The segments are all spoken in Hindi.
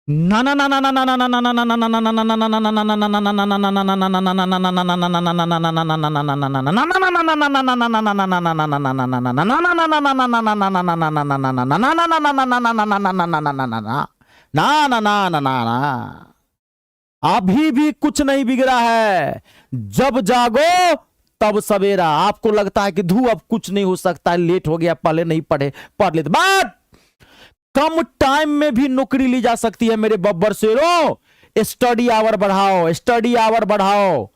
ना ना ना ना ना ना ना ना ना ना ना ना ना ना, अभी भी कुछ नहीं बिगड़ा है। जब जागो तब सवेरा। आपको लगता है कि धू अब कुछ नहीं हो सकता है, लेट हो गया, पहले नहीं पढ़े, पढ़ लेते, बट कम टाइम में भी नौकरी ली जा सकती है मेरे बब्बर शेरों। स्टडी आवर बढ़ाओ, स्टडी आवर बढ़ाओ।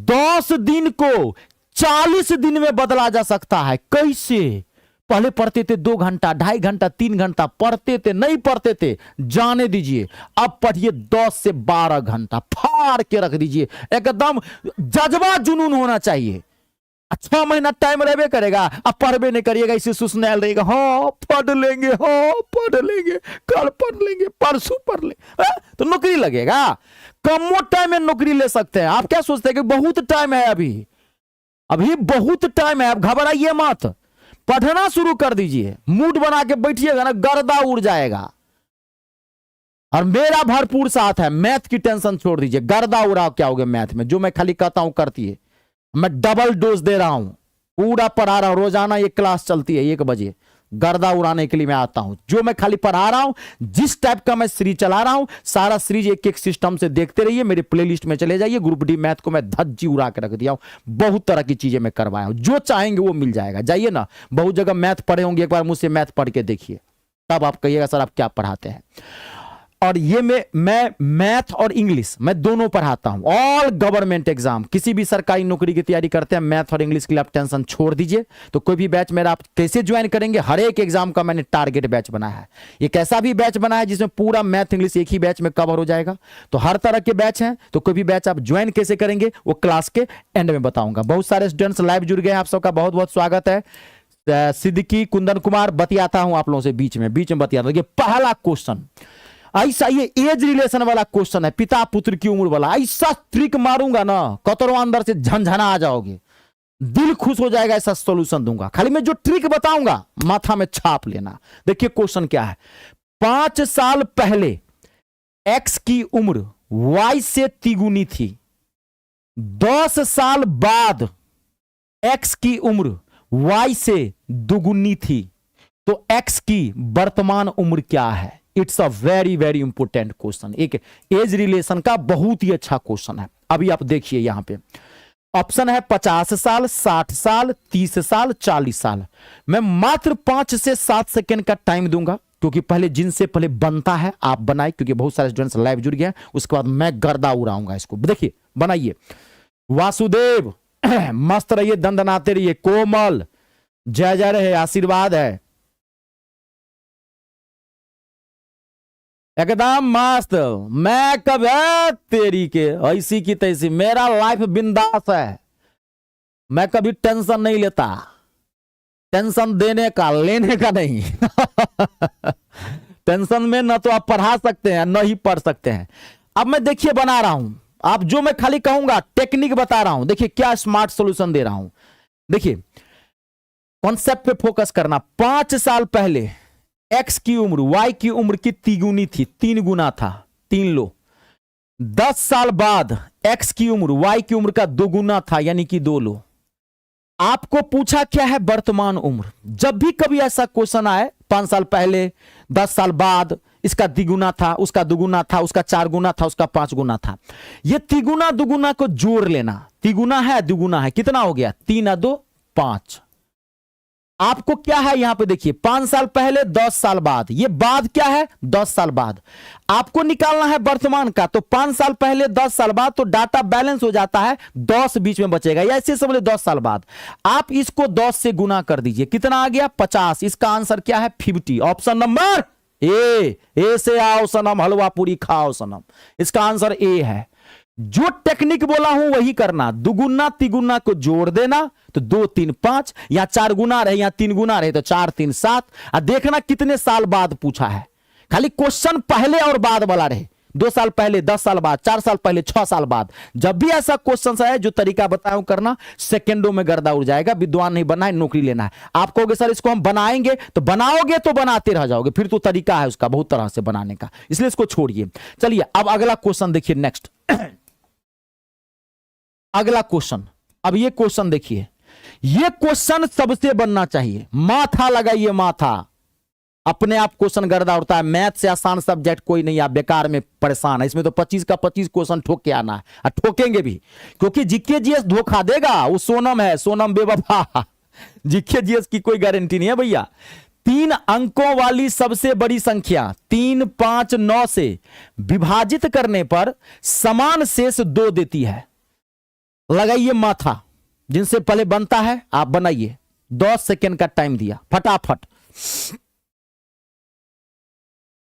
10 दिन को 40 दिन में बदला जा सकता है। कैसे? पहले पढ़ते थे 2 घंटा, 2.5 घंटा, 3 घंटा पढ़ते थे, नहीं पढ़ते थे, जाने दीजिए। अब पढ़िए 10 से 12 घंटा, फाड़ के रख दीजिए। एकदम जज्बा जुनून होना चाहिए। 6 महीना टाइम रहबे करेगा, अब पढ़बे नहीं करिएगा, इसे सुसनैल रहेगा। हाँ पढ़ लेंगे, हाँ पढ़ लेंगे, कल पढ़ लेंगे, परसों पढ़ लेंगे, तो नौकरी लगेगा। कमो टाइम में नौकरी ले सकते हैं। आप क्या सोचते हैं कि बहुत टाइम है? अभी अभी बहुत टाइम है, अब घबराइए मत, पढ़ना शुरू कर दीजिए। मूड बना के बैठिएगा ना, गर्दा उड़ जाएगा। और मेरा भरपूर साथ है। मैथ की टेंशन छोड़ दीजिए, गर्दा उड़ाओ क्या हो गया मैथ में, जो मैं खाली कहता हूं करती है। मैं डबल डोज दे रहा हूं, पूरा पढ़ा रहा हूं। रोजाना ये क्लास चलती है 1 बजे, गर्दा उड़ाने के लिए मैं आता हूं। जो मैं खाली पढ़ा रहा हूं, जिस टाइप का मैं सीरीज चला रहा हूं, सारा सीरीज एक एक सिस्टम से देखते रहिए। मेरे प्लेलिस्ट में चले जाइए। ग्रुप डी मैथ को मैं धज्जी उड़ा के रख दिया हूं। बहुत तरह की चीजें मैं करवाया हूं, जो चाहेंगे वो मिल जाएगा। जाइए ना, बहुत जगह मैथ पढ़े होंगे, एक बार मुझसे मैथ पढ़ के देखिए, तब आप कहिएगा सर आप क्या पढ़ाते हैं। और ये मैं मैथ और इंग्लिश मैं दोनों पढ़ाता हूं। ऑल गवर्नमेंट एग्जाम, किसी भी सरकारी नौकरी की तैयारी करते हैं, मैथ और इंग्लिश के लिए आप टेंशन छोड़ दीजिए। तो कोई भी बैच मेरा आप कैसे ज्वाइन करेंगे, हर एक एग्जाम का मैंने टारगेट बैच बनाया है। एक ऐसा भी बैच बनाया है जिसमें पूरा मैथ इंग्लिश एक ही बैच में कवर हो जाएगा। तो हर तरह के बैच हैं, तो कोई भी बैच आप ज्वाइन कैसे करेंगे वो क्लास के एंड में बताऊंगा। बहुत सारे स्टूडेंट्स लाइव जुड़ गए हैं, आप सबका बहुत बहुत स्वागत है। सिद्दीकी, कुंदन कुमार, बतियाता हूं आप लोगों से बीच में बतियाता हूं। पहला क्वेश्चन ऐसा, ये एज रिलेशन वाला क्वेश्चन है, पिता पुत्र की उम्र वाला। ऐसा ट्रिक मारूंगा ना, कतरो अंदर से झंझना आ जाओगे, दिल खुश हो जाएगा। ऐसा सॉल्यूशन दूंगा, खाली मैं जो ट्रिक बताऊंगा माथा में छाप लेना। देखिए क्वेश्चन क्या है। 5 साल पहले एक्स की उम्र वाई से तिगुनी थी। 10 साल बाद एक्स की उम्र वाई से दुगुनी थी। तो एक्स की वर्तमान उम्र क्या है? It's a very very important question, एक एज रिलेशन का बहुत ही अच्छा क्वेश्चन है। अभी आप देखिए यहां पे ऑप्शन है 50 साल, 60 साल, 30 साल, 40 साल। मैं मात्र 5 से 7 सेकेंड का टाइम दूंगा, क्योंकि पहले जिनसे पहले बनता है आप बनाए, क्योंकि बहुत सारे स्टूडेंट्स लाइव जुड़ गए हैं। उसके बाद मैं गर्दा उड़ाऊंगा इसको। देखिए बनाइए। वासुदेव मस्त रहिए, दंदनाते रहिए। कोमल जय जय रहे, आशीर्वाद है, एकदम मस्त। मैं कब है तेरी के ऐसी की तैसी, मेरा लाइफ बिंदास है। मैं कभी टेंशन नहीं लेता, टेंशन देने का लेने का नहीं। टेंशन में न तो आप पढ़ा सकते हैं न ही पढ़ सकते हैं। अब मैं देखिए बना रहा हूं, आप जो मैं खाली कहूंगा टेक्निक बता रहा हूं। देखिए क्या स्मार्ट सॉल्यूशन दे रहा हूं। देखिए कॉन्सेप्ट पे फोकस करना। 5 साल पहले एक्स की उम्र वाई की उम्र की तिगुनी थी, 3 गुना था, 3 लो। 10 साल बाद एक्स की उम्र वाई की उम्र का 2 गुना था, यानी कि 2 लो। आपको पूछा क्या है? वर्तमान उम्र। जब भी कभी ऐसा क्वेश्चन आए, 5 साल पहले, 10 साल बाद, इसका द्विगुना था, उसका दुगुना था, उसका 4 गुना था, उसका 5 गुना था। ये तिगुना दुगुना को जोड़ लेना। तिगुना है दुगुना है, कितना हो गया? 3 और 2 5। आपको क्या है यहां पे देखिए, 5 साल पहले, 10 साल बाद, ये बाद क्या है? 10 साल बाद। आपको निकालना है वर्तमान का, तो 5 साल पहले 10 साल बाद, तो डाटा बैलेंस हो जाता है, 10 बीच में बचेगा। या ऐसे समझ 10 साल बाद आप इसको 10 से गुना कर दीजिए, कितना आ गया? 50। इसका आंसर क्या है? 50। ऑप्शन नंबर ए से आओ सनम, हलवा पूरी खाओ सनम। इसका आंसर ए है। जो टेक्निक बोला हूं वही करना। दुगुना तिगुना को जोड़ देना, तो 2 3 5, या 4 गुना रहे या 3 गुना रहे तो 4 3 7। और देखना कितने साल बाद पूछा है, खाली क्वेश्चन पहले और बाद वाला रहे 2 साल पहले, 10 साल बाद, 4 साल पहले, 6 साल बाद, जब भी ऐसा क्वेश्चन है जो तरीका बताया करना, सेकंडों में गर्दा उड़ जाएगा। विद्वान नहीं बनना है, नौकरी लेना है। आप कहोगे सर इसको हम बनाएंगे, तो बनाओगे तो बनाते रह जाओगे, फिर तो तरीका है उसका बहुत तरह से बनाने का, इसलिए इसको छोड़िए। चलिए अब अगला क्वेश्चन देखिए, नेक्स्ट अगला क्वेश्चन। अब ये क्वेश्चन देखिए, ये क्वेश्चन सबसे बनना चाहिए, माथा लगाइए माथा। अपने आप क्वेश्चन गर्दा उड़ता है, मैथ से आसान सब्जेक्ट कोई नहीं, आप बेकार में परेशान है। इसमें तो 25 का 25 क्वेश्चन ठोक के आना है, और ठोकेंगे भी, क्योंकि जीके जीएस धोखा देगा, वो सोनम है, सोनम बेवफा। जीके जीएस की कोई गारंटी नहीं है भैया। 3 अंकों वाली सबसे बड़ी संख्या 3, 5, 9 से विभाजित करने पर समान शेष 2 देती है। लगाइए माथा, जिनसे पहले बनता है आप बनाइए। 10 सेकेंड का टाइम दिया, फटाफट।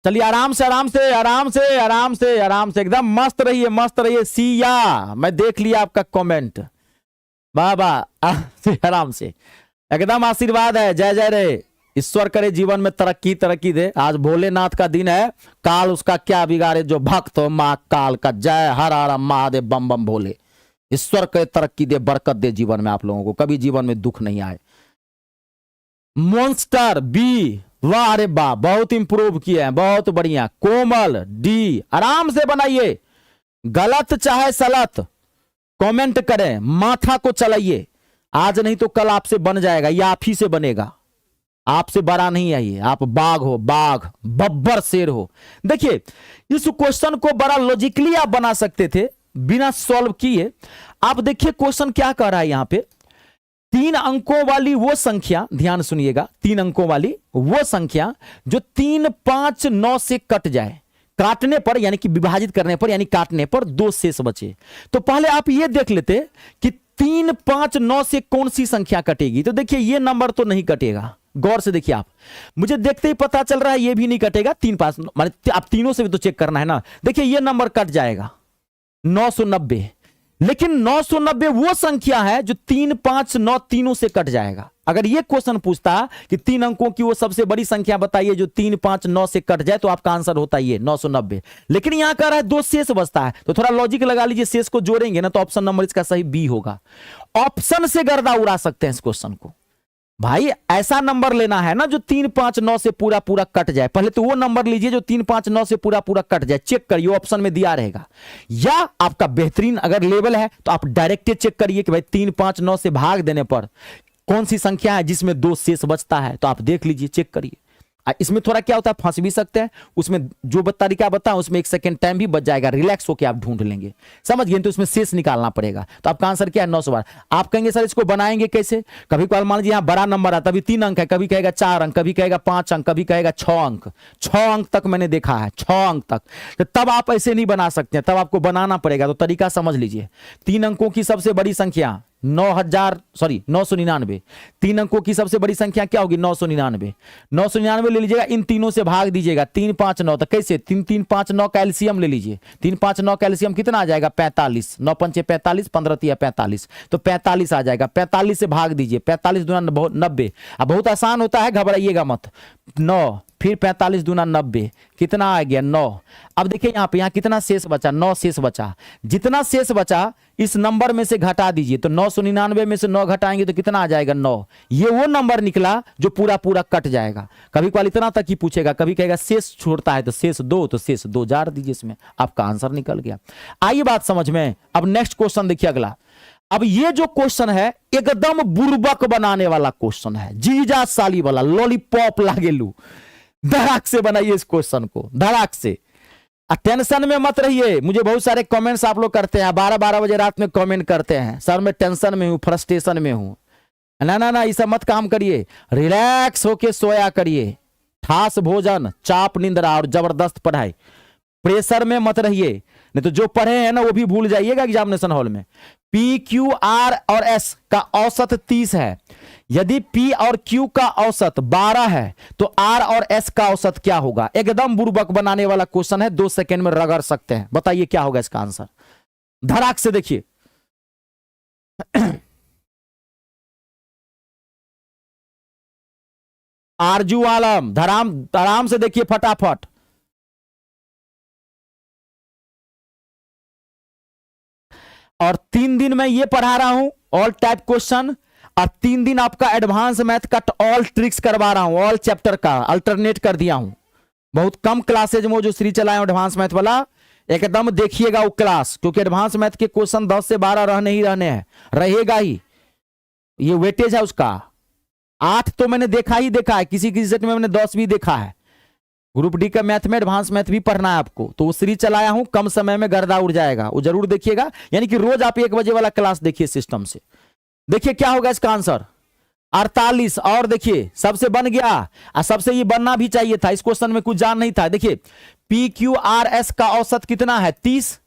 चलिए आराम से आराम से आराम से आराम से आराम से, एकदम मस्त रहिए, मस्त रहिए। सिया, मैं देख लिया आपका कमेंट, बाबा आराम से, एकदम आशीर्वाद है। जय जय रे, ईश्वर करे जीवन में तरक्की तरक्की दे। आज भोलेनाथ का दिन है, काल उसका क्या बिगाड़े जो भक्त हो मां काल का। जय हर हर महादेव, बम बम भोले। ईश्वर करे तरक्की दे, बरकत दे जीवन में, आप लोगों को कभी जीवन में दुख नहीं आए। मॉन्स्टर बी, वाह अरे वाह, बहुत इंप्रूव किए हैं, बहुत बढ़िया। कोमल डी, आराम से बनाइए, गलत चाहे सलत कमेंट करें, माथा को चलाइए। आज नहीं तो कल आपसे बन जाएगा, या आप ही से बनेगा, आपसे बड़ा नहीं है ये। आप बाघ हो, बाघ, बब्बर शेर हो। देखिए इस क्वेश्चन को बड़ा लॉजिकली आप बना सकते थे बिना सॉल्व किए। आप देखिए क्वेश्चन क्या कह रहा है यहां पे, 3 अंकों वाली वो संख्या, ध्यान सुनिएगा, 3 अंकों वाली वो संख्या जो 3, 5, 9 से कट जाए, काटने पर यानी कि विभाजित करने पर यानी काटने पर 2 शेष बचे। तो पहले आप ये देख लेते कि 3, 5, 9 से कौन सी संख्या कटेगी। तो देखिए ये नंबर तो नहीं कटेगा, गौर से देखिए आप, मुझे देखते ही पता चल रहा है ये भी नहीं कटेगा। 3, 5 माने आप तीनों से भी तो चेक करना है ना। देखिए ये नंबर कट जाएगा 990, लेकिन 990 वो संख्या है जो 3, 5, 9 तीनों से कट जाएगा। अगर ये क्वेश्चन पूछता कि 3 अंकों की वो सबसे बड़ी संख्या बताइए जो 3, 5, 9 से कट जाए, तो आपका आंसर होता है ये 990। लेकिन यहां कह रहा है 2 शेष बचता है, तो थोड़ा लॉजिक लगा लीजिए, शेष को जोड़ेंगे ना तो ऑप्शन नंबर इसका सही बी होगा। ऑप्शन से गर्दा उड़ा सकते हैं इस क्वेश्चन को। भाई ऐसा नंबर लेना है ना जो 3, 5, 9 से पूरा पूरा कट जाए। पहले तो वो नंबर लीजिए जो 3, 5, 9 से पूरा पूरा कट जाए, चेक करिए ऑप्शन में दिया रहेगा। या आपका बेहतरीन अगर लेवल है तो आप डायरेक्ट चेक करिए कि भाई 3, 5, 9 से भाग देने पर कौन सी संख्या है जिसमें 2 शेष बचता है, तो आप देख लीजिए, चेक करिए। इसमें थोड़ा क्या होता है, फंस भी सकते हैं, उसमें जो तरीका बताऊं उसमें 1 सेकंड टाइम भी बच जाएगा, रिलैक्स होकर आप ढूंढ लेंगे, समझ गए। तो उसमें शेष निकालना पड़ेगा। तो आपका आंसर क्या है 912। आप कहेंगे सर इसको बनाएंगे कैसे, कभी कभार मान लीजिए यहाँ बड़ा नंबर है, तभी 3 अंक है, कभी कहेगा 4 अंक, कभी कहेगा 5 अंक, कभी कहेगा 6 अंक। 6 अंक तक मैंने देखा है, 6 अंक तक। तो तब आप ऐसे नहीं बना सकते, तब आपको बनाना पड़ेगा। तो तरीका समझ लीजिए, 3 अंकों की सबसे बड़ी संख्या 999। 3 अंकों की सबसे बड़ी संख्या क्या होगी 999। 999 ले लीजिएगा, इन तीनों से भाग दीजिएगा, 3, 5, 9। तो कैसे 3, 3, 5, 9 का एलसीएम ले लीजिए। 3, 5, 9 का एलसीएम कितना आ जाएगा 45। 9 पंचे 45, 15 तिया 45, तो 45 आ जाएगा। 45 से भाग दीजिए, 45 दूना 90। अब बहुत आसान होता है, घबराइएगा मत। 9 फिर 45 दूना 90, कितना आ गया 9। अब देखिए यहाँ पे, यहाँ कितना शेष बचा, 9 शेष बचा। जितना शेष बचा इस नंबर में से घटा दीजिए, तो 999 में से 9 घटाएंगे तो कितना आ जाएगा 9। ये वो नंबर निकला जो पूरा पूरा कट जाएगा। कभी कभार इतना तक ही पूछेगा, कभी कहेगा शेष छोड़ता है तो शेष 2, तो शेष 2 जार दीजिए, इसमें आपका आंसर निकल गया। आइए बात समझ में। अब नेक्स्ट क्वेश्चन देखिए अगला। अब ये जो क्वेश्चन है एकदम बुर्बक बनाने वाला क्वेश्चन है, जीजा साली वाला, लॉलीपॉप लागेलू। धड़ाक से बनाइए इस क्वेश्चन को, धड़ाक से। टेंशन में मत रहिए। मुझे बहुत सारे कमेंट्स आप लोग करते हैं, 12-12 बजे रात में कमेंट करते हैं, सर मैं टेंशन में हूं, फ्रस्ट्रेशन में हूं। ना ना ना, ये सब मत काम करिए, रिलैक्स होके सोया करिए। ठास भोजन, चाप निंद्रा और जबरदस्त पढ़ाई। प्रेशर में मत रहिए, नहीं तो जो पढ़े हैं ना वो भी भूल जाइएगा एग्जामिनेशन हॉल में। पी, क्यू, आर और एस का औसत 30 है। यदि P और Q का औसत 12 है तो R और S का औसत क्या होगा। एकदम बुर्बक बनाने वाला क्वेश्चन है, 2 सेकंड में रगड़ सकते हैं। बताइए क्या होगा इसका आंसर, धड़ाक से देखिए। आरजू आलम, धराम आराम से देखिए फटाफट। और 3 दिन मैं ये पढ़ा रहा हूं ऑल टाइप क्वेश्चन, और 3 दिन आपका एडवांस मैथ का ऑल ट्रिक्स करवा रहा हूं, ऑल चैप्टर का अल्टरनेट कर दिया हूं। बहुत कम क्लासेज में जो सीरीज चलाए एडवांस मैथ वाला, एकदम देखिएगा वो क्लास, क्योंकि एडवांस मैथ के क्वेश्चन 10 से 12 रहने ही रहने हैं, रहेगा ही, ये वेटेज है उसका। 8 तो मैंने देखा ही देखा है, किसी किसी सेट में मैंने 10 भी देखा है। ग्रुप डी का मैथ में एडवांस मैथ भी पढ़ना है आपको, तो वो सीरीज चलाया हूं, कम समय में गर्दा उड़ जाएगा, वो जरूर देखिएगा। यानी कि रोज आप 1 बजे वाला क्लास देखिए सिस्टम से। देखिए क्या होगा इसका आंसर 48। और देखिए सबसे बन गया, और सबसे ये बनना भी चाहिए था, इस क्वेश्चन में कुछ जान नहीं था। देखिए पी क्यू आर एस का औसत कितना है 30,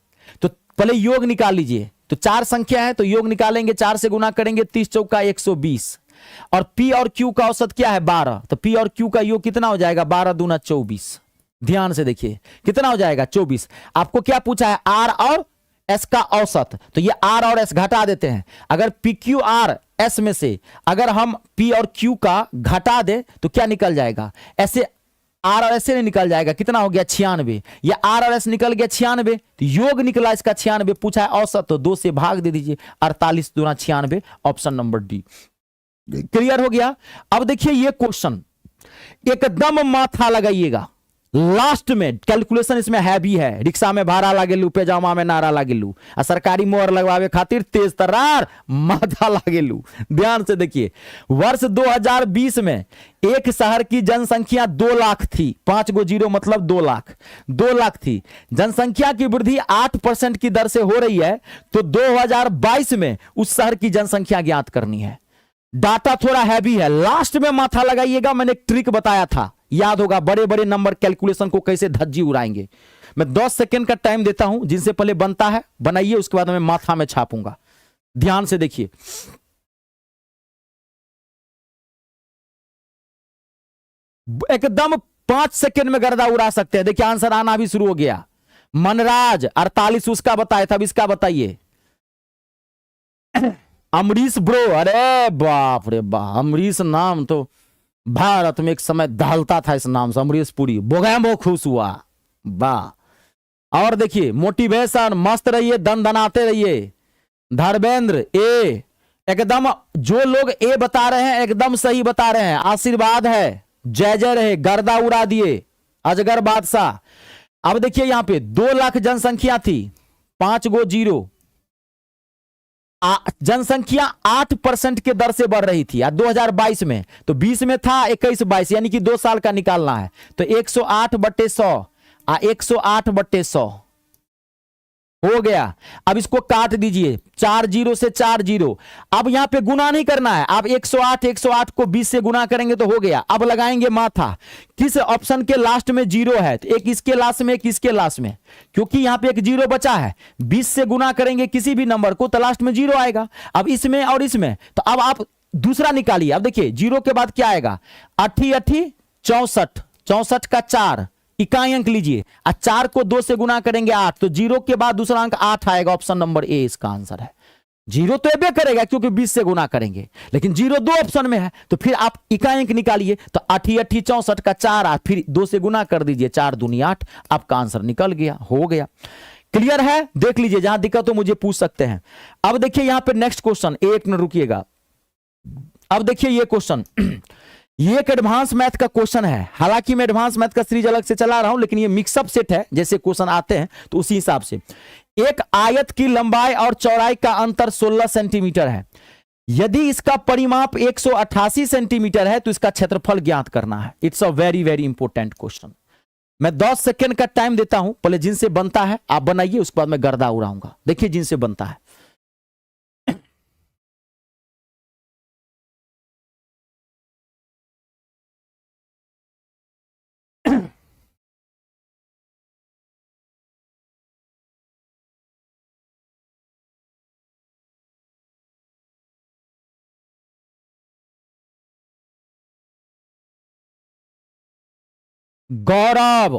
तो पहले योग निकाल लीजिए। तो 4 संख्या है तो योग निकालेंगे, 4 से गुना करेंगे, 30 चौका 120। और P और Q का औसत क्या है 12, तो P और Q का योग कितना हो जाएगा 12 दूना 24। ध्यान से देखिए कितना हो जाएगा 24। आपको क्या पूछा है R और S का औसत, तो ये R और S घटा देते हैं। अगर PQR S में से अगर हम P और Q का घटा दे तो क्या निकल जाएगा, ऐसे R और S से निकल जाएगा, कितना हो गया 96। ये R और S निकल गया 96, तो योग निकला इसका 96। पूछा है औसत, तो 2 से भाग दे दीजिए, 48 दूना 96, ऑप्शन नंबर डी। क्लियर हो गया। अब देखिए ये क्वेश्चन एकदम माथा लगाइएगा, लास्ट में कैलकुलेशन इसमें है भी है। रिक्शा में भाड़ा लागेलू, पैजामा में नारा लागेलू, और सरकारी मोहर लगवावे खातिर तेज तर्रार माथा लागेलू। ध्यान से देखिए, वर्ष 2020 में एक शहर की जनसंख्या 2 लाख थी, 5 गो जीरो मतलब 2 लाख, 2 लाख थी। जनसंख्या की वृद्धि 8% की दर से हो रही है, तो 2022 में उस शहर की जनसंख्या ज्ञात करनी है। डाटा थोड़ा हैवी है, लास्ट में माथा लगाइएगा। मैंने एक ट्रिक बताया था, याद होगा, बड़े बड़े नंबर कैलकुलेशन को कैसे धज्जी उड़ाएंगे। मैं 10 सेकंड का टाइम देता हूं, जिनसे पहले बनता है बनाइए, उसके बाद मैं माथा में छापूंगा। ध्यान से देखिए, एकदम 5 सेकंड में गर्दा उड़ा सकते हैं। देखिए आंसर आना भी शुरू हो गया। मनराज 48 उसका बताया था, अब इसका बताइए। अमरीश ब्रो, अरे बाप रे बाप, अमरीश नाम तो भारत में एक समय दहलता था, इस नाम से अमरीश पुरी। बोगैम्बो खुश हुआ, वाह। और देखिए मोटिवेशन, मस्त रहिए, दन दनाते रहिए। धर्मेंद्र ए, एकदम जो लोग ए बता रहे हैं एकदम सही बता रहे हैं, आशीर्वाद है, जय जय रहे, गर्दा उड़ा दिए अजगर बादशाह। अब देखिए यहां पे 2 लाख जनसंख्या थी, 5 गो जीरो, जनसंख्या 8% के दर से बढ़ रही थी 2022 में, तो 20 में था 21-22, यानी कि 2 साल का निकालना है, तो 108/100 108/100 हो गया। अब इसको काट दीजिए, 4 जीरो से 4 जीरो। अब यहां पे गुना नहीं करना है, आप 108 को 20 से गुना करेंगे तो हो गया। अब लगाएंगे माथा, किस ऑप्शन के लास्ट में जीरो है, तो एक इसके लास्ट में, एक इसके लास्ट में, क्योंकि यहां पे एक जीरो बचा है। 20 से गुना करेंगे किसी भी नंबर को तो लास्ट में जीरो आएगा। अब इसमें और इसमें, तो अब आप दूसरा निकालिए। अब देखिए जीरो के बाद क्या आएगा, 8 64, 64 का 4 इकाई अंक लीजिए, और 4 को 2 से गुना करेंगे 8, तो जीरो के बाद दूसरा अंक 8 आएगा। ऑप्शन नंबर ए इसका आंसर है। जीरो तो एबे करेगा क्योंकि 20 से गुना करेंगे, लेकिन जीरो 2 ऑप्शन में है, तो फिर आप इकाई अंक निकालिए, तो 8 64 का 4 फिर 2 से गुना कर दीजिए, 4 दूनी 8, आपका आंसर निकल गया, हो गया। क्लियर है, देख लीजिए, जहां दिक्कत हो मुझे पूछ सकते हैं। अब देखिए यहां पे नेक्स्ट क्वेश्चन, एक मिनट रुकिएगा। अब देखिए ये क्वेश्चन, ये एक एडवांस मैथ का क्वेश्चन है। हालांकि मैं एडवांस मैथ का सीरीज अलग से चला रहा हूं, लेकिन ये मिक्सअप सेट है, जैसे क्वेश्चन आते हैं तो उसी हिसाब से। एक आयत की लंबाई और चौड़ाई का अंतर 16 सेंटीमीटर है। यदि इसका परिमाप 188 सेंटीमीटर है तो इसका क्षेत्रफल ज्ञात करना है। It's a very very important question. मैं 10 सेकंड का टाइम देता हूं, पहले जिनसे बनता है आप बनाइए, उसके बाद मैं गर्दा उड़ाऊंगा। देखिए जिनसे बनता है, गौरव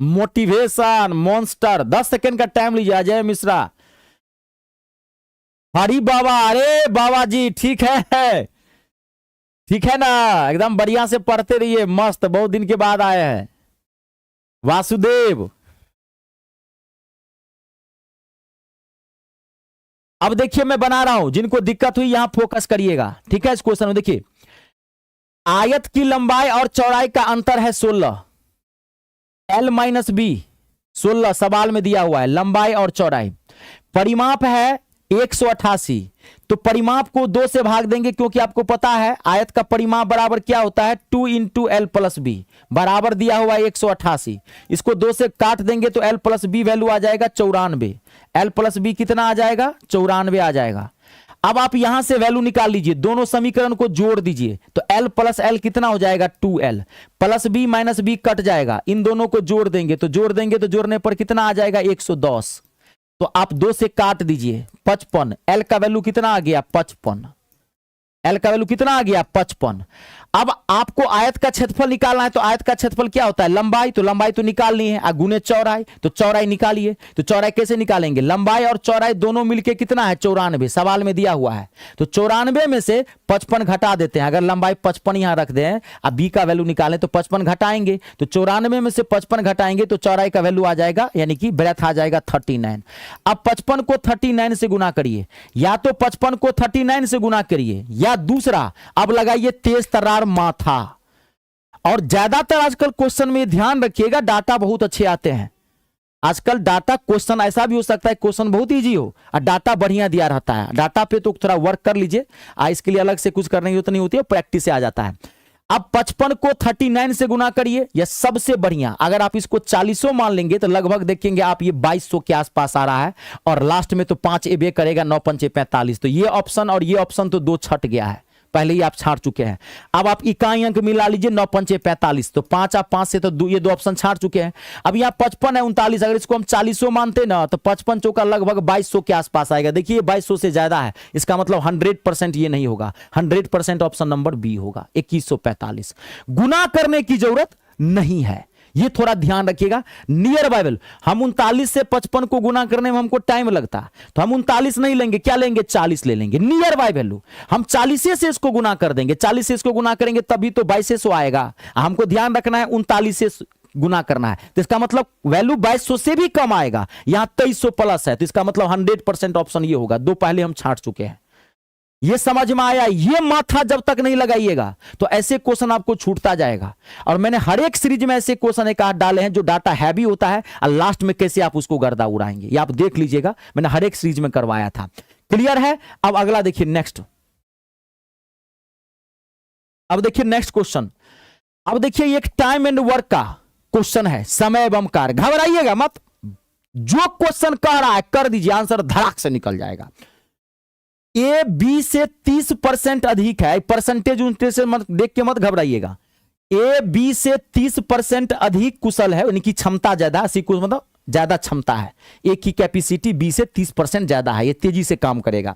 मोटिवेशन मॉन्स्टर। 10 सेकंड का टाइम लीजिए। अजय मिश्रा, हरी बाबा, अरे बाबा जी ठीक है, ठीक है ना, एकदम बढ़िया से पढ़ते रहिए, मस्त, बहुत दिन के बाद आए हैं। वासुदेव, अब देखिए मैं बना रहा हूं, जिनको दिक्कत हुई यहां फोकस करिएगा, ठीक है। इस क्वेश्चन में देखिए, आयत की लंबाई और चौड़ाई का अंतर है 16, L माइनस बी 16 सवाल में दिया हुआ है, लंबाई और चौड़ाई। परिमाप है 188, तो परिमाप को 2 से भाग देंगे, क्योंकि आपको पता है आयत का परिमाप बराबर क्या होता है, 2 इंटू एल प्लस बी, बराबर दिया हुआ है 188। इसको 2 से काट देंगे तो एल प्लस बी वैल्यू आ जाएगा 94, एल प्लस बी कितना आ जाएगा 94 आ जाएगा। अब आप यहां से वैल्यू निकाल लीजिए, दोनों समीकरण को जोड़ दीजिए, तो L प्लस एल कितना हो जाएगा 2L, plus B minus B cut जाएगा, इन दोनों को जोड़ देंगे तो जोड़ने पर कितना आ जाएगा 110, तो आप 2 से काट दीजिए 55, L का वैल्यू कितना आ गया 55, L का वैल्यू कितना आ गया 55। अब आपको आयत का क्षेत्रफल निकालना है, तो आयत का क्षेत्रफल क्या होता है लंबाई, तो लंबाई तो निकालनी है, गुने चौड़ाई, तो चौड़ाई निकालिए। तो चौड़ाई कैसे निकालेंगे, लंबाई और चौड़ाई दोनों मिलके कितना है 94, सवाल में दिया हुआ है, तो 94 में से 55 घटा देते हैं। अगर लंबाई 55 यहां रख दें, अब बी का वैल्यू निकालें तो 55 घटाएंगे, तो 94 में से 55 घटाएंगे तो चौड़ाई का वैल्यू आ जाएगा, यानी कि ब्रेथ आ जाएगा 39। अब 55 को 39 से गुना करिए, या तो 55 को 39 से गुना करिए, या दूसरा अब लगाइए तेज तर्रार माथा। और ज्यादातर आजकल क्वेश्चन में ध्यान रखिएगा, डाटा बहुत अच्छे आते हैं आजकल। डाटा क्वेश्चन ऐसा भी हो सकता है क्वेश्चन बहुत इजी हो और डाटा बढ़िया दिया रहता है, डाटा पे तो थोड़ा वर्क कर लीजिए, इसके लिए अलग से कुछ करने की जरूरत नहीं होती है, प्रैक्टिस से आ जाता है। अब 55 को 39 से गुना करिए, यह सबसे बढ़िया। अगर आप इसको 40 मान लेंगे तो लगभग देखेंगे आप ये 2200 के आसपास आ रहा है, और लास्ट में तो 5 एबे करेगा, 9 पंचे 45। तो ये ऑप्शन और ये ऑप्शन तो 2 छट गया है, पहले ही आप छाट चुके हैं। अब आप इकाई अंक मिला लीजिए, 9 पंचे 45, तो 5 आप 5 से तो ये 2 ऑप्शन छाट चुके हैं। अब यहाँ 55 है 39, अगर इसको हम 40 मानते ना तो 55 चौका लगभग 2200 के आसपास आएगा। देखिए 2200 से ज्यादा है, इसका मतलब 100% ये नहीं होगा, 100% ऑप्शन नंबर बी होगा, 2145। गुना करने की जरूरत नहीं है, ये थोड़ा ध्यान रखिएगा। नियर बाय वैल्यू, हम 39 से 55 को गुना करने में हमको टाइम लगता है, तो हम 39 नहीं लेंगे, क्या लेंगे 40 ले लेंगे। नियर बाय वैल्यू हम 40 से इसको गुना कर देंगे, 40 से इसको गुना करेंगे तभी तो 2200 आएगा। हमको ध्यान रखना है 39 से गुना करना है, तो इसका मतलब वैल्यू 2200 से भी कम आएगा। यहां 2300 प्लस है, तो इसका मतलब 100% ऑप्शन ये होगा। 2 पहले हम छाट चुके हैं, ये समझ में आया। ये माथा जब तक नहीं लगाइएगा तो ऐसे क्वेश्चन आपको छूटता जाएगा। और मैंने हर एक सीरीज में ऐसे क्वेश्चन एक आध डाले हैं जो डाटा हैवी होता है, और लास्ट में कैसे आप उसको गर्दा उड़ाएंगे ये आप देख लीजिएगा, मैंने हर एक सीरीज में करवाया था। क्लियर है। अब अगला देखिए, नेक्स्ट। अब देखिए नेक्स्ट क्वेश्चन। अब देखिए एक टाइम एंड वर्क का क्वेश्चन है, समय एवं कार्य। घबराइएगा मत, जो क्वेश्चन कह रहा है कर दीजिए, आंसर धड़ाक से निकल जाएगा। ए बी से 30% अधिक है, परसेंटेज से मत देख के मत घबराइएगा। ए बी से 30% अधिक कुशल है, यानी कि क्षमता ज्यादा, मतलब ज्यादा क्षमता है, ए की कैपेसिटी बी से 30% ज्यादा है, ये तेजी से काम करेगा।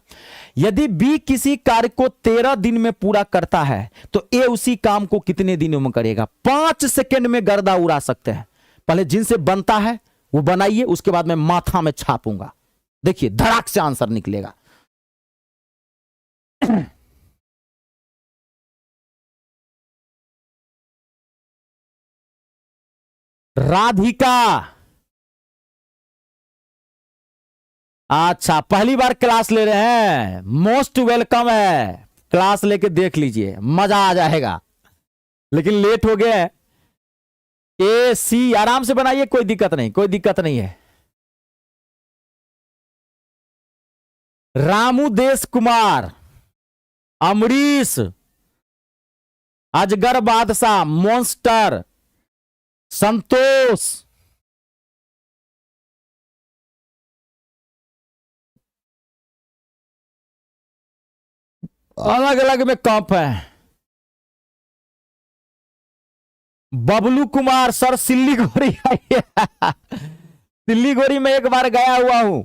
यदि बी किसी कार्य को 13 दिन में पूरा करता है तो ए उसी काम को कितने दिनों में करेगा। 5 सेकंड में गर्दा उड़ा सकते हैं। पहले जिनसे बनता है वो बनाइए, उसके बाद मैं माथा में छापूंगा, देखिए धड़ाक से आंसर निकलेगा। राधिका, अच्छा पहली बार क्लास ले रहे हैं, मोस्ट वेलकम है, क्लास लेके देख लीजिए, मजा आ जाएगा। लेकिन लेट हो गए, ए सी आराम से बनाइए, कोई दिक्कत नहीं, कोई दिक्कत नहीं है। रामू देश कुमार, अमरीश, अजगर बादशाह, मॉन्स्टर, संतोष, अलग अलग में कप है। बबलू कुमार सर सिल्लीगुड़ी सिल्लीगुड़ी में एक बार गया हुआ हूं,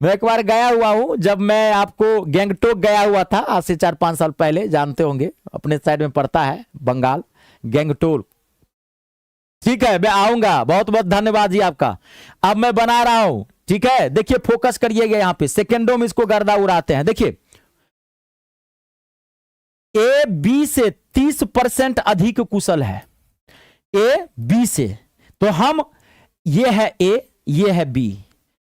मैं एक बार गया हुआ हूं, जब मैं आपको गैंगटोक गया हुआ था आज से 4-5 साल पहले, जानते होंगे अपने साइड में पड़ता है बंगाल, गैंगटोक। ठीक है, मैं आऊंगा, बहुत बहुत धन्यवाद जी आपका। अब मैं बना रहा हूं, ठीक है, देखिए फोकस करिएगा, यहां पे सेकेंडों में इसको गर्दा उड़ाते हैं। देखिए ए बी से 30% अधिक कुशल है, ए बी से, तो हम ये है ए, ये है बी,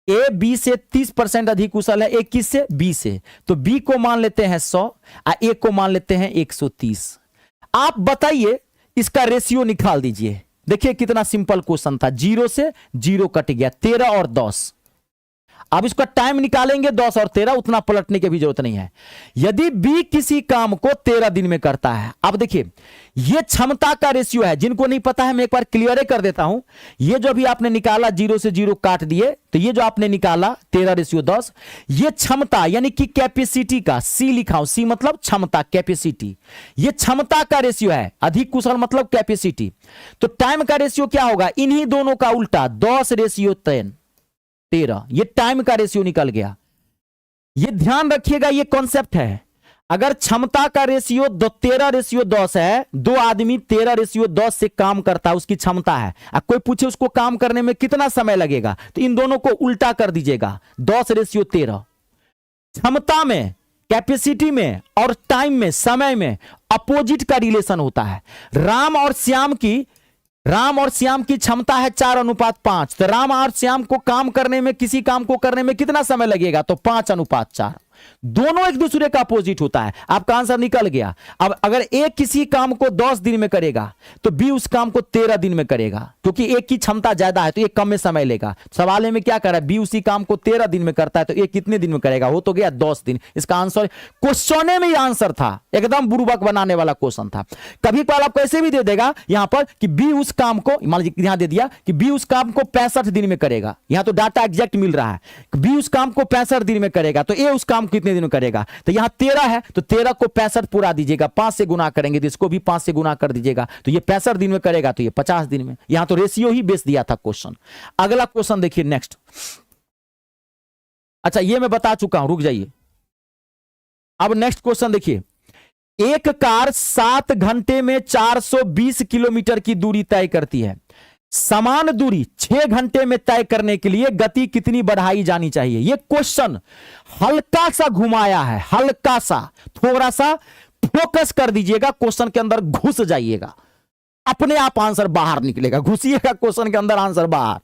ए बी से 30% अधिक कुशल है। ए किससे? बी से। तो बी को मान लेते हैं 100 और ए को मान लेते हैं 130। आप बताइए इसका रेशियो निकाल दीजिए। देखिए कितना सिंपल क्वेश्चन था, 0 से 0 कट गया, 13 और 10। अब इसका टाइम निकालेंगे 10 और 13, उतना पलटने की भी जरूरत नहीं है। यदि बी किसी काम को 13 दिन में करता है, अब देखिए ये क्षमता का रेशियो है। जिनको नहीं पता है मैं एक बार क्लियर कर देता हूं। ये जो भी आपने निकाला 0 से 0 काट दिए, तो ये जो आपने निकाला 13:10, ये क्षमता यानी कि कैपेसिटी का, सी लिखा हूं, सी मतलब क्षमता, कैपेसिटी, ये क्षमता का रेशियो है। अधिक कुशल मतलब कैपेसिटी। तो टाइम का रेशियो क्या होगा? इन्हीं दोनों का उल्टा, 10:13, ये टाइम का रेशियो निकल गया। ये ध्यान रखिएगा, ये कॉन्सेप्ट है। अगर क्षमता का रेशियो 13:10 है, दो आदमी 13:10 से काम करता है, उसकी क्षमता है। अब कोई पूछे उसको काम करने में कितना समय लगेगा, तो इन दोनों को उल्टा कर दीजिएगा, 10:13। क्षमता में, कैपेसिटी में और टाइम में, समय में अपोजिट का रिलेशन होता है। राम और श्याम की क्षमता है 4:5। तो राम और श्याम को काम करने में, किसी काम को करने में कितना समय लगेगा? तो 5:4। दोनों एक दूसरे का अपोजिट होता है। आपका आंसर निकल गया। अब अगर ए किसी काम को 10 दिन में करेगा तो बी उस काम को 13 दिन में करेगा, क्योंकि ए की क्षमता ज्यादा है तो ये कम में समय लेगा। सवाल में क्या कर रहा है? बी उसी काम को 13 दिन में करता है तो ए कितने दिन में करेगा? हो तो गया 10 दिन। इसका आंसर क्वेश्चन में ही आंसर था, एकदम बुर्बक बनाने वाला क्वेश्चन था। कभी कभार आपको ऐसे भी दे देगा यहां पर कि बी उस काम को, मान लीजिए यहां दे दिया कि बी उस काम को 65 दिन में करेगा। यहां तो डाटा एग्जैक्ट मिल रहा है, बी उस काम को 65 दिन में करेगा, तो ए उस काम कितने दिन में करेगा? तो यहां 13 है तो 13 को 65 पूरा दीजिएगा, 5 से गुना करेंगे तो इसको भी 5 से गुना कर दीजिएगा, तो ये 65 दिन में करेगा, तो ये 50 दिन में। यहां तो रेशियो ही बेस दिया था क्वेश्चन। अगला क्वेश्चन देखिए नेक्स्ट। अच्छा ये मैं बता चुका हूं, रुक जाइए। अब नेक्स्ट क्वेश्चन देखिए। एक कार 7 घंटे में 420 किलोमीटर की दूरी तय करती है। समान दूरी 6 घंटे में तय करने के लिए गति कितनी बढ़ाई जानी चाहिए? यह क्वेश्चन हल्का सा घुमाया है, हल्का सा, थोड़ा सा फोकस कर दीजिएगा, क्वेश्चन के अंदर घुस जाइएगा, अपने आप आंसर बाहर निकलेगा। घुसिएगा क्वेश्चन के अंदर, आंसर बाहर।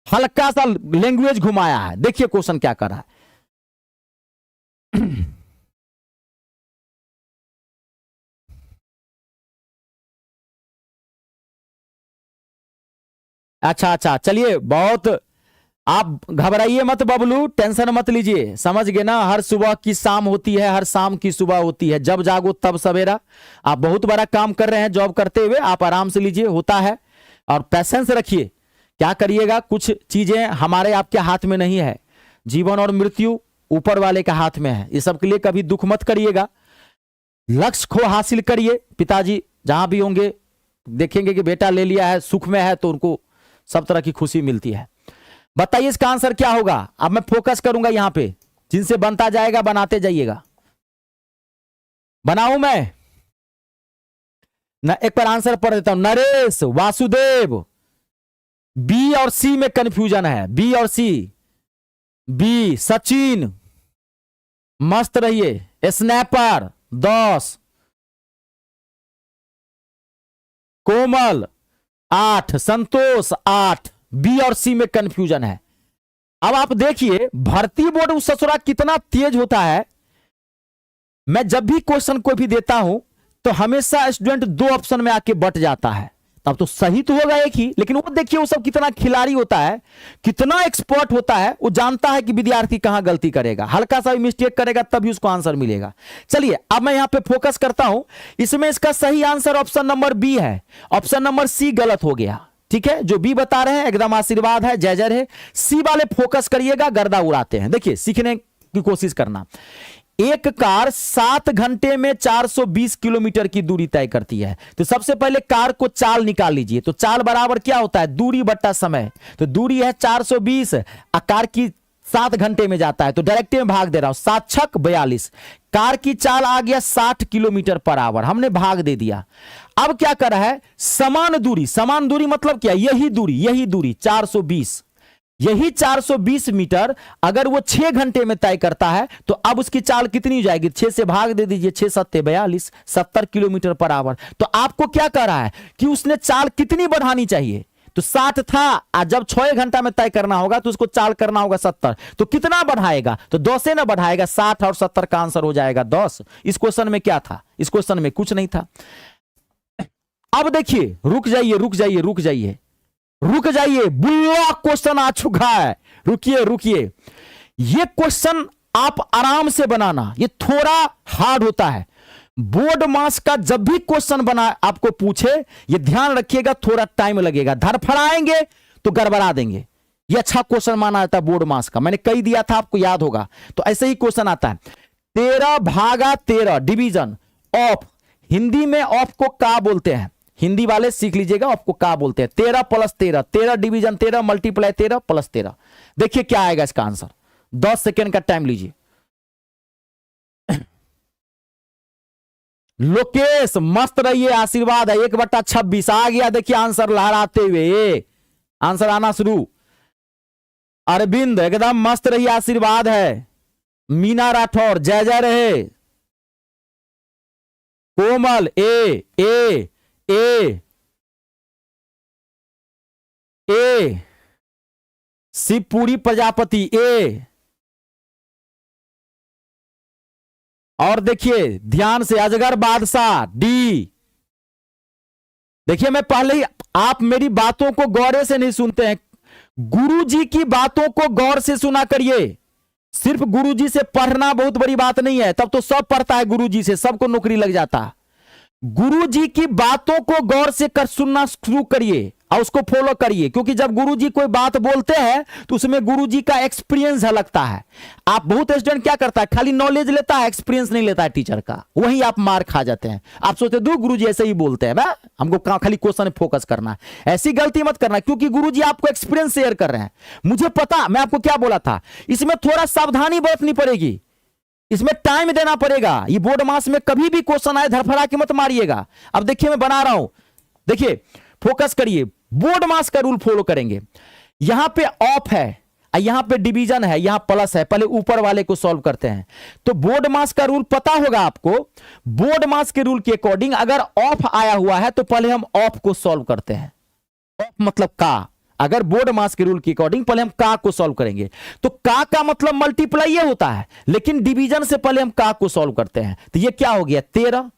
हल्का सा लैंग्वेज घुमाया है। देखिए क्वेश्चन क्या कर रहा है। अच्छा चलिए, बहुत आप घबराइए मत बबलू, टेंशन मत लीजिए, समझ गए ना। हर सुबह की शाम होती है, हर शाम की सुबह होती है, जब जागो तब सवेरा। आप बहुत बड़ा काम कर रहे हैं जॉब करते हुए, आप आराम से लीजिए, होता है। और पैसेंस रखिए। क्या करिएगा, कुछ चीजें हमारे आपके हाथ में नहीं है, जीवन और मृत्यु ऊपर वाले के हाथ में है। ये सब के लिए कभी दुख मत करिएगा, लक्ष्य को हासिल करिए। पिताजी जहां भी होंगे देखेंगे कि बेटा ले लिया है, सुख में है, तो उनको सब तरह की खुशी मिलती है। बताइए इसका आंसर क्या होगा? अब मैं फोकस करूंगा यहां पे, जिनसे बनता जाएगा बनाते जाइएगा। बनाऊं मैं न, एक बार आंसर पढ़ देता हूं। नरेश, वासुदेव, बी और सी में कंफ्यूजन है, बी और सी। बी सचिन, मस्त रहिए। स्नैपर 10, कोमल 8, संतोष 8। बी और सी में कंफ्यूजन है। अब आप देखिए भर्ती बोर्ड उस ससुरा कितना तेज होता है। मैं जब भी क्वेश्चन को भी देता हूं तो हमेशा स्टूडेंट 2 ऑप्शन में आके बट जाता है। तब तो सही तो होगा एक ही, लेकिन वो देखिए वो सब कितना खिलाड़ी होता है, कितना एक्सपर्ट होता है। वो जानता है कि विद्यार्थी कहां गलती करेगा, हल्का सा भी मिस्टेक करेगा तभी उसको आंसर मिलेगा। चलिए अब मैं यहां पे फोकस करता हूं। इसमें इसका सही आंसर ऑप्शन नंबर बी है, ऑप्शन नंबर सी गलत हो गया। ठीक है, जो बी बता रहे हैं एकदम आशीर्वाद है, जय जय है। सी वाले फोकस करिएगा, गर्दा उड़ाते हैं। देखिए सीखने की कोशिश करना। एक कार 7 घंटे में 420 किलोमीटर की दूरी तय करती है। तो सबसे पहले कार को चाल निकाल लीजिए। तो चाल बराबर क्या होता है? दूरी बट्टा समय। तो दूरी है 420, कार की 7 घंटे में जाता है, तो डायरेक्ट में भाग दे रहा हूं, 7 छक 42। कार की चाल आ गया 60 किलोमीटर पर आवर, हमने भाग दे दिया। अब क्या कर रहा है? समान दूरी, समान दूरी मतलब क्या? यही दूरी 420, यही 420 मीटर अगर वो 6 घंटे में तय करता है तो अब उसकी चाल कितनी हो जाएगी? 6 से भाग दे दीजिए, 6 सत्ते 42, 70 किलोमीटर पर आवर। तो आपको क्या कह रहा है कि उसने चाल कितनी बढ़ानी चाहिए? तो 60 था, आज जब 6 घंटा में तय करना होगा तो उसको चाल करना होगा 70, तो कितना बढ़ाएगा, तो 10 से ना बढ़ाएगा, 60 और 70 का आंसर हो जाएगा 10। इस क्वेश्चन में क्या था, इस क्वेश्चन में कुछ नहीं था। अब देखिए, रुक जाइए रुक जाइए रुक जाइए रुक जाइए, बुरा क्वेश्चन आ चुका है, रुकिए रुकिए। ये क्वेश्चन आप आराम से बनाना, ये थोड़ा हार्ड होता है। बोर्ड मास का जब भी क्वेश्चन बना आपको पूछे, ये ध्यान रखिएगा, थोड़ा टाइम लगेगा, धड़फड़ाएंगे तो गड़बड़ा देंगे। ये अच्छा क्वेश्चन माना जाता है बोर्ड मास का, मैंने कई दिया था, आपको याद होगा। तो ऐसे ही क्वेश्चन आता है, 13/13 डिवीजन ऑफ, हिंदी में ऑफ को का बोलते हैं, हिंदी वाले सीख लीजिएगा, ऑफ को का बोलते हैं। 13 + 13, 13 डिवीजन 13 मल्टीप्लाई 13 + 13, देखिए क्या आएगा इसका आंसर। 10 सेकेंड का टाइम लीजिए। लोकेश मस्त रहिए, आशीर्वाद है। 1/26 आ गया, देखिए आंसर लहराते हुए, आंसर आना शुरू। अरविंद एकदम मस्त रहिए, आशीर्वाद है। मीना राठौर जय जय रहे। कोमल ए ए ए ए, शिवपुरी प्रजापति ए, और देखिए ध्यान से अजगर बादशाह डी। देखिए मैं पहले ही, आप मेरी बातों को गौर से नहीं सुनते हैं, गुरुजी की बातों को गौर से सुना करिए। सिर्फ गुरुजी से पढ़ना बहुत बड़ी बात नहीं है, तब तो सब पढ़ता है गुरुजी से, सबको नौकरी लग जाता। गुरुजी की बातों को गौर से कर सुनना शुरू करिए और उसको फॉलो करिए, क्योंकि जब गुरुजी कोई बात बोलते हैं तो उसमें गुरुजी का एक्सपीरियंस झलकता है। आप बहुत स्टूडेंट क्या करता है, खाली नॉलेज लेता है, एक्सपीरियंस नहीं लेता है टीचर का, वहीं आप मार खा जाते हैं। आप सोचते दो गुरुजी ऐसे ही बोलते हैं, हमको खाली क्वेश्चन फोकस करना है। ऐसी गलती मत करना, क्योंकि गुरुजी आपको एक्सपीरियंस शेयर कर रहे हैं। मुझे पता, मैं आपको क्या बोला था, इसमें थोड़ा सावधानी बरतनी पड़ेगी, इसमें टाइम देना पड़ेगा। ये बोर्ड मास में कभी भी क्वेश्चन आए धड़फड़ा के मत मारिएगा। अब देखिए मैं बना रहा हूं, देखिए फोकस करिए, बोर्ड मास का रूल फॉलो करेंगे। यहां पे ऑफ है, यहां पे डिवीजन है, यहां प्लस है, पहले ऊपर वाले को सॉल्व करते हैं। तो बोर्ड मास का रूल पता होगा आपको। बोर्ड मास के रूल के अकॉर्डिंग अगर ऑफ आया हुआ है तो पहले हम ऑफ को सॉल्व करते हैं। ऑफ मतलब का, अगर बोर्ड मास के रूल के अकॉर्डिंग पहले हम का को सॉल्व करेंगे। तो का मतलब मल्टीप्लाई ये होता है, लेकिन डिवीजन से पहले हम का को सॉल्व करते हैं। तो ये क्या हो गया 13,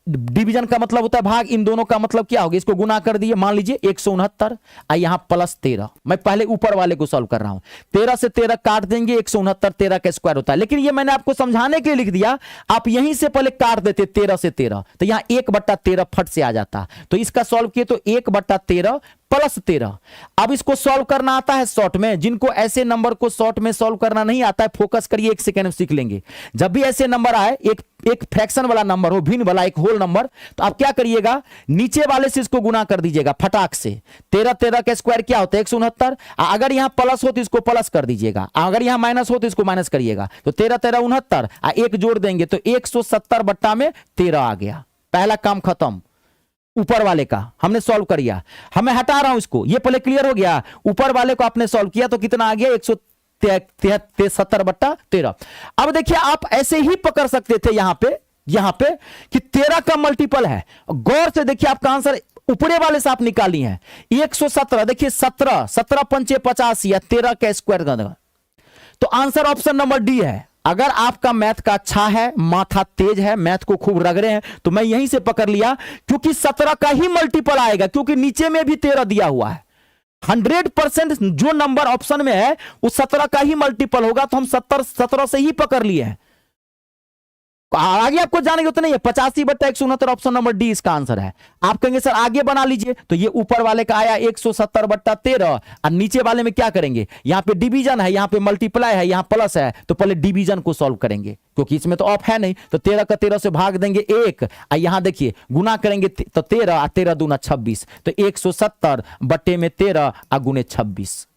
डिवीजन का मतलब होता है भाग, इन दोनों का मतलब क्या होगा, इसको गुना कर दिए, मान लीजिए 169 यहां +13। मैं पहले ऊपर वाले को सॉल्व कर रहा हूं, 13 से 13 काट देंगे, 169 13 का स्क्वायर होता है। लेकिन ये मैंने आपको समझाने के लिए लिख दिया, आप यहीं से पहले काट देते 13 से 13, तो यहां 1/13 फट से आ जाता। तो इसका सॉल्व किए तो 1/13 + 13। अब इसको सॉल्व करना आता है शॉर्ट में, जिनको ऐसे नंबर को शॉर्ट में सॉल्व करना नहीं आता है, फोकस करिए, 1 सेकेंड में सीख लेंगे। जब भी ऐसे नंबर आए, एक फ्रैक्शन वाला नंबर हो, भिन्न वाला, एक होल नंबर, तो आप क्या करिएगा, नीचे वाले से इसको गुना कर दीजिएगा फटाक से। 13 का स्क्वायर क्या होता है 169। अगर यहां प्लस हो तो इसको प्लस कर दीजिएगा, अगर यहां माइनस हो तो इसको माइनस करिएगा। तो 13 69 एक जोड़ देंगे तो 170/13 आ गया। पहला काम खत्म, ऊपर वाले का हमने सॉल्व कर लिया। हमें हटा रहा हूं इसको, ये पहले क्लियर हो गया। ऊपर वाले को आपने सॉल्व किया तो कितना आ गया 170/13। अब देखिए आप ऐसे ही पकड़ सकते थे यहां पे कि 13 का मल्टीपल है। गौर से देखिए, आपका आंसर ऊपरे वाले से आप निकाली है 117। देखिए 17 पंचे 85 या 13 का स्क्वायर का, तो आंसर ऑप्शन नंबर डी है। अगर आपका मैथ का अच्छा है, माथा तेज है, मैथ को खूब रगड़े हैं, तो मैं यहीं से पकड़ लिया, क्योंकि 17 का ही मल्टीपल आएगा, क्योंकि नीचे में भी 13 दिया हुआ है। 100% जो नंबर ऑप्शन में है वो 17 का ही मल्टीपल होगा, तो हम 17 से ही पकड़ लिए हैं। आगे आपको जाने की उतना ही है, 85/169 ऑप्शन नंबर डी इसका आंसर है। आप कहेंगे सर आगे बना लीजिए, तो ये ऊपर वाले का आया 170/13 और नीचे वाले में क्या करेंगे, यहां पे डिवीजन है, यहां पे मल्टीप्लाई है, यहां प्लस है, तो पहले डिवीजन को सॉल्व करेंगे, क्योंकि इसमें तो ऑफ है नहीं। तो 13 का 13 से भाग देंगे 1, और यहां देखिए गुना करेंगे तो 13 और 13 दूना 26, तो 170/13 और गुने 26।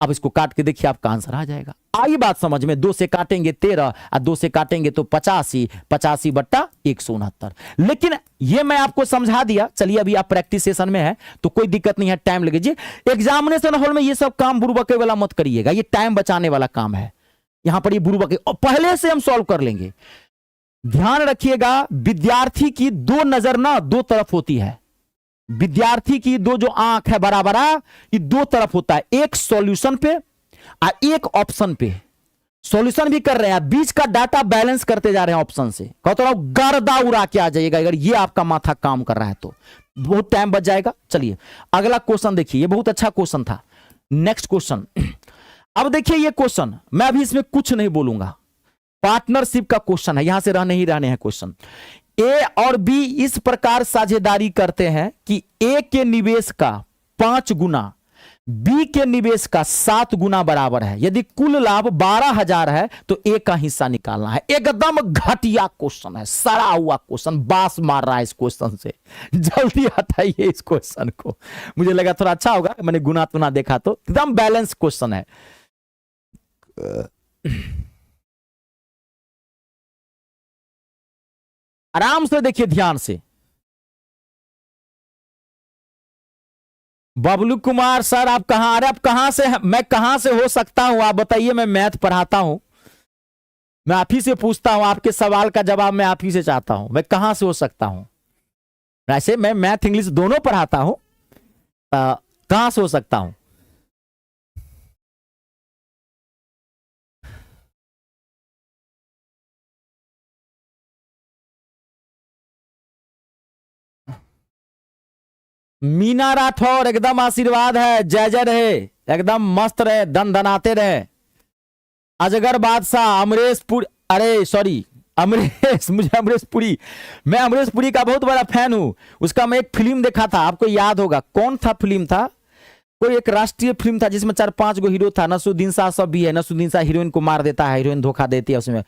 अब इसको काट के देखिए आपका आंसर आ जाएगा। आई बात समझ में, 2 से काटेंगे 13 और 2 से काटेंगे तो 85/169। लेकिन ये मैं आपको समझा दिया। चलिए अभी आप प्रैक्टिस सेशन में है तो कोई दिक्कत नहीं है, टाइम लगेगी। एग्जामिनेशन हॉल में ये सब काम बुड़बके वाला मत करिएगा, ये टाइम बचाने वाला काम है। यहां पर ये बुड़बके पहले से हम सॉल्व कर लेंगे। ध्यान रखिएगा, विद्यार्थी की 2 नजर ना 2 तरफ होती है। विद्यार्थी की दो जो आंख है बराबर, ये दो तरफ होता है, एक सॉल्यूशन पे और एक ऑप्शन पे। सॉल्यूशन भी कर रहे हैं, बीच का डाटा बैलेंस करते जा रहे हैं ऑप्शन से। कहता हूं गर्दा उड़ा के आ जाइएगा अगर ये आपका माथा काम कर रहा है तो, बहुत टाइम बच जाएगा। चलिए अगला क्वेश्चन देखिए, ये बहुत अच्छा क्वेश्चन था। नेक्स्ट क्वेश्चन, अब देखिए ये क्वेश्चन मैं अभी इसमें कुछ नहीं बोलूंगा, पार्टनरशिप का क्वेश्चन है, यहां से रहने ही रहने हैं क्वेश्चन। ए और बी इस प्रकार साझेदारी करते हैं कि ए के निवेश का 5 गुना बी के निवेश का 7 गुना बराबर है। यदि कुल लाभ 12,000 है तो ए का हिस्सा निकालना है। एकदम घटिया क्वेश्चन है, सड़ा हुआ क्वेश्चन, बास मार रहा है इस क्वेश्चन से। जल्दी हटाइए इस क्वेश्चन को, मुझे लगा थोड़ा अच्छा होगा, मैंने गुना तुना देखा तो एकदम बैलेंस क्वेश्चन है। आराम से देखिए, ध्यान से। बबलू कुमार सर आप कहां, अरे आप कहां से, मैं कहां से हो सकता हूं आप बताइए। मैं मैथ पढ़ाता हूं, मैं आप ही से पूछता हूं, आपके सवाल का जवाब मैं आप ही से चाहता हूं। मैं कहां से हो सकता हूं? वैसे मैं मैथ इंग्लिश दोनों पढ़ाता हूं, कहां से हो सकता हूं? मीना राठौर एकदम आशीर्वाद है, जय जय रहे, एकदम मस्त रहे, दन दनाते रहे। अजगर बादशाह, अमरीश पुरी, अरे सॉरी अमरीश, मुझे अमरीश पुरी, मैं अमरीश पुरी का बहुत बड़ा फैन हूं। उसका मैं एक फिल्म देखा था, आपको याद होगा कौन था फिल्म था, कोई एक राष्ट्रीय फिल्म था जिसमें 4-5 गो हीरो था। नसरुद्दीन शाह सब भी है, नसरुद्दीन शाह हीरोइन को मार देता है, हीरोइन धोखा देती है उसमें।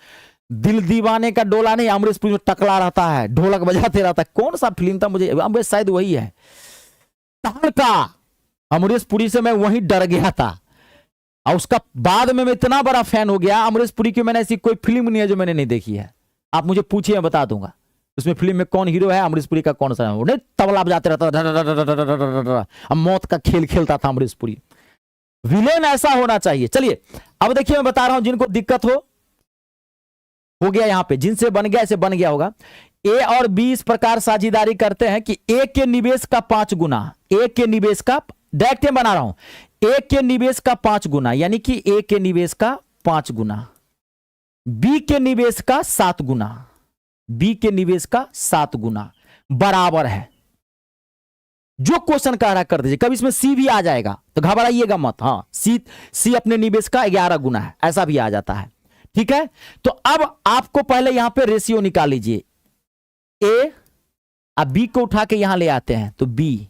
दिल दीवाने का डोला नहीं, अमरीश पुरी में टकला रहता है, ढोलक बजाते रहता है। कौन सा फिल्म था मुझे शायद वही है, का अमरीश पुरी से मैं वहीं डर गया था, और उसका बाद में मैं इतना बड़ा फैन हो गया अमरीश पुरी की। मैंने ऐसी कोई फिल्म नहीं है जो मैंने नहीं देखी है, आप मुझे पूछिए मैं बता दूंगा उसमें फिल्म में कौन हीरो है, अमरीश पुरी का कौन सा है। तबला बजाते रहता था, अब मौत का खेल खेलता था अमरीश पुरी। विलेन ऐसा होना चाहिए। चलिए अब देखिए, मैं बता रहा हूं जिनको दिक्कत हो गया यहां पे, जिनसे बन गया ऐसे बन गया होगा। ए और बी इस प्रकार साझेदारी करते हैं कि ए के निवेश का 5 गुना, ए के निवेश का, डायरेक्ट बना रहा हूं, ए के निवेश का 5 गुना, यानी कि ए के निवेश का 5 गुना, बी के निवेश का 7 गुना, बी के निवेश का 7 गुना बराबर है। जो क्वेश्चन कह रहा कर दीजिए, कभी इसमें सी भी आ जाएगा तो घबराइएगा मत। हाँ, सी अपने निवेश का 11 गुना है, ऐसा भी आ जाता है, ठीक है। तो अब आपको पहले यहां पे रेशियो निकाल लीजिए। ए, अब बी को उठा के यहां ले आते हैं तो बी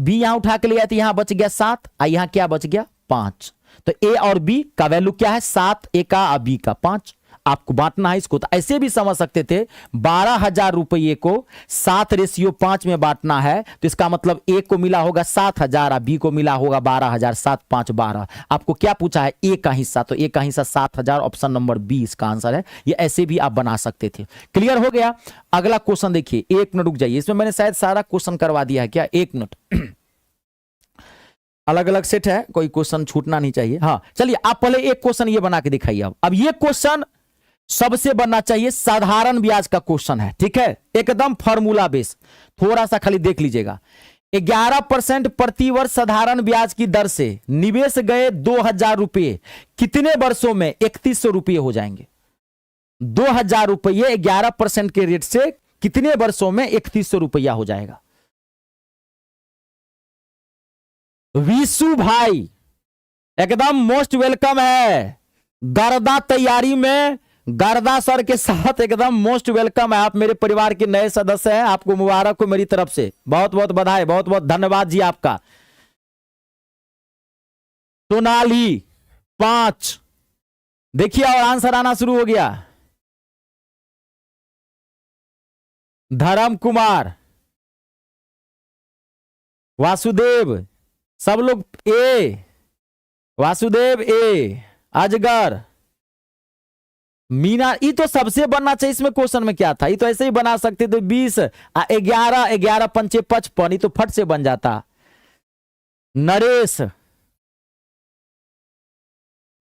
यहां उठा के ले आते, यहां बच गया 7 और यहां क्या बच गया 5। तो ए और बी का वैल्यू क्या है 7, ए का और बी का 5। आपको बांटना है इसको, तो ऐसे भी समझ सकते थे 12,000 रुपये को 7:5 में बांटना है, तो इसका मतलब ए को मिला होगा 7,000 और बी को मिला होगा 12,000, 7, 5, 12। आपको क्या पूछा है, ए का हिस्सा, तो ए का हिस्सा 7,000, ऑप्शन नंबर बी इसका आंसर है। ये ऐसे भी आप बना सकते थे। क्लियर हो गया। अगला क्वेश्चन देखिए, 1 मिनट रुक जाइए, इसमें मैंने शायद सारा क्वेश्चन करवा दिया है क्या, 1 मिनट अलग अलग सेट है, कोई क्वेश्चन छूटना नहीं चाहिए। हाँ चलिए, आप पहले एक क्वेश्चन ये बना के दिखाइए। अब ये क्वेश्चन सबसे बनना चाहिए, साधारण ब्याज का क्वेश्चन है, ठीक है, एकदम फॉर्मूला बेस। थोड़ा सा खाली देख लीजिएगा। 11% प्रति वर्ष साधारण ब्याज की दर से निवेश गए 2,000 रुपये कितने वर्षों में 3,100 रुपये हो जाएंगे? 2,000 रुपये 11% के रेट से कितने वर्षों में 3,100 रुपया हो जाएगा? विशु भाई एकदम मोस्ट वेलकम है, गर्दा तैयारी में गर्दा सर के साथ एकदम मोस्ट वेलकम है। आप मेरे परिवार के नए सदस्य हैं, आपको मुबारक हो मेरी तरफ से, बहुत बहुत बधाई, बहुत बहुत धन्यवाद जी आपका। सोनाली 5, देखिए और आंसर आना शुरू हो गया। धर्म कुमार, वासुदेव, सब लोग ए, वासुदेव ए, अजगर, मीना, ये तो सबसे बनना चाहिए इसमें। क्वेश्चन में क्या था, ये तो ऐसे ही बना सकते थे 20, 11, 11 पंचे 55, ये तो फट से बन जाता। नरेश,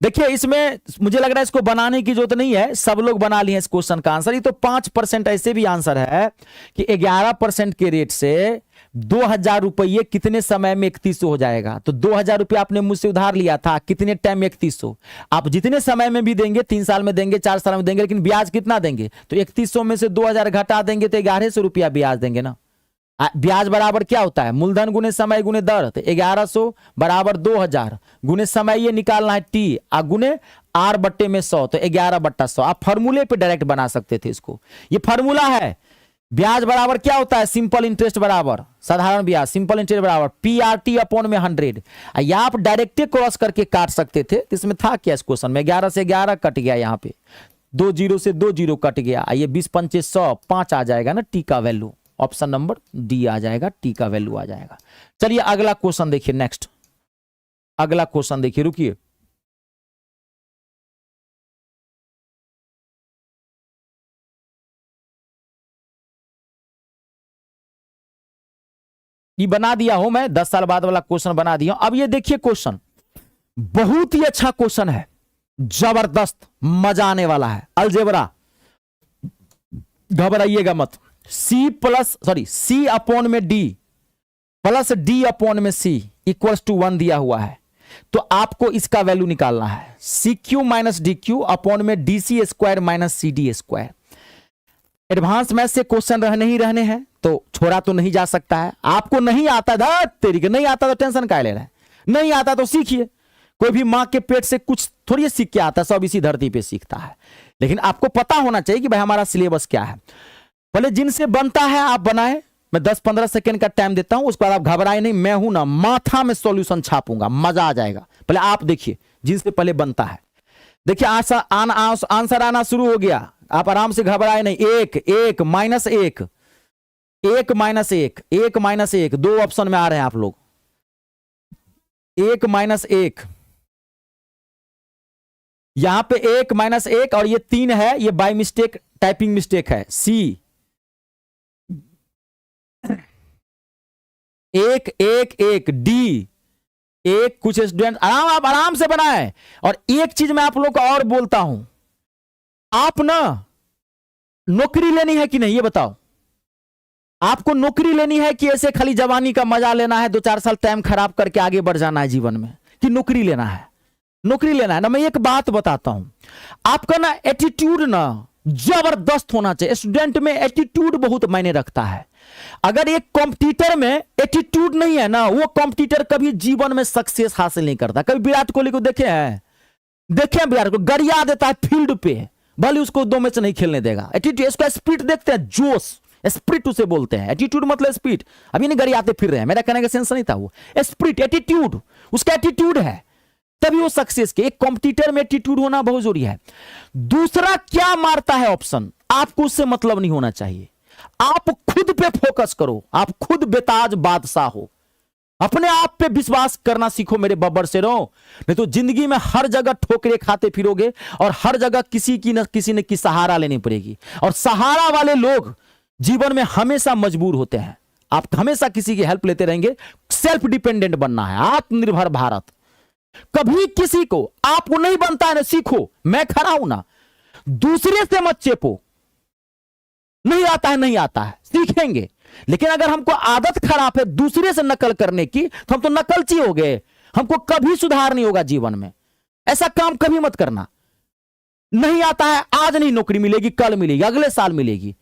देखिए इसमें मुझे लग रहा है इसको बनाने की जरूरत नहीं है, सब लोग बना लिए इस क्वेश्चन का आंसर। ये तो 5% ऐसे भी आंसर है कि 11% के रेट से 2000 रुपये कितने समय में 3100 हो जाएगा? तो 2000 रुपये आपने मुझसे उधार लिया था, कितने टाइम में 3100? आप जितने समय में भी देंगे, 3 साल में देंगे, 4 साल में देंगे, लेकिन ब्याज कितना देंगे? तो 3100 में से 2000 घटा देंगे तो 1100 रुपया ब्याज देंगे ना। ब्याज बराबर क्या होता है? मूलधन गुने समय गुने दर। तो 1100 बराबर 2000 गुने समय, ये निकालना है टी, गुने आर बट्टे में 100, तो 11/100। आप फॉर्मूले पे डायरेक्ट बना सकते थे इसको, ये फॉर्मूला है। ब्याज बराबर क्या होता है? सिंपल इंटरेस्ट बराबर साधारण ब्याज, सिंपल इंटरेस्ट बराबर PRT अपॉन में 100। या आप डायरेक्ट क्रॉस करके काट सकते थे, तो इसमें था क्या? इस क्वेश्चन में 11 से 11 कट गया, यहाँ पे 2 0 से 2 0 कट गया, ये 20 5 100, 5 आ जाएगा ना टी का वैल्यू। ऑप्शन नंबर डी आ जाएगा, टी का वैल्यू आ जाएगा। चलिए अगला क्वेश्चन देखिए, नेक्स्ट अगला क्वेश्चन देखिए, रुकिए। ये बना दिया हूं मैं, 10 साल बाद वाला क्वेश्चन बना दिया। अब ये देखिए क्वेश्चन बहुत ही अच्छा क्वेश्चन है, जबरदस्त, मजा आने वाला है। अलजेब्रा, घबराइएगा मत। C अपॉन में D प्लस D अपॉन में C इक्वल्स टू 1 दिया हुआ है, तो आपको इसका वैल्यू निकालना है। CQ माइनस DQ अपॉन में DC square minus CD square. Advance math से क्वेश्चन रहने ही रहने हैं, तो छोड़ा तो नहीं जा सकता है। आपको नहीं आता था तेरी के, नहीं आता तो टेंशन काहे ले रहा है? नहीं आता तो सीखिए। कोई भी मां के पेट से कुछ थोड़ी सीख के आता है, सब इसी धरती पे सीखता है। लेकिन आपको पता होना चाहिए कि भाई हमारा सिलेबस क्या है। पहले जिनसे बनता है आप बनाए, मैं 10-15 सेकंड का टाइम देता हूं, उसके बाद आप घबराए नहीं, मैं हूं ना, माथा में सॉल्यूशन छापूंगा, मजा आ जाएगा। पहले आप देखिए जिनसे पहले बनता है। देखिए आंसर आना शुरू हो गया, आप आराम से घबराए नहीं। 1 माइनस 1 माइनस 1 माइनस 1, 2 ऑप्शन में आ रहे हैं आप लोग। 1 माइनस 1, यहां पे 1 माइनस 1 और ये 3 है, ये बाय मिस्टेक टाइपिंग मिस्टेक है। C 1 D 1, कुछ स्टूडेंट आप आराम से बनाए। और एक चीज मैं आप लोग को और बोलता हूं, आप ना नौकरी लेनी है कि नहीं, ये बताओ। आपको नौकरी लेनी है कि ऐसे खाली जवानी का मजा लेना है, 2-4 साल टाइम खराब करके आगे बढ़ जाना है जीवन में, कि नौकरी लेना है? नौकरी लेना है ना। मैं एक बात बताता हूं, आपका ना एटीट्यूड ना जबरदस्त होना चाहिए। स्टूडेंट में एटीट्यूड बहुत मायने रखता है। अगर एक कॉम्पिटिटर में एटीट्यूड नहीं है ना, वो कॉम्पिटिटर कभी जीवन में सक्सेस हासिल नहीं करता। कभी विराट कोहली को देखे हैं? देखे विराट को गरिया देता है फील्ड पे, भले उसको 2 मैच नहीं खेलने देगा। एटीट्यूड, इसका स्पिरिट देखते हैं, जोश, स्पिरिट उसे बोलते हैं। एटीट्यूड मतलब स्पिरिट। अभी नहीं गरियाते फिर रहे हैं, मेरा कहने का सेंस नहीं था। वो स्पिरिट, एटीट्यूड, उसका एटीट्यूड है, तभी वो सक्सेस के। एक कॉम्पिटिटर में एटीट्यूड होना बहुत जरूरी है। दूसरा क्या मारता है ऑप्शन, आपको उससे मतलब नहीं होना चाहिए। आप खुद पे फोकस करो, आप खुद बेताज बादशाह हो। अपने आप पे विश्वास करना सीखो मेरे बब्बर से रहो, नहीं तो जिंदगी में हर जगह ठोकरे खाते फिरोगे और हर जगह किसी न की सहारा लेनी पड़ेगी। और सहारा वाले लोग जीवन में हमेशा मजबूर होते हैं। आप हमेशा किसी की हेल्प लेते रहेंगे। सेल्फ डिपेंडेंट बनना है, आत्मनिर्भर भारत। कभी किसी को आपको नहीं बनता है ना, सीखो। मैं खड़ा हूं ना, दूसरे से मत चेपो। नहीं आता है, नहीं आता है, सीखेंगे। लेकिन अगर हमको आदत खराब है दूसरे से नकल करने की, तो हम तो नकलची हो गए। हमको कभी सुधार नहीं होगा जीवन में। ऐसा काम कभी मत करना। नहीं आता है, आज नहीं नौकरी मिलेगी, कल मिलेगी, अगले साल मिलेगी,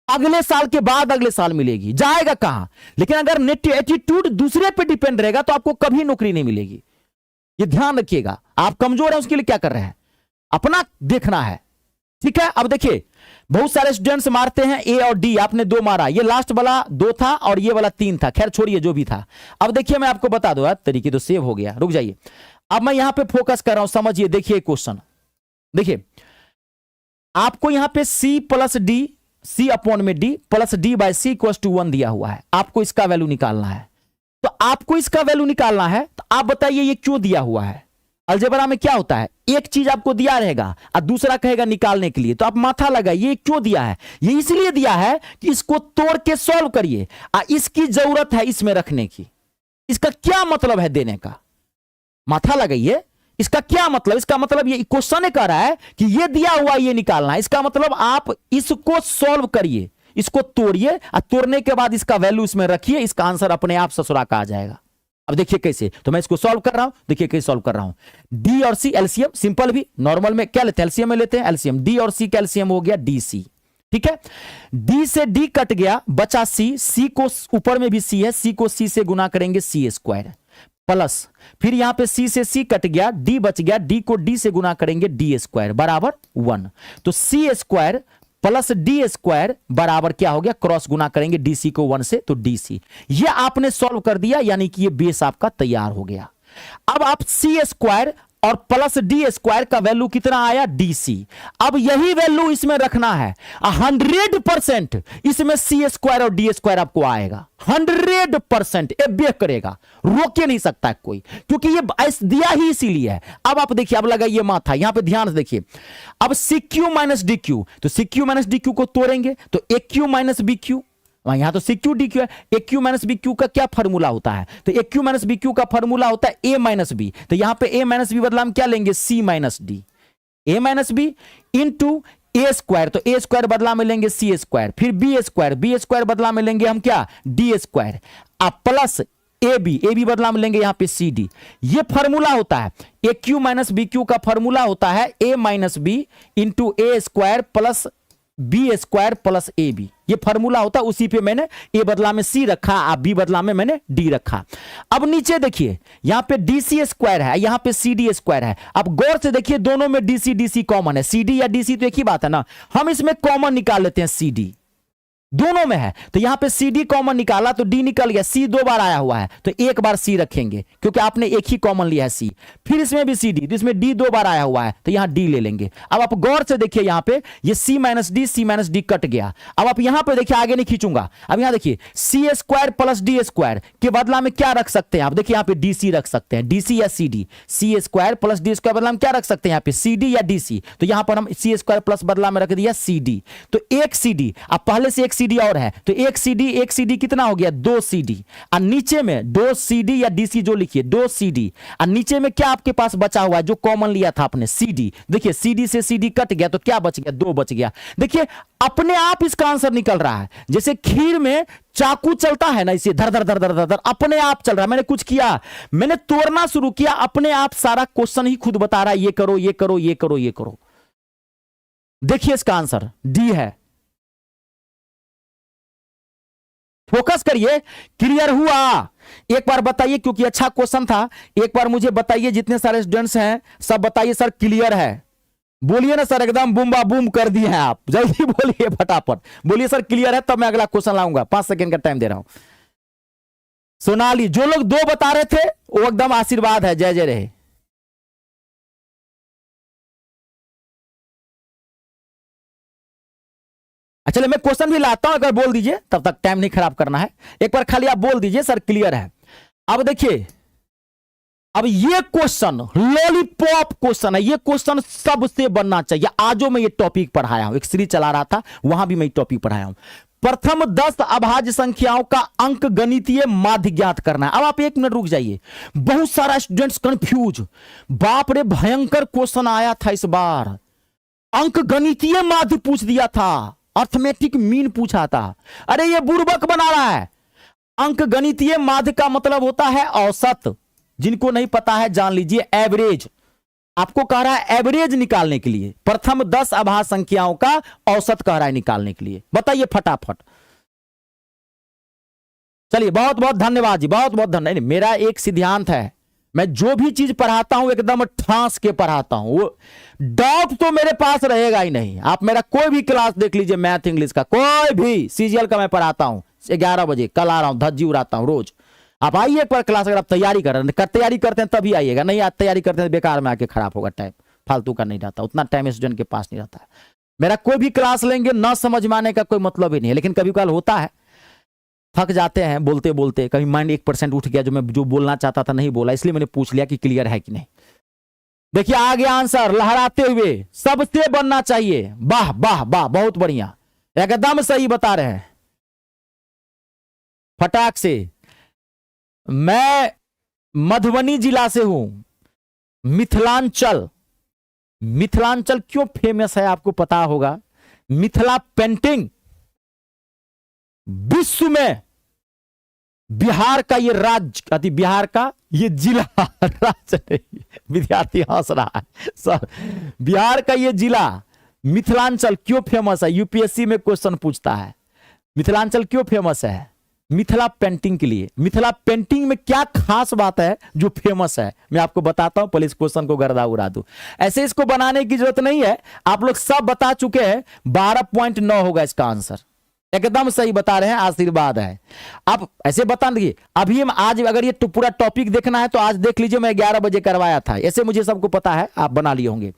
अगले साल के बाद अगले साल मिलेगी, जाएगा कहां? लेकिन अगर एटीट्यूड दूसरे पे डिपेंड रहेगा तो आपको कभी नौकरी नहीं मिलेगी। ये ध्यान रखिएगा। आप कमजोर हैं, उसके लिए क्या कर रहे हैं, अपना देखना है। ठीक है। अब देखिए, बहुत सारे स्टूडेंट्स मारते हैं ए और डी, आपने 2 मारा, ये लास्ट वाला 2 था और ये वाला 3 था। खैर छोड़िए जो भी था। अब देखिए मैं आपको बता दूं, तरीके तो सेव हो गया, रुक जाइए। अब मैं यहां पे फोकस कर रहा हूं, समझिए। देखिए क्वेश्चन, देखिए आपको यहां पे C plus D, C upon में D plus D by C equals to 1 दिया हुआ है। आपको इसका वैल्यू निकालना है। तो आपको इसका वैल्यू निकालना है, तो आप बताइए ये क्यों दिया हुआ है? अलजेब्रा में क्या होता है, एक चीज आपको दिया रहेगा और दूसरा कहेगा निकालने के लिए, तो आप माथा लगाइए ये क्यों दिया है। ये इसलिए दिया है कि इसको तोड़ के सॉल्व करिए, इसकी जरूरत है इसमें रखने की। इसका क्या मतलब है देने का, माथा लगाइए। इसका क्या मतलब, इसका मतलब ये क्वेश्चन कह रहा है कि ये दिया हुआ ये निकालना है। इसका मतलब आप इसको सॉल्व करिए, इसको तोड़िए और तोड़ने के बाद इसका वैल्यू इसमें रखिए, इसका आंसर अपने आप ससुरा का आ जाएगा। अब देखिए कैसे, तो मैं इसको सॉल्व कर रहा हूं, देखिए कैसे सॉल्व कर रहा हूं। डी और सी एलसीएम, सिंपल भी, नॉर्मल में क्या लेते हैं, एलसीएम में लेते हैं, एलसीएम डी और सी का एलसीएम हो गया डी सी, ठीक है। डी से डी कट गया, बचा सी, सी को ऊपर में भी सी है, सी को सी से गुना करेंगे सी स्क्वायर प्लस, फिर यहां पे सी से सी कट गया, डी बच गया, डी को डी से गुना करेंगे डी स्क्वायर बराबर 1। तो सी स्क्वायर प्लस डी स्क्वायर बराबर क्या हो गया, क्रॉस गुना करेंगे डीसी को 1 से, तो डीसी। ये आपने सॉल्व कर दिया, यानी कि ये बेस आपका तैयार हो गया। अब आप सी स्क्वायर और प्लस डी स्क्वायर का वैल्यू कितना आया, डीसी। अब यही वैल्यू इसमें रखना है, 100% इसमें सी स्क्वायर और डी स्क्वायर आपको आएगा, 100% ये बेक करेगा, रोके नहीं सकता कोई, क्योंकि ये दिया ही इसीलिए है। अब आप देखिए, अब लगाइए माथा, यहां पे ध्यान से देखिए, अब C cube minus D cube, तो C cube minus D cube को तोड़ेंगे तो A cube minus B cube, यहां तो सी क्यू डी क्यू है, A cube minus B cube का क्या फॉर्मूला होता है, तो A cube minus B cube का फॉर्मूला होता है ए माइनस बी, तो यहां पे ए माइनस बी बदला हम क्या लेंगे, सी minus D, A minus B into A square, तो ए स्क्वायर बदला में लेंगे सी स्क्वायर, फिर बी स्क्वायर बदला में लेंगे हम क्या, डी स्क्वायर, अब प्लस ए बी बदला में लेंगे यहां पे सी डी। ये फॉर्मूला होता है, A cube minus B cube का फॉर्मूला होता है A minus B into A square plus B square plus A B, ये फॉर्मूला होता है। उसी पे मैंने ए बदला में सी रखा, आप बी बदला में मैंने डी रखा। अब नीचे देखिए, यहां पे डीसी स्क्वायर है, यहां पे सी डी स्क्वायर है। अब गौर से देखिए, दोनों में डीसी डीसी कॉमन है, सी डी या डीसी तो एक ही बात है ना, हम इसमें कॉमन निकाल लेते हैं, सी डी दोनों में है, तो यहां पे सी डी कॉमन निकाला तो डी निकल गया, सी 2 बार आया हुआ है तो एक बार सी रखेंगे, क्योंकि आपने एक ही कॉमन लिया है सी। फिर इसमें भी सी डी, तो इसमें डी 2 बार आया हुआ है तो यहां डी ले लेंगे। अब आप गौर से देखिए, यहां पे ये सी माइनस डी कट गया। अब आप यहां पे देखिए, आगे नहीं खींचूंगा, अब यहां देखिए सी स्क्वायर प्लस डी स्क्वायर के बदला में क्या रख सकते हैं आप, देखिए यहां पे डीसी रख सकते हैं, डीसी या सी डी, सी स्क्वायर प्लस डी स्क्वायर बदला में क्या रख सकते हैं यहाँ पे, सी डी या डीसी, तो यहां पर हम सी स्क्वायर प्लस बदला में रख दिया सी डी, तो एक सी डी, अब पहले से एक सी डी और है तो एक सीडी कितना हो गया, 2 सीडी, और नीचे में 2 सीडी या डीसी जो लिखिए 2 सीडी, और नीचे में क्या आपके पास बचा हुआ है जो कॉमन लिया था आपने, सीडी। देखिए सीडी से सीडी कट गया तो क्या बच गया, 2 बच गया। देखिए अपने आप इसका आंसर निकल रहा है, जैसे खीर में चाकू चलता है ना, इसे धर धर धर धर धर धर अपने आप चल रहा है। मैंने कुछ किया, मैंने तोड़ना शुरू किया, अपने आप सारा क्वेश्चन ही खुद बता रहा है, ये करो ये करो ये करो ये करो। देखिए इसका आंसर डी है, फोकस करिए, क्लियर हुआ। एक बार बताइए, क्योंकि अच्छा क्वेश्चन था, एक बार मुझे बताइए, जितने सारे स्टूडेंट्स हैं सब बताइए सर क्लियर है, बोलिए ना सर, एकदम बूम बा बूम कर दिए हैं आप, जल्दी बोलिए फटाफट, बोलिए सर क्लियर है, तब मैं अगला क्वेश्चन लाऊंगा। 5 सेकंड का टाइम दे रहा हूं। सोनाली, जो लोग 2 बता रहे थे वो एकदम आशीर्वाद है, जय जय रहे। चलिए मैं क्वेश्चन भी लाता हूं, अगर बोल दीजिए, तब तक टाइम नहीं खराब करना है, एक बार खाली आप बोल दीजिए सर क्लियर है। अब देखिए, अब ये क्वेश्चन लॉलीपॉप क्वेश्चन है, ये क्वेश्चन सबसे बनना चाहिए। आजो मैं ये टॉपिक पढ़ाया हूं, एक सीरीज चला रहा था वहां भी मैं टॉपिक पढ़ाया हूं। प्रथम 10 अभाज्य संख्याओं का अंक गणितीय माध्य ज्ञात करना है। अब आप 1 मिनट रुक जाइए, बहुत सारा स्टूडेंट्स कंफ्यूज, बाप रे भयंकर क्वेश्चन आया था इस बार, अंक गणितीय माध्य पूछ दिया था, अर्थमेटिक मीन पूछा था। अरे ये बुर्बक बना रहा है। अंक गणितीय माध्य का मतलब होता है औसत, जिनको नहीं पता है जान लीजिए, एवरेज। आपको कह रहा है एवरेज निकालने के लिए, प्रथम 10 अभाज्य संख्याओं का औसत कह रहा है निकालने के लिए। बताइए फटाफट। चलिए बहुत बहुत धन्यवाद जी, बहुत बहुत धन्यवाद। मेरा एक सिद्धांत है, मैं जो भी चीज पढ़ाता हूं एकदम ठांस के पढ़ाता हूं, वो डाउट तो मेरे पास रहेगा ही नहीं। आप मेरा कोई भी क्लास देख लीजिए, मैथ इंग्लिश का कोई भी, सीजीएल का मैं पढ़ाता हूं 11 बजे, कल आ रहा हूं, धज्जी उड़ाता हूं रोज। आप आइए एक बार क्लास, अगर आप तैयारी कर रहे हैं, तैयारी करते हैं तभी आइएगा, नहीं आप तैयारी करते हैं बेकार में आके खराब होगा टाइम, फालतू का नहीं रहता, उतना टाइम स्टूडेंट के पास नहीं रहता है। मेरा कोई भी क्लास लेंगे ना समझ में आने का कोई मतलब ही नहीं है, लेकिन कभी कभार होता है, थक जाते हैं बोलते बोलते, कभी माइंड 1% उठ गया, जो मैं जो बोलना चाहता था नहीं बोला, इसलिए मैंने पूछ लिया कि क्लियर है कि नहीं। देखिए आ गया आंसर लहराते हुए, सबसे बनना चाहिए। वाह वाह वाह, बहुत बढ़िया, एकदम सही बता रहे हैं फटाक से। मैं मधुबनी जिला से हूं, मिथिलांचल। मिथिलांचल क्यों फेमस है आपको पता होगा, मिथिला पेंटिंग, विश्व में बिहार का ये राज्य, बिहार का ये जिला राज्य नहीं, विद्यार्थी हंस रहा है सर, बिहार का ये जिला मिथिलांचल क्यों फेमस है? यूपीएससी में क्वेश्चन पूछता है मिथिलांचल क्यों फेमस है? मिथिला पेंटिंग के लिए। मिथिला पेंटिंग में क्या खास बात है जो फेमस है, मैं आपको बताता हूं, पहले इस क्वेश्चन को गर्दा उड़ा दूं। ऐसे इसको बनाने की जरूरत नहीं है, आप लोग सब बता चुके हैं। 12.9 होगा इसका आंसर, एकदम सही बता रहे हैं, आशीर्वाद है। आप ऐसे बता दीजिए, अभी हम आज अगर ये पूरा टॉपिक देखना है तो आज देख लीजिए, मैं 11 बजे करवाया था, ऐसे मुझे सबको पता है, आप बना लिए होंगे।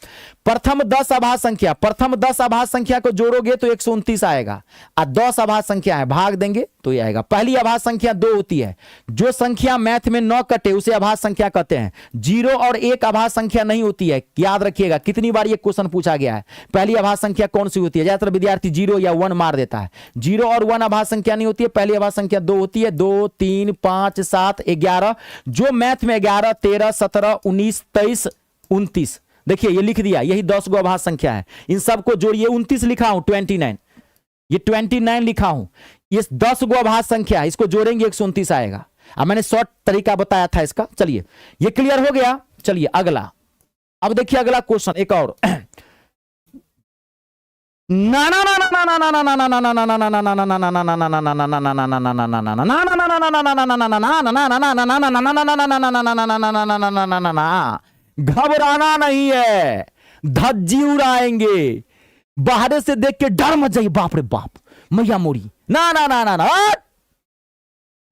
प्रथम 10 आभास संख्या, प्रथम 10 आभास संख्या को जोड़ोगे तो 129 आएगा, और 10 आभास संख्या है, भाग देंगे तो ये आएगा। पहली आभास संख्या 2 होती है, जो संख्या मैथ में 9 कटे उसे आभास संख्या कहते हैं। 0 और 1 आभास संख्या नहीं होती है, याद रखिएगा, कितनी बार ये क्वेश्चन पूछा गया है। पहली आभास संख्या कौन सी होती है? ज्यादातर विद्यार्थी 0 या 1 मार देता है। 0 और 1 आभास संख्या नहीं होती है, पहली आभास संख्या 2 होती है। 2, 3, 5, 7, 11, जो मैथ में 11, 13, 17, 19, 23, 29, देखिए ये लिख दिया, यही 10 गो आभास संख्या है। इन सबको जोड़िए, 29 लिखा हूं, 29, ये 29 लिखा हूं, ये 10 गो आभास संख्या, इसको जोड़ेंगे 129 आएगा। अब मैंने शॉर्ट तरीका बताया था इसका। चलिए ये क्लियर हो गया। चलिए अगला, अब देखिए अगला क्वेश्चन एक और। घबराना नहीं है, धज्जी उड़ाएंगे, बाहर से देख के डर मच जाइए, बाप रे बाप मैया मोरी, ना ना ना ना ना,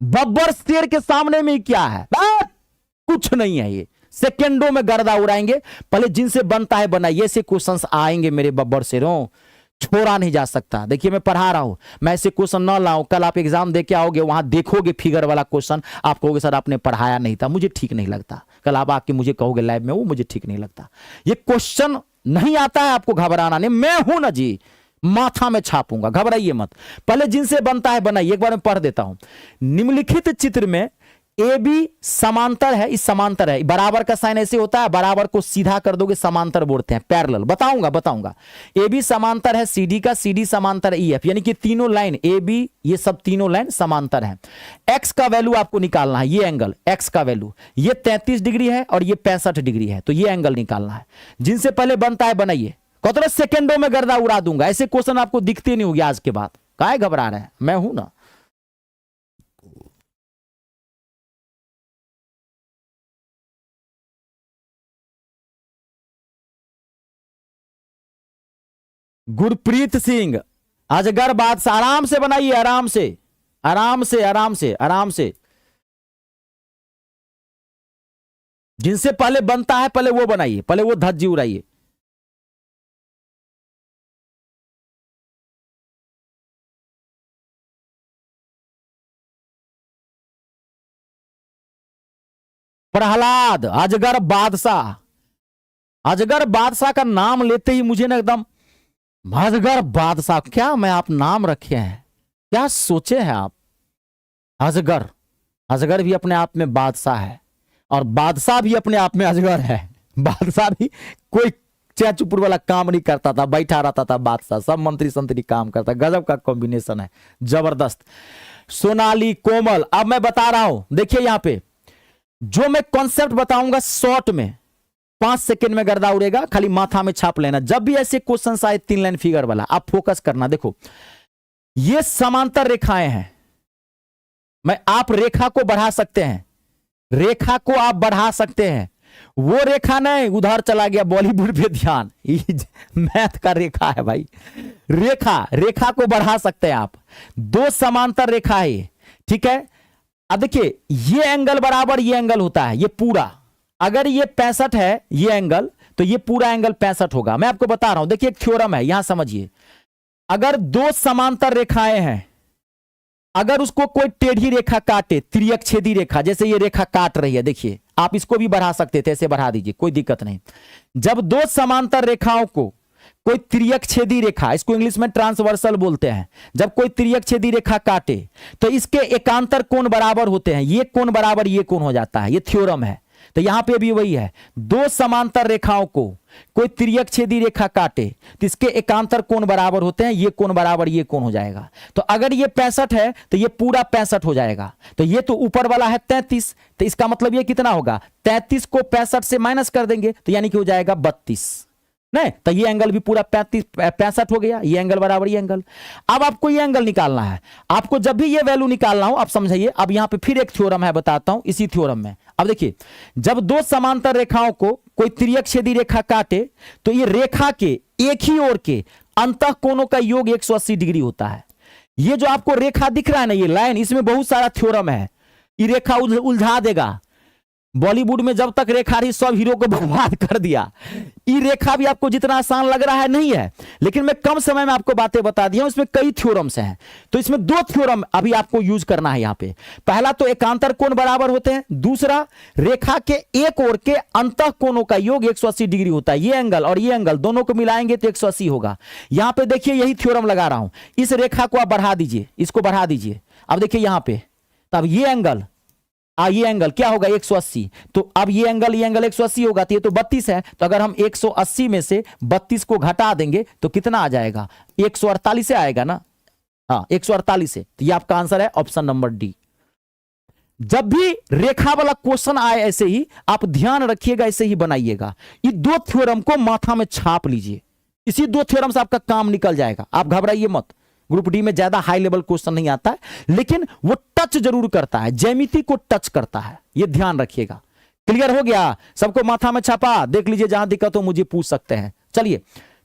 बब्बर शेर के सामने में क्या है, कुछ नहीं है, ये सेकेंडों में गर्दा उड़ाएंगे। पहले जिनसे बनता है बनाइए, ऐसे क्वेश्चंस आएंगे मेरे बब्बर शेरों, छोड़ा नहीं जा सकता। देखिए मैं पढ़ा रहा हूं, मैं ऐसे क्वेश्चन ना लाऊं, कल आप एग्जाम देके आओगे, वहां देखोगे फिगर वाला क्वेश्चन, आप कहोगे सर आपने पढ़ाया नहीं था, मुझे ठीक नहीं लगता। कल आप आके मुझे कहोगे लैब में, वो मुझे ठीक नहीं लगता। ये क्वेश्चन नहीं आता है आपको, घबराना नहीं, मैं हूं ना जी, माथा में छापूंगा, घबराइए मत। पहले जिनसे बनता है बनाइए, एक बार मैं पढ़ देता हूं। निम्नलिखित चित्र में ए बी समांतर है, इस समांतर है, बराबर का साइन ऐसे होता है, बराबर को सीधा कर दोगे समांतर बोलते हैं, पैरेलल, बताऊंगा। ए बी समांतर है सी डी का, सी डी समांतर ई एफ, यानी कि तीनों लाइन ए बी, ये सब तीनों लाइन समांतर हैं। एक्स का वैल्यू आपको निकालना है, ये एंगल एक्स का वैल्यू, ये 33 डिग्री है और ये 65 डिग्री है, तो ये एंगल निकालना है। जिनसे पहले बनता है बनाइए, कतरे सेकेंडों में गर्दा उड़ा दूंगा। ऐसे क्वेश्चन आपको दिखते नहीं होंगे आज के बाद, काहे घबरा रहे हैं, मैं हूं ना। गुरप्रीत सिंह, अजगर बादशाह, आराम से बनाइए, आराम से आराम से आराम से आराम से। जिनसे पहले बनता है पहले वो बनाइए, पहले वो धज्जी उड़ाइए। प्रहलाद, अजगर बादशाह, अजगर बादशाह का नाम लेते ही मुझे ना एकदम, अजगर बादशाह, क्या मैं आप नाम रखे हैं, क्या सोचे हैं आप। अजगर, अजगर भी अपने आप में बादशाह है, और बादशाह भी अपने आप में अजगर है। बादशाह भी कोई चैचुपुर वाला काम नहीं करता था, बैठा रहता था बादशाह, सब मंत्री संतरी काम करता। गजब का कॉम्बिनेशन है, जबरदस्त। सोनाली, कोमल, अब मैं बता रहा हूं, देखिए यहां पे जो मैं कॉन्सेप्ट बताऊंगा शॉर्ट में 5 सेकंड में गर्दा उड़ेगा, खाली माथा में छाप लेना। जब भी ऐसे क्वेश्चन आए 3 लाइन फिगर वाला, आप फोकस करना। देखो ये समांतर रेखाएं हैं, आप रेखा को बढ़ा सकते हैं, रेखा को आप बढ़ा सकते हैं। वो रेखा नहीं, उधर चला गया बॉलीवुड पे ध्यान, मैथ का रेखा है भाई, रेखा को बढ़ा सकते हैं आप। 2 समांतर रेखा है, ठीक है। अब देखिए ये एंगल बराबर ये एंगल होता है, ये पूरा, अगर ये 65 है ये एंगल, तो ये पूरा एंगल 65 होगा। मैं आपको बता रहा हूं, देखिए एक थ्योरम है, यहां समझिए। अगर 2 समांतर रेखाएं हैं, अगर उसको कोई टेढ़ी रेखा काटे, त्रिअक्षेदी रेखा, जैसे ये रेखा काट रही है, देखिए आप इसको भी बढ़ा सकते थे, ऐसे बढ़ा दीजिए, कोई दिक्कत नहीं। जब 2 समांतर रेखाओं को कोई त्रिअक्षेदी रेखा, इसको इंग्लिश में ट्रांसवर्सल बोलते हैं, जब कोई त्रिअक्षेदी रेखा काटे तो इसके एकांतर कोण बराबर होते हैं, ये कोण बराबर ये कोण हो जाता है, ये थ्योरम है। तो तो यहां पे भी वही है, दो समांतर रेखाओं को कोई तिर्यक छेदी रेखा काटे तो इसके एकांतर कोण बराबर होते हैं, ये कोण बराबर ये कोण हो जाएगा। तो अगर ये 65 है तो ये पूरा 65 हो जाएगा। तो ये तो ऊपर वाला है 33, तो इसका मतलब ये कितना होगा, 33 को 65 से माइनस कर देंगे तो यानी कि हो जाएगा 32, नहीं तो ये एंगल भी पूरा 65 हो गया, ये एंगल बराबर ये एंगल। अब आपको ये एंगल निकालना है, आपको जब भी ये वैल्यू निकालना हो आप समझिए। अब यहां पे फिर एक थ्योरम है, बताता हूं इसी थ्योरम में। अब देखिए, जब दो समांतर रेखाओं को कोई तिर्यक छेदी रेखा काटे तो ये रेखा के एक ही ओर के अंतः कोणों का योग 180 डिग्री होता है। ये जो आपको रेखा दिख रहा है ना, ये लाइन, इसमें बहुत सारा थ्योरम है, ये रेखा उलझा देगा। बॉलीवुड में जब तक रेखा रही सब हीरो को बर्बाद कर दिया। ये रेखा भी आपको जितना आसान लग रहा है नहीं है, लेकिन मैं कम समय में आपको बातें बता दिया हूं, इसमें कई थ्योरम्स हैं। तो इसमें दो थ्योरम अभी आपको यूज करना है यहां पे। पहला तो एकांतर कोण बराबर होते हैं, दूसरा रेखा के एक ओर के अंतः कोणों का योग 180 डिग्री होता है। ये एंगल और ये एंगल दोनों को मिलाएंगे तो 180 होगा। यहां पे देखिए यही थ्योरम लगा रहा हूं, इस रेखा को आप बढ़ा दीजिए, इसको बढ़ा दीजिए। अब देखिए यहां पे, तब ये एंगल ये एंगल क्या होगा 180, तो अब ये एंगल 180 होगा, तो ये तो 32 है। तो अगर हम 180 में से 32 को घटा देंगे तो कितना आ जाएगा, 148 से आएगा ना, हाँ 148 से। तो ये आपका आंसर है ऑप्शन नंबर डी। जब भी रेखा वाला क्वेश्चन आए ऐसे ही आप ध्यान रखिएगा, ऐसे ही बनाइएगा। ये दो थ्योरम को माथा में छाप लीजिए, इसी दो थ्योरम से आपका काम निकल जाएगा। आप घबराइए मत, ग्रुप डी में ज्यादा हाई लेवल क्वेश्चन नहीं आता है, लेकिन वो टच जरूर करता है, ज्यामिति को टच करता है, ये ध्यान रखिएगा। क्लियर हो गया, सबको माथा में छापा, देख लीजिए जहां दिक्कत हो मुझे पूछ सकते हैं। चलिए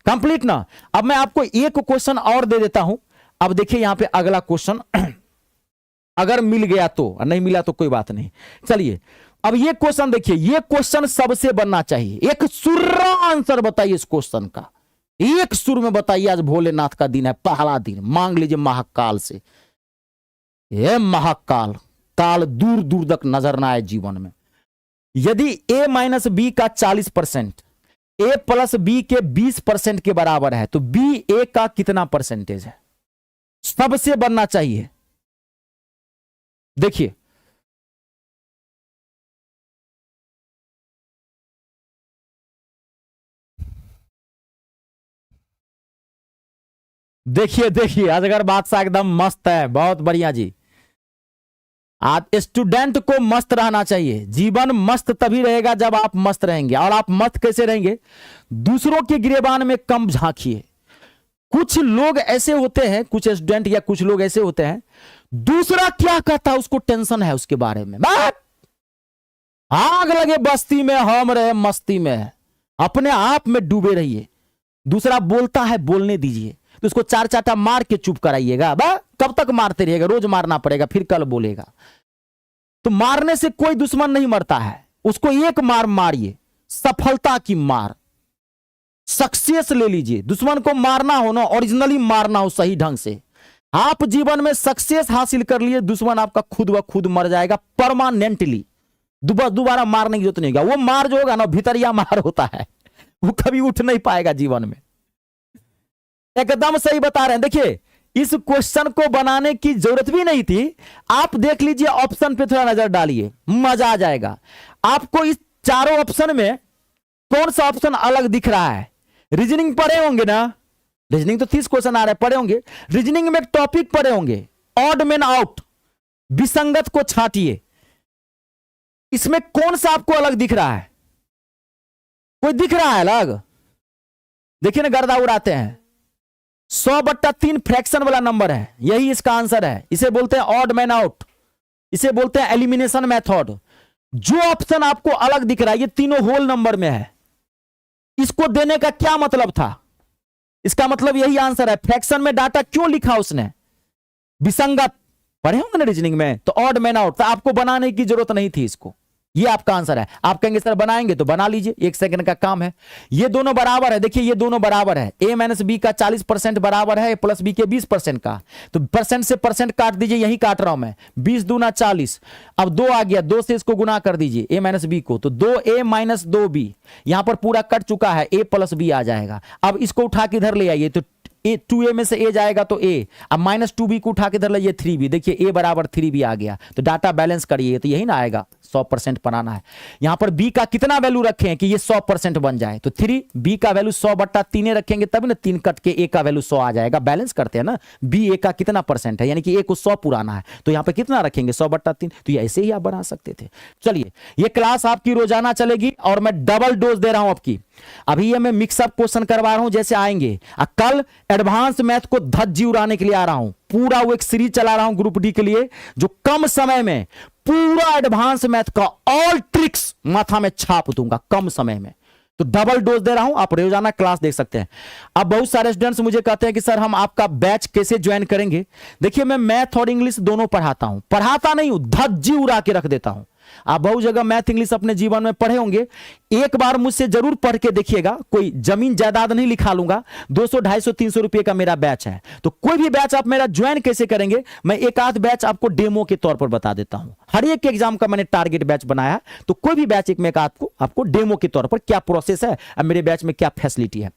कंप्लीट ना। अब मैं आपको एक क्वेश्चन और दे देता हूं। अब देखिए यहां पे अगला क्वेश्चन अगर मिल गया तो, नहीं मिला तो कोई बात नहीं। चलिए अब ये क्वेश्चन देखिए, ये क्वेश्चन सबसे बनना चाहिए। एक सुर्रा आंसर बताइए इस क्वेश्चन का, एक सुर में बताइए। आज भोलेनाथ का दिन है, पहला दिन, मांग लीजिए महाकाल से, ये महाकाल काल दूर दूर तक नजर ना आए जीवन में। यदि a माइनस बी का 40% a प्लस बी के 20% के बराबर है तो b a का कितना परसेंटेज है, सबसे बनना चाहिए। देखिए देखिए देखिए अजगर बादशाह एकदम मस्त है, बहुत बढ़िया जी। आप स्टूडेंट को मस्त रहना चाहिए, जीवन मस्त तभी रहेगा जब आप मस्त रहेंगे। और आप मस्त कैसे रहेंगे, दूसरों के गिरेबान में कम झांकिए। कुछ लोग ऐसे होते हैं, कुछ स्टूडेंट या कुछ लोग ऐसे होते हैं, दूसरा क्या कहता है उसको टेंशन है उसके बारे में, आग लगे बस्ती में हम रहे मस्ती में, अपने आप में डूबे रहिए। दूसरा बोलता है बोलने दीजिए, तो उसको चार चाटा मार के चुप कराइएगा। कब तक मारते रहिएगा, रोज मारना पड़ेगा, फिर कल बोलेगा। तो मारने से कोई दुश्मन नहीं मरता है, उसको एक मार मारिए, सफलता की मार, सक्सेस ले लीजिए। दुश्मन को मारना हो ना, ओरिजिनली मारना हो सही ढंग से। आप जीवन में सक्सेस हासिल कर लिए, दुश्मन आपका खुद व खुद मर जाएगा परमानेंटली। दोबारा मारने की जरूरत नहीं होगा। वो मार जो होगा ना भितरिया मार होता है, वो कभी उठ नहीं पाएगा जीवन में। एकदम सही बता रहे हैं। देखिए इस क्वेश्चन को बनाने की जरूरत भी नहीं थी, आप देख लीजिए, ऑप्शन पे थोड़ा नजर डालिए, मजा आ जाएगा आपको। इस चारों ऑप्शन में कौन सा ऑप्शन अलग दिख रहा है। रीजनिंग पढ़े होंगे ना, रीजनिंग तो 30 क्वेश्चन आ रहे हैं, पढ़े होंगे। रीजनिंग में एक टॉपिक पढ़े होंगे, ऑड मैन आउट, विसंगत को छांटिए। इसमें कौन सा आपको अलग दिख रहा है, कोई दिख रहा है अलग? देखिए ना, गर्दा उड़ाते हैं। 100/3 फ्रैक्शन वाला नंबर है, यही इसका आंसर है। इसे बोलते हैं ऑड मैन आउट, इसे बोलते हैं एलिमिनेशन मेथड। जो ऑप्शन आपको अलग दिख रहा है ये तीनों होल नंबर में है, इसको देने का क्या मतलब था? इसका मतलब यही आंसर है। फ्रैक्शन में डाटा क्यों लिखा उसने, विसंगत। पढ़े होंगे ना रीजनिंग में, तो ऑड मैन आउट, तो आपको बनाने की जरूरत नहीं थी इसको। ये आपका आंसर है। आप कहेंगे सर बनाएंगे तो बना लीजिए, 1 सेकंड का काम है। ये दोनों बराबर है, देखिए ये दोनों बराबर है। a माइनस बी का 40% बराबर है a प्लस बी के 20% का, तो परसेंट से परसेंट काट दीजिए, यही काट रहा हूं मैं। 20 दूना 40, अब 2 आ गया, 2 से इसको गुना कर दीजिए a माइनस बी को, तो 2a माइनस 2b, यहां पर पूरा कट चुका है, a प्लस बी आ जाएगा। अब इसको उठा के इधर ले आइए, तो ए 2a में से a जाएगा तो a, अब -2b को उठा के धर लीजिए 3b, देखिए a बराबर 3b आ गया। तो डाटा बैलेंस करिए तो यही ना आएगा, 100% बनाना है। यहां पर b का कितना वैल्यू रखें कि ये 100% बन जाए, तो 3, b का वैल्यू 100/3 रखेंगे तभी ना 3 कट के a का वैल्यू 100 आ जाएगा। बैलेंस करते हैं ना, b a का कितना परसेंट है, यानी कि a को 100 पुराना है, तो यहां पे कितना रखेंगे 100/3। तो ये ऐसे ही आप बना सकते थे। चलिए, ये क्लास आपकी रोजाना चलेगी और मैं डबल डोज दे रहा हूं आपकी। अभी ये मैं मिक्सअप क्वेश्चन करवा रहा हूं जैसे आएंगे, कल एडवांस मैथ को धज्जी उड़ाने के लिए आ रहा हूं। पूरा वो एक सीरीज चला रहा हूं ग्रुप डी के लिए, जो कम समय में पूरा एडवांस मैथ का ऑल ट्रिक्स माथा में छाप दूंगा कम समय में। तो डबल डोज दे रहा हूं, आप रोजाना क्लास देख सकते हैं। अब बहुत सारे स्टूडेंट्स मुझे कहते हैं कि सर हम आपका बैच कैसे ज्वाइन करेंगे। देखिए, मैं मैथ और इंग्लिश दोनों पढ़ाता हूं, पढ़ाता नहीं हूं, धज्जी उड़ा के रख देता हूं। आप बहुत जगह मैथ इंग्लिश अपने जीवन में पढ़े होंगे, एक बार मुझसे जरूर पढ़ के देखिएगा। कोई जमीन जायदाद नहीं लिखा लूंगा, 200 250 300 रुपए का मेरा बैच है। तो कोई भी बैच आप मेरा ज्वाइन कैसे करेंगे, मैं एक आध बैच आपको डेमो के तौर पर बता देता हूं। हर एक एग्जाम का मैंने टारगेट बैच बनाया, तो कोई भी बैच एक में आपको डेमो के तौर पर क्या प्रोसेस है और मेरे बैच में क्या फैसिलिटी है।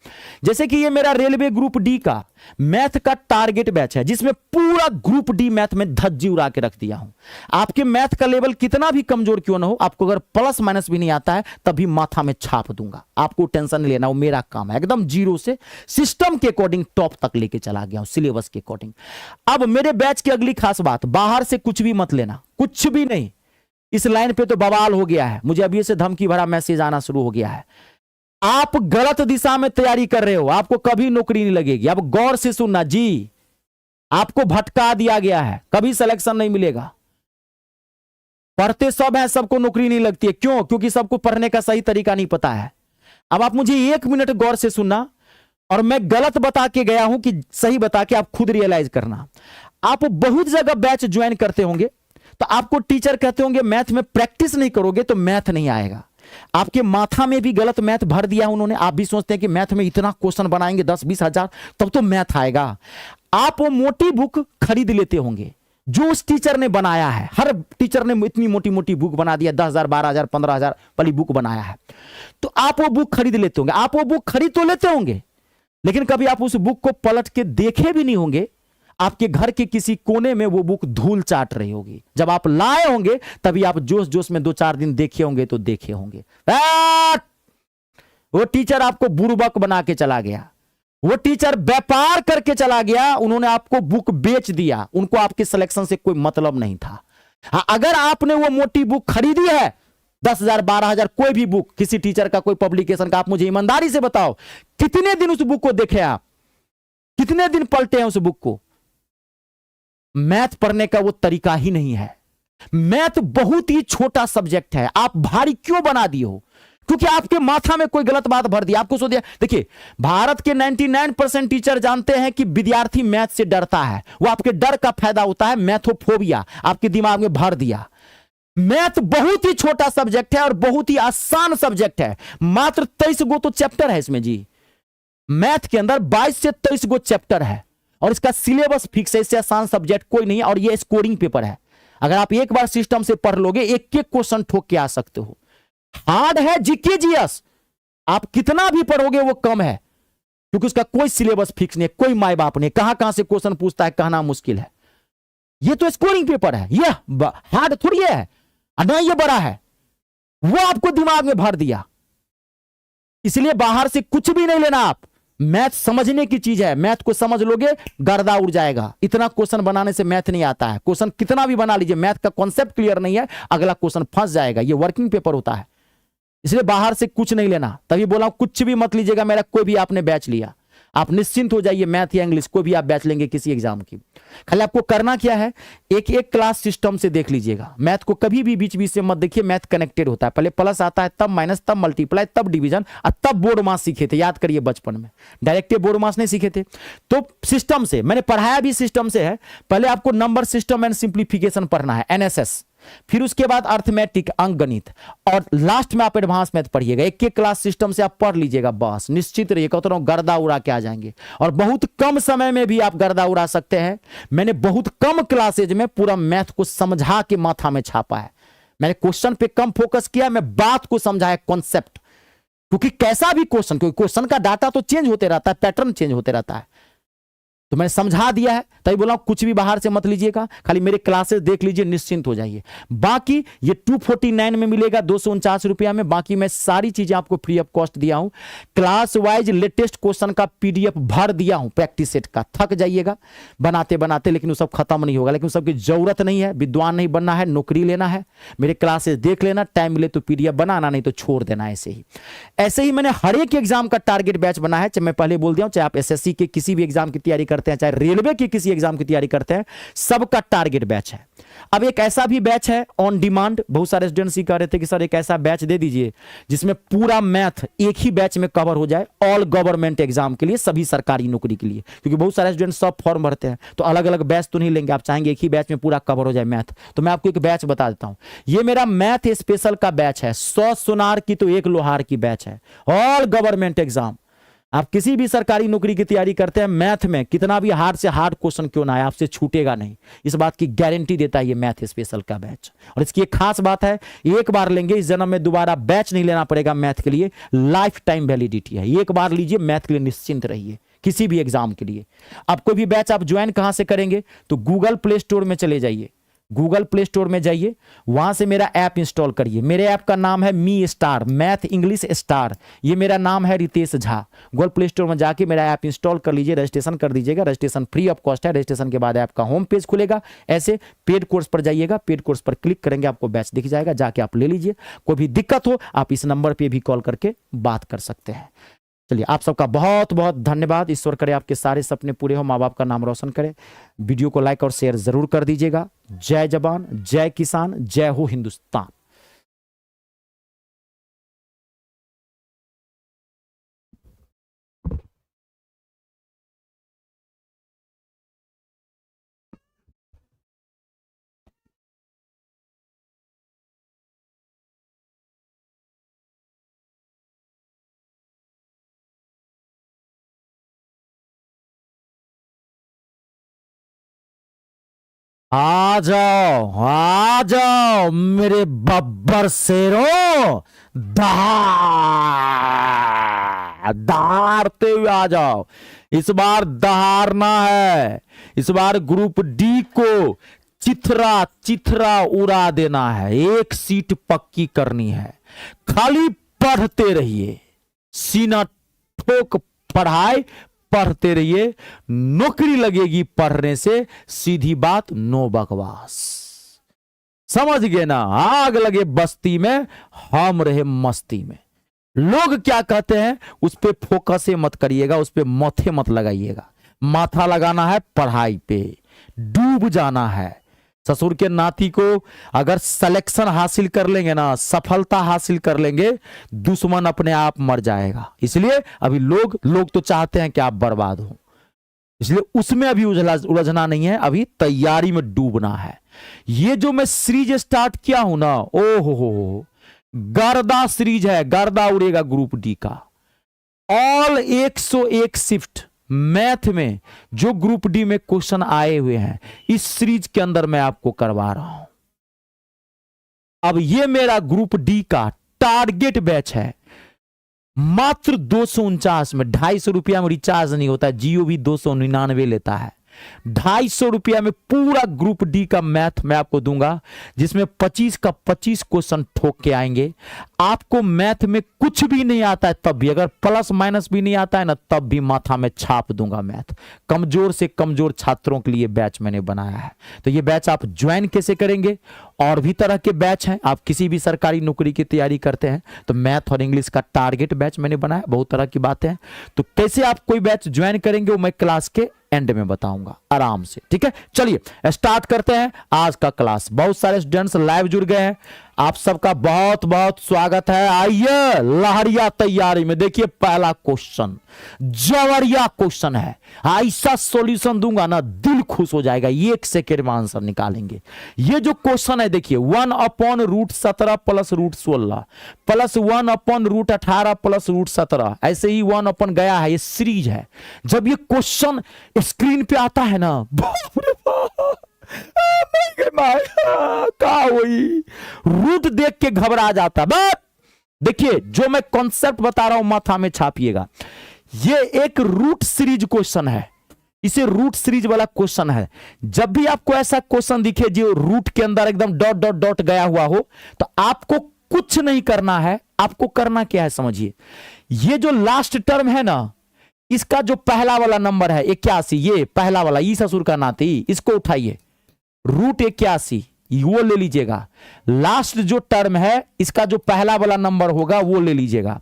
जैसे कि ये मेरा रेलवे ग्रुप डी का मैथ का टारगेट बैच है, जिसमें पूरा ग्रुप डी मैथ में धज्जी उड़ा के रख दिया हूं। आपके मैथ का लेवल कितना भी कमजोर क्यों ना हो, आपको अगर प्लस माइनस भी नहीं आता है तब भी माथा में छाप दूंगा। आपको टेंशन नहीं लेना, वो मेरा काम है। एकदम जीरो से सिस्टम के अकॉर्डिंग टॉप तक लेके चला गया हूं, सिलेबस के अकॉर्डिंग। अब मेरे बैच की अगली खास बात, बाहर से कुछ भी मत लेना, कुछ भी नहीं। इस लाइन पे तो बवाल हो गया है, मुझे अभी से धमकी भरा मैसेज आना शुरू हो गया है। आप गलत दिशा में तैयारी कर रहे हो, आपको कभी नौकरी नहीं लगेगी। अब गौर से सुनना जी, आपको भटका दिया गया है, कभी सिलेक्शन नहीं मिलेगा। पढ़ते सब हैं, सबको नौकरी नहीं लगती है। क्यों? क्योंकि सबको पढ़ने का सही तरीका नहीं पता है। अब आप मुझे 1 मिनट गौर से सुनना, और मैं गलत बता के गया हूं कि सही बता के आप खुद रियलाइज करना। आप बहुत जगह बैच ज्वाइन करते होंगे, तो आपको टीचर कहते होंगे मैथ में प्रैक्टिस नहीं करोगे तो मैथ नहीं आएगा। आपके माथा में भी गलत मैथ भर दिया उन्होंने। आप भी सोचते हैं कि मैथ में इतना क्वेश्चन बनाएंगे 10-20 हजार तब तो मैथ आएगा। आप वो मोटी बुक खरीद लेते होंगे जो उस टीचर ने बनाया है। हर टीचर ने इतनी मोटी मोटी बुक बना दिया, 10,000 12,000 15,000 वाली बुक बनाया है, तो आप वो बुक खरीद लेते होंगे। आप वो बुक खरीद तो लेते होंगे, लेकिन कभी आप उस बुक को पलट के देखे भी नहीं होंगे। आपके घर के किसी कोने में वो बुक धूल चाट रही होगी। जब आप लाए होंगे तभी आप जोश जोश में 2-4 दिन देखे होंगे तो देखे होंगे। वो टीचर आपको बुर्बक बना के चला गया, वो टीचर व्यापार करके चला गया। उन्होंने आपको बुक बेच दिया, उनको आपके सिलेक्शन से कोई मतलब नहीं था। हाँ, अगर आपने वो मोटी बुक खरीदी है 10,000 12,000 कोई भी बुक, किसी टीचर का कोई पब्लिकेशन का, आप मुझे ईमानदारी से बताओ कितने दिन उस बुक को देखे, आप कितने दिन पलटे हैं उस बुक को। मैथ पढ़ने का वो तरीका ही नहीं है। मैथ बहुत ही छोटा सब्जेक्ट है, आप भारी क्यों बना दिए हो? क्योंकि आपके माथा में कोई गलत बात भर दिया, आपको सो दिया। देखिए, भारत के 99% टीचर जानते हैं कि विद्यार्थी मैथ से डरता है। वो आपके डर का फायदा होता है, मैथोफोबिया आपके दिमाग में भर दिया। मैथ बहुत ही छोटा सब्जेक्ट है और बहुत ही आसान सब्जेक्ट है। मात्र 23 गो तो चैप्टर है इसमें जी। मैथ के अंदर 22 से 23 गो चैप्टर है और इसका सिलेबस फिक्स है। इससे आसान सब्जेक्ट कोई नहीं है और ये स्कोरिंग पेपर है। अगर आप एक बार सिस्टम से पढ़ लोगे, एक एक क्वेश्चन ठोक के आ सकते हो। हार्ड है जीके जीएस, आप कितना भी पढ़ोगे वो कम है, क्योंकि उसका कोई सिलेबस फिक्स नहीं है, कोई माई बाप नहीं, कहां से क्वेश्चन पूछता है कहना मुश्किल है। ये तो स्कोरिंग पेपर है, ये हार्ड थोड़ी है ना, ये बड़ा है। वो आपको दिमाग में भर दिया, इसलिए बाहर से कुछ भी नहीं लेना। आप मैथ समझने की चीज है, मैथ को समझ लोगे गर्दा उड़ जाएगा। इतना क्वेश्चन बनाने से मैथ नहीं आता है। क्वेश्चन कितना भी बना लीजिए, मैथ का कॉन्सेप्ट क्लियर नहीं है, अगला क्वेश्चन फंस जाएगा। ये वर्किंग पेपर होता है, इसलिए बाहर से कुछ नहीं लेना। तभी बोला कुछ भी मत लीजिएगा मेरा कोई भी आपने बैच लिया। आप निश्चिंत हो जाइए, मैथ या इंग्लिश कोई भी आप बैच लेंगे किसी एग्जाम की। खाली आपको करना क्या है, एक एक क्लास सिस्टम से देख लीजिएगा। मैथ को कभी भी बीच बीच से मत देखिए, मैथ कनेक्टेड होता है। पहले प्लस आता है, तब माइनस, तब मल्टीप्लाई, तब डिवीजन, और तब बोर्ड मास सीखे थे। याद करिए, बचपन में डायरेक्ट बोर्ड मास नहीं सीखे थे। तो सिस्टम से मैंने पढ़ाया भी, सिस्टम से है। पहले आपको नंबर सिस्टम एंड सिंप्लीफिकेशन पढ़ना है, एनएसएस। फिर उसके बाद अर्थमेटिक, अंकगणित, और लास्ट में आप एडवांस मैथ पढ़िएगा। एक एक क्लास सिस्टम से आप पढ़ लीजिएगा, बस निश्चित रहिए, कहता हूं गर्दा उड़ा के आ जाएंगे। और बहुत कम समय में भी आप गर्दा उड़ा सकते हैं। मैंने बहुत कम क्लासेज में पूरा मैथ को समझा के माथा में छापा है। मैंने क्वेश्चन पे कम फोकस किया, मैं बात को समझाया, कॉन्सेप्ट। क्योंकि कैसा भी क्वेश्चन, क्योंकि क्वेश्चन का डाटा तो चेंज होते रहता है, पैटर्न चेंज होते रहता है। तो मैं समझा दिया है, तभी बोला कुछ भी बाहर से मत लीजिएगा, खाली मेरे क्लासेस देख लीजिए, निश्चिंत हो जाइए। बाकी ये 249 में मिलेगा, 249 रुपया में। बाकी मैं सारी चीजें आपको फ्री ऑफ कॉस्ट दिया हूं, क्लास वाइज लेटेस्ट क्वेश्चन का पीडीएफ भर दिया हूं, प्रैक्टिस सेट का। थक जाइएगा बनाते बनाते, लेकिन वो सब खत्म नहीं होगा, लेकिन सबकी जरूरत नहीं है, विद्वान नहीं बनना है, नौकरी लेना है, मेरे क्लासेस देख लेना, टाइम मिले तो पीडीएफ बनाना, नहीं तो छोड़ देना। ऐसे ही मैंने हर एक एग्जाम का टारगेट बैच बना है, चाहे मैं पहले बोल दिया हूं, चाहे आप एसएससी के किसी भी एग्जाम की तैयारी करते हैं, चाहे रेलवे की किसी एग्जाम की तैयारी करते हैं, सबका टारगेट बैच है। अब एक ऐसा भी बैच है ऑन डिमांड, बहुत सारे स्टूडेंट्स कह रहे थे कि सर एक ऐसा बैच दे दीजिए जिसमें पूरा मैथ एक ही बैच में कवर हो जाए, ऑल गवर्नमेंट एग्जाम के लिए, सभी सरकारी नौकरी के लिए, क्योंकि बहुत सारे स्टूडेंट सब फॉर्म भरते हैं, तो अलग अलग बैच तो नहीं लेंगे, आप चाहेंगे एक ही बैच में पूरा कवर हो जाए मैथ। तो मैं आपको एक बैच बता देता हूं, ये मेरा मैथ स्पेशल का बैच है, 100 सुनार की तो एक लोहार की बैच है, ऑल गवर्नमेंट एग्जाम। आप किसी भी सरकारी नौकरी की तैयारी करते हैं, मैथ में कितना भी हार्ड से हार्ड क्वेश्चन क्यों ना आए, आपसे छूटेगा नहीं, इस बात की गारंटी देता है ये मैथ स्पेशल का बैच। और इसकी एक खास बात है, एक बार लेंगे, इस जन्म में दोबारा बैच नहीं लेना पड़ेगा मैथ के लिए, लाइफ टाइम वैलिडिटी है, एक बार लीजिए, मैथ के लिए निश्चिंत रहिए, किसी भी एग्जाम के लिए। आप कोई भी बैच आप ज्वाइन कहां से करेंगे, तो गूगल प्ले स्टोर में चले जाइए, गूगल प्ले स्टोर में जाइए, वहां से मेरा ऐप इंस्टॉल करिए। मेरे ऐप का नाम है me star, math English star, ये मेरा नाम है Ritesh Jha. Google Play Store में जाके मेरा ऐप इंस्टॉल कर लीजिए, रजिस्ट्रेशन कर दीजिएगा, रजिस्ट्रेशन फ्री ऑफ कॉस्ट है। रजिस्ट्रेशन के बाद ऐप का होम पेज खुलेगा, ऐसे पेड कोर्स पर जाइएगा, पेड कोर्स पर क्लिक करेंगे, आपको बैच दिख जाएगा, जाके आप ले लीजिए। कोई भी दिक्कत हो आप इस नंबर पर भी कॉल करके बात कर सकते हैं। चलिए, आप सबका बहुत बहुत धन्यवाद। ईश्वर करे आपके सारे सपने पूरे हो, माँ बाप का नाम रोशन करे। वीडियो को लाइक और शेयर जरूर कर दीजिएगा। जय जवान, जय किसान, जय हो हिंदुस्तान। आ जाओ मेरे बब्बर शेरों, दहाड़ते हुए आ जाओ। इस बार दहाड़ना है, इस बार ग्रुप डी को चिथरा चिथरा उड़ा देना है, एक सीट पक्की करनी है। खाली पढ़ते रहिए, सीना ठोक पढ़ाई, पढ़ते रहिए, नौकरी लगेगी पढ़ने से, सीधी बात, नो बकवास। समझ गए ना, आग लगे बस्ती में, हम रहे मस्ती में। लोग क्या कहते हैं उस पे फोकस मत करिएगा, उस पे माथे मत लगाइएगा। माथा लगाना है पढ़ाई पे, डूब जाना है। ससुर के नाती को अगर सिलेक्शन हासिल कर लेंगे ना, सफलता हासिल कर लेंगे, दुश्मन अपने आप मर जाएगा। इसलिए अभी लोग तो चाहते हैं कि आप बर्बाद हो, इसलिए उसमें अभी उलझना नहीं है, अभी तैयारी में डूबना है। ये जो मैं सीरीज स्टार्ट किया हूं ना, ओ हो, गर्दा सीरीज है, गर्दा उड़ेगा ग्रुप डी का। ऑल 101 शिफ्ट मैथ में जो ग्रुप डी में क्वेश्चन आए हुए हैं, इस सीरीज के अंदर मैं आपको करवा रहा हूं। अब ये मेरा ग्रुप डी का टारगेट बैच है, मात्र 249 में। 250 रुपया में रिचार्ज नहीं होता, जियो भी 299 लेता है। 250 रुपया में पूरा ग्रुप डी का मैथ मैं आपको दूंगा, जिसमें 25 का 25 क्वेश्चन ठोक के आएंगे। आपको मैथ में कुछ भी नहीं आता है तब भी, अगर प्लस माइनस भी नहीं आता है ना, तब भी माथा में छाप दूंगा मैथ। कमजोर से कमजोर छात्रों के लिए बैच मैंने बनाया है। तो ये बैच आप ज्वाइन कैसे करेंगे, और भी तरह के बैच हैं। आप किसी भी सरकारी नौकरी की तैयारी करते हैं तो मैथ और इंग्लिश का टारगेट बैच मैंने बनाया, बहुत तरह की बातें हैं। तो कैसे आप कोई बैच ज्वाइन करेंगे वो मैं क्लास के एंड में बताऊंगा आराम से, ठीक है। चलिए स्टार्ट करते हैं आज का क्लास। बहुत सारे स्टूडेंट्स लाइव जुड़ गए हैं, आप सबका बहुत बहुत स्वागत है। आइए लहरिया तैयारी में। देखिए पहला क्वेश्चन जवरिया क्वेश्चन है, ऐसा सॉल्यूशन दूंगा ना दिल खुश हो जाएगा, 1 सेकेंड में आंसर निकालेंगे। ये जो क्वेश्चन है देखिए, 1/√17 प्लस √16 प्लस 1/√18 प्लस √17, ऐसे ही 1 गया है। ये सीरीज है। जब ये क्वेश्चन स्क्रीन पे आता है ना, बाप रे बाप, का हुई रूट देख के घबरा जाता। बट देखिए जो मैं कॉन्सेप्ट बता रहा हूं माथा में छापिएगा। ये एक रूट सीरीज क्वेश्चन है, इसे रूट सीरीज वाला क्वेश्चन है। जब भी आपको ऐसा क्वेश्चन दिखे जो रूट के अंदर एकदम डॉट डॉट डॉट गया हुआ हो, तो आपको कुछ नहीं करना है। आपको करना क्या है समझिए, ये जो लास्ट टर्म है ना, इसका जो पहला वाला नंबर है 81, ये पहला वाला ई ससुर का नाती, इसको उठाइए, रूट 81 वो ले लीजिएगा। लास्ट जो टर्म है इसका जो पहला वाला नंबर होगा वो ले लीजिएगा।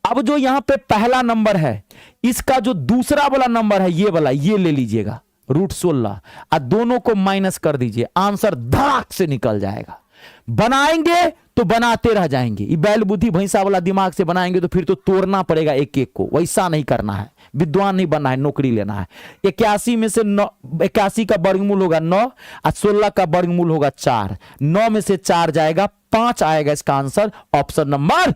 अब जो यहां पे पहला नंबर है इसका जो दूसरा वाला नंबर है ये वाला, ये ले लीजिएगा रूट 16, और दोनों को माइनस कर दीजिए, आंसर धड़ाक से निकल जाएगा। बनाएंगे तो बनाते रह जाएंगे, ये बैल बुद्धि भैंसा वाला दिमाग से बनाएंगे तो फिर तो तोड़ना पड़ेगा एक एक को। वैसा नहीं करना है, विद्वान नहीं बनना है, नौकरी लेना है। 81 में से 81 का वर्गमूल होगा 9 और 16 का वर्गमूल होगा 4। 9 में से 4 जाएगा, 5 आएगा। इसका आंसर ऑप्शन नंबर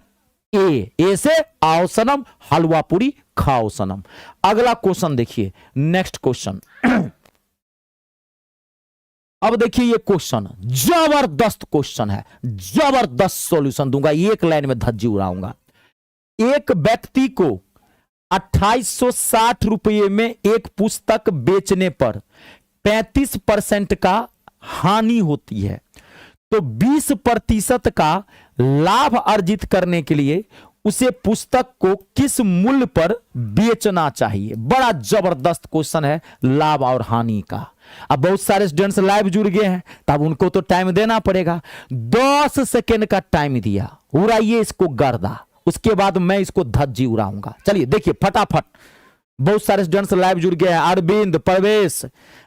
ए से आओ सनम हलवा पूरी खाओ सनम। अगला क्वेश्चन देखिए, नेक्स्ट क्वेश्चन। अब देखिए ये क्वेश्चन जबरदस्त क्वेश्चन है, जबरदस्त सॉल्यूशन दूंगा, एक लाइन में धज्जी उड़ाऊंगा। एक व्यक्ति को 2860 रुपये में एक पुस्तक बेचने पर 35% का हानि होती है, तो 20% का लाभ अर्जित करने के लिए उसे पुस्तक को किस मूल्य पर बेचना चाहिए। बड़ा जबरदस्त क्वेश्चन है लाभ और हानि का। अब बहुत सारे स्टूडेंट्स लाइव जुड़ गए हैं, तब उनको तो टाइम देना पड़ेगा। 10 सेकेंड का टाइम दिया, उड़ाइए इसको गर्दा, उसके बाद मैं इसको धज्जी उड़ाऊंगा। चलिए देखिए फटाफट, बहुत सारे स्टूडेंट्स लाइव जुड़ गए हैं। अरविंद, प्रवेश,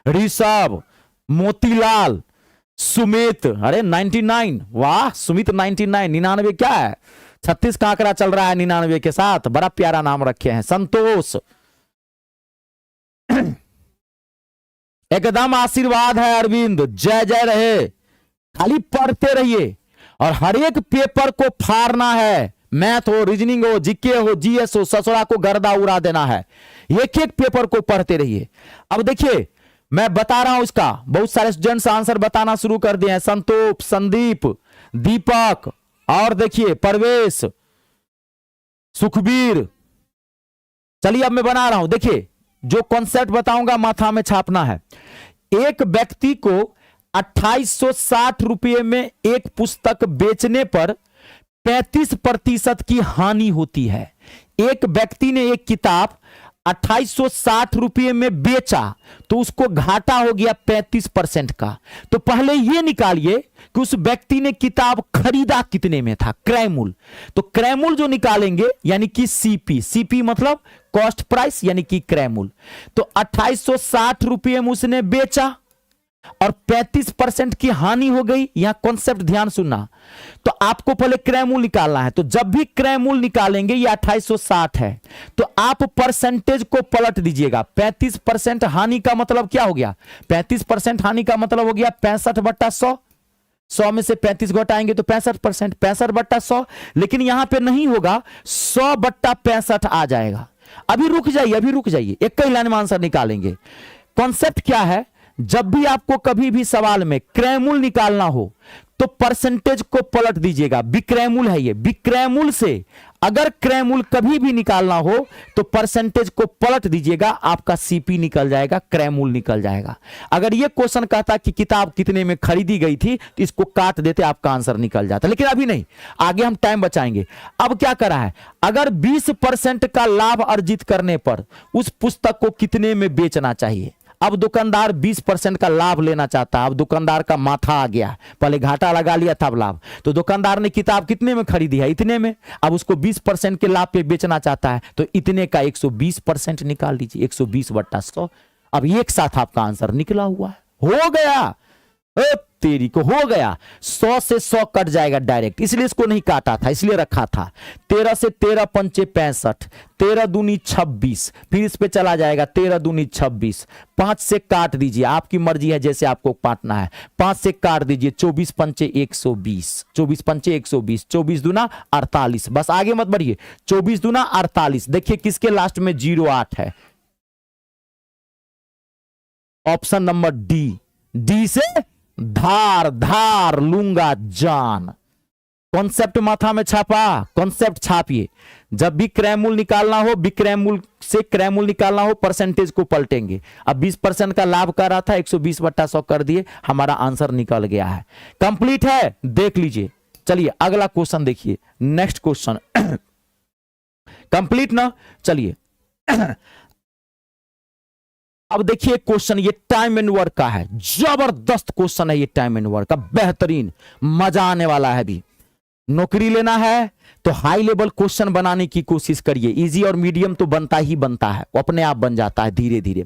ऋषभ, मोतीलाल, सुमित, अरे 99, वाह सुमित 99, 99 क्या है, 36 का आंकड़ा चल रहा है 99 के साथ, बड़ा प्यारा नाम रखे हैं। संतोष, एकदम आशीर्वाद है अरविंद, जय जय रहे। खाली पढ़ते रहिए और हर एक पेपर को फाड़ना है, मैथ हो, रीजनिंग हो, जीके हो, जीएस हो, ससुरा को गर्दा उड़ा देना है। एक एक पेपर को पढ़ते रहिए। अब देखिए मैं बता रहा हूं इसका, बहुत सारे स्टूडेंट्स आंसर बताना शुरू कर दिए हैं। संतोष, संदीप, दीपक, और देखिए परवेश, सुखबीर। चलिए अब मैं बना रहा हूं, देखिए जो कॉन्सेप्ट बताऊंगा माथा में छापना है। एक व्यक्ति को 2860 रुपये में एक पुस्तक बेचने पर 35% की हानि होती है। एक व्यक्ति ने एक किताब 2860 रुपये में बेचा तो उसको घाटा हो गया 35% का। तो पहले यह निकालिए कि उस व्यक्ति ने किताब खरीदा कितने में था, क्रय मूल्य। तो क्रय मूल्य जो निकालेंगे यानी कि सीपी, सीपी मतलब कॉस्ट प्राइस यानी कि क्रय मूल्य। तो 2860 रुपये में उसने बेचा और 35% की हानि हो गई। यहां कॉन्सेप्ट ध्यान सुनना, तो आपको पहले क्रय मूल्य निकालना है। तो जब भी क्रय मूल्य निकालेंगे, ये 2860 है, तो आप परसेंटेज को पलट दीजिएगा। 35% हानि का मतलब क्या हो गया, 35% हानि का मतलब हो गया 65/100। 100 में से 35 घटाएंगे तो 65%, 65/100। लेकिन यहां पे नहीं होगा, 100/65 आ जाएगा। अभी रुक जाइए, अभी रुक जाइए, एक ही लाइन में आंसर निकालेंगे। कॉन्सेप्ट क्या है, जब भी आपको कभी भी सवाल में क्रय मूल्य निकालना हो तो परसेंटेज को पलट दीजिएगा। विक्रय मूल्य है ये, विक्रय मूल्य से अगर क्रय मूल्य कभी भी निकालना हो तो परसेंटेज को पलट दीजिएगा, आपका सीपी निकल जाएगा, क्रय मूल्य निकल जाएगा। अगर ये क्वेश्चन कहता कि किताब कितने में खरीदी गई थी तो इसको काट देते, आपका आंसर निकल जाता। लेकिन अभी नहीं, आगे हम टाइम बचाएंगे। अब क्या करा है, अगर 20% का लाभ अर्जित करने पर उस पुस्तक को कितने में बेचना चाहिए। अब दुकानदार 20% का लाभ लेना चाहता है। अब दुकानदार का माथा आ गया, पहले घाटा लगा लिया था, अब लाभ। तो दुकानदार ने किताब कितने में खरीदी है, इतने में। अब उसको 20% के लाभ पे बेचना चाहता है, तो इतने का 120% निकाल लीजिए, 120/100। अब एक साथ आपका आंसर निकला हुआ है, हो गया। तेरी को हो गया, 100 से 100 कट जाएगा डायरेक्ट, इसलिए इसको नहीं काटा था, इसलिए रखा था। 13 से 13 पंचे 65, 13 दूनी 26, फिर इस पे चला जाएगा 13 दूनी 26। 5 से काट दीजिए, आपकी मर्जी है जैसे आपको काटना है। 5 से काट दीजिए, 24 पंचे 120, 24 पंचे 120, 24 दूना 48। बस आगे मत बढ़िए, 24 दूना 48। देखिए किसके लास्ट में 08 है, ऑप्शन नंबर डी। डी से धार धार लूंगा जान। कॉन्सेप्ट माथा में छापा, कॉन्सेप्ट छापिए। जब भी क्रयमूल्य निकालना हो, विक्रयमूल्य से क्रयमूल्य निकालना हो, परसेंटेज को पलटेंगे। अब 20% का लाभ कर रहा था, 120/100 कर दिए, हमारा आंसर निकल गया है। कंप्लीट है, देख लीजिए। चलिए अगला क्वेश्चन देखिए, नेक्स्ट क्वेश्चन। कंप्लीट ना, चलिए अब देखिए क्वेश्चन, ये टाइम एंड वर्क का है, जबरदस्त क्वेश्चन है ये, टाइम एंड वर्क का, बेहतरीन, मजा आने वाला है। भी नौकरी लेना है तो हाई लेवल क्वेश्चन बनाने की कोशिश करिए। इजी और मीडियम तो बनता ही बनता है, अपने आप बन जाता है धीरे धीरे।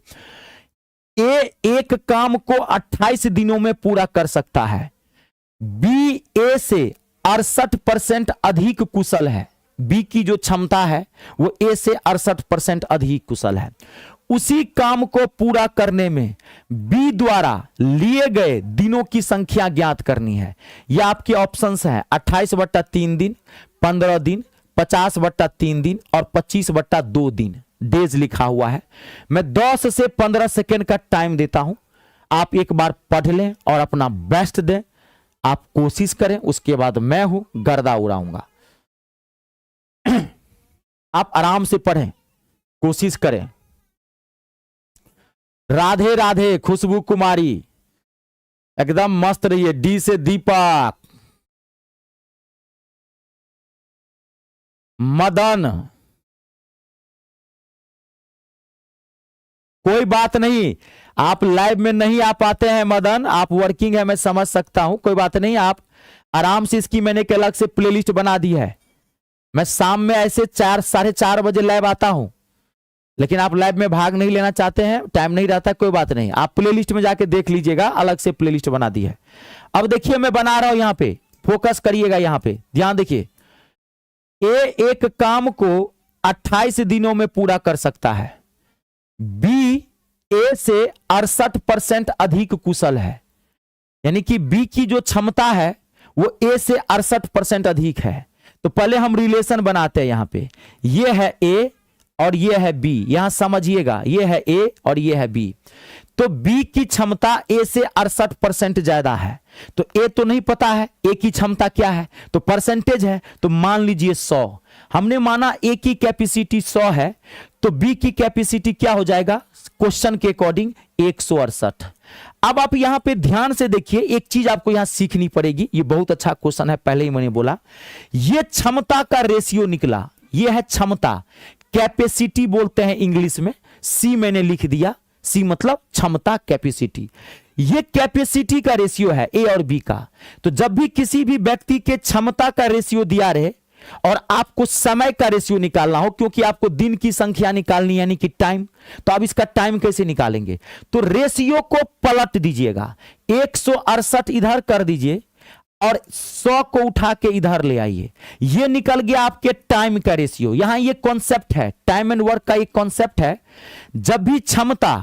ए एक काम को 28 दिनों में पूरा कर सकता है। बी ए से 68% अधिक कुशल है। बी की जो क्षमता है वो ए से 68% अधिक कुशल है। उसी काम को पूरा करने में बी द्वारा लिए गए दिनों की संख्या ज्ञात करनी है। यह आपके ऑप्शंस हैं 28/3 दिन, 15 दिन, 50/3 दिन और 25/2 दिन। डेज लिखा हुआ है। मैं 10 से 15 सेकेंड का टाइम देता हूं, आप एक बार पढ़ लें और अपना बेस्ट दें। आप कोशिश करें, उसके बाद मैं हूं गर्दा उड़ाऊंगा। आप आराम से पढ़ें, कोशिश करें। राधे राधे खुशबू कुमारी, एकदम मस्त रहिए। डी से दीपक, मदन, कोई बात नहीं, आप लाइव में नहीं आ पाते हैं मदन, आप वर्किंग है, मैं समझ सकता हूं, कोई बात नहीं। आप आराम से, इसकी मैंने एक अलग से प्लेलिस्ट बना दी है। मैं शाम में ऐसे 4 साढ़े 4 बजे लाइव आता हूं, लेकिन आप लाइव में भाग नहीं लेना चाहते हैं, टाइम नहीं रहता, कोई बात नहीं, आप प्लेलिस्ट में जाके देख लीजिएगा, अलग से प्लेलिस्ट बना दी है। अब देखिए मैं बना रहा हूं, यहां पे फोकस करिएगा, यहां पे ध्यान देखिए। ए एक काम को 28 दिनों में पूरा कर सकता है। बी ए से 68% अधिक कुशल है, यानी कि बी की जो क्षमता है वो ए से 68% अधिक है। तो पहले हम रिलेशन बनाते हैं, यहां पे ये है ए और ये है बी, यहां समझिएगा, ये है ए और ये है बी। तो बी की क्षमता ए से 68% ज्यादा है। तो ए तो नहीं पता है ए की क्षमता क्या है, तो परसेंटेज है, तो मान लीजिए 100। हमने माना ए की कैपेसिटी 100 है, तो बी की कैपेसिटी क्या हो जाएगा क्वेश्चन के अकॉर्डिंग 168। अब आप यहां पे ध्यान से देखिए, एक चीज आपको यहां सीखनी पड़ेगी, ये बहुत अच्छा क्वेश्चन है, पहले ही मैंने बोला। ये क्षमता का रेशियो निकला, ये है क्षमता, कैपेसिटी बोलते हैं इंग्लिश में, सी मैंने लिख दिया, सी मतलब क्षमता, कैपेसिटी। ये कैपेसिटी का रेशियो है ए और बी का। तो जब भी किसी भी व्यक्ति के क्षमता का रेशियो दिया रहे और आपको समय का रेशियो निकालना हो, क्योंकि आपको दिन की संख्या निकालनी यानी कि टाइम, तो अब इसका टाइम कैसे निकालेंगे, तो रेशियो को पलट दीजिएगा, 168 इधर कर दीजिए और 100 को उठा के इधर ले आइए, ये निकल गया आपके टाइम का रेशियो। यहां ये कॉन्सेप्ट है, टाइम एंड वर्क का एक कॉन्सेप्ट है। जब भी क्षमता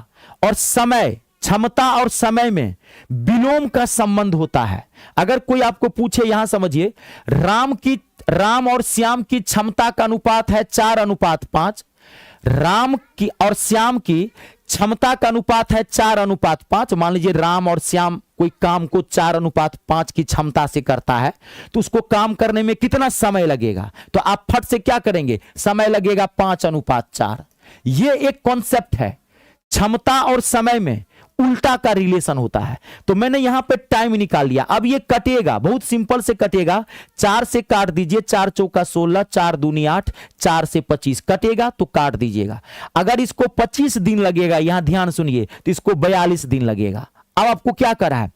और समय, क्षमता और समय में विलोम का संबंध होता है। अगर कोई आपको पूछे, यहां समझिए, राम और श्याम की क्षमता का अनुपात है 4:5, राम की और श्याम की क्षमता का अनुपात है 4:5। मान लीजिए राम और श्याम कोई काम को 4:5 की क्षमता से करता है, तो उसको काम करने में कितना समय लगेगा, तो आप फट से क्या करेंगे, समय लगेगा 5:4। ये एक कॉन्सेप्ट है, क्षमता और समय में उल्टा का रिलेशन होता है। तो मैंने यहां पे टाइम निकाल लिया। अब ये कटेगा, बहुत सिंपल से कटेगा, 4 से काट दीजिए, 4 चौका 16, 4 दूनी 8, 4 से 25 कटेगा तो काट दीजिएगा। अगर इसको 25 दिन लगेगा, यहां ध्यान सुनिए, तो इसको 42 दिन लगेगा। अब आपको क्या करना है,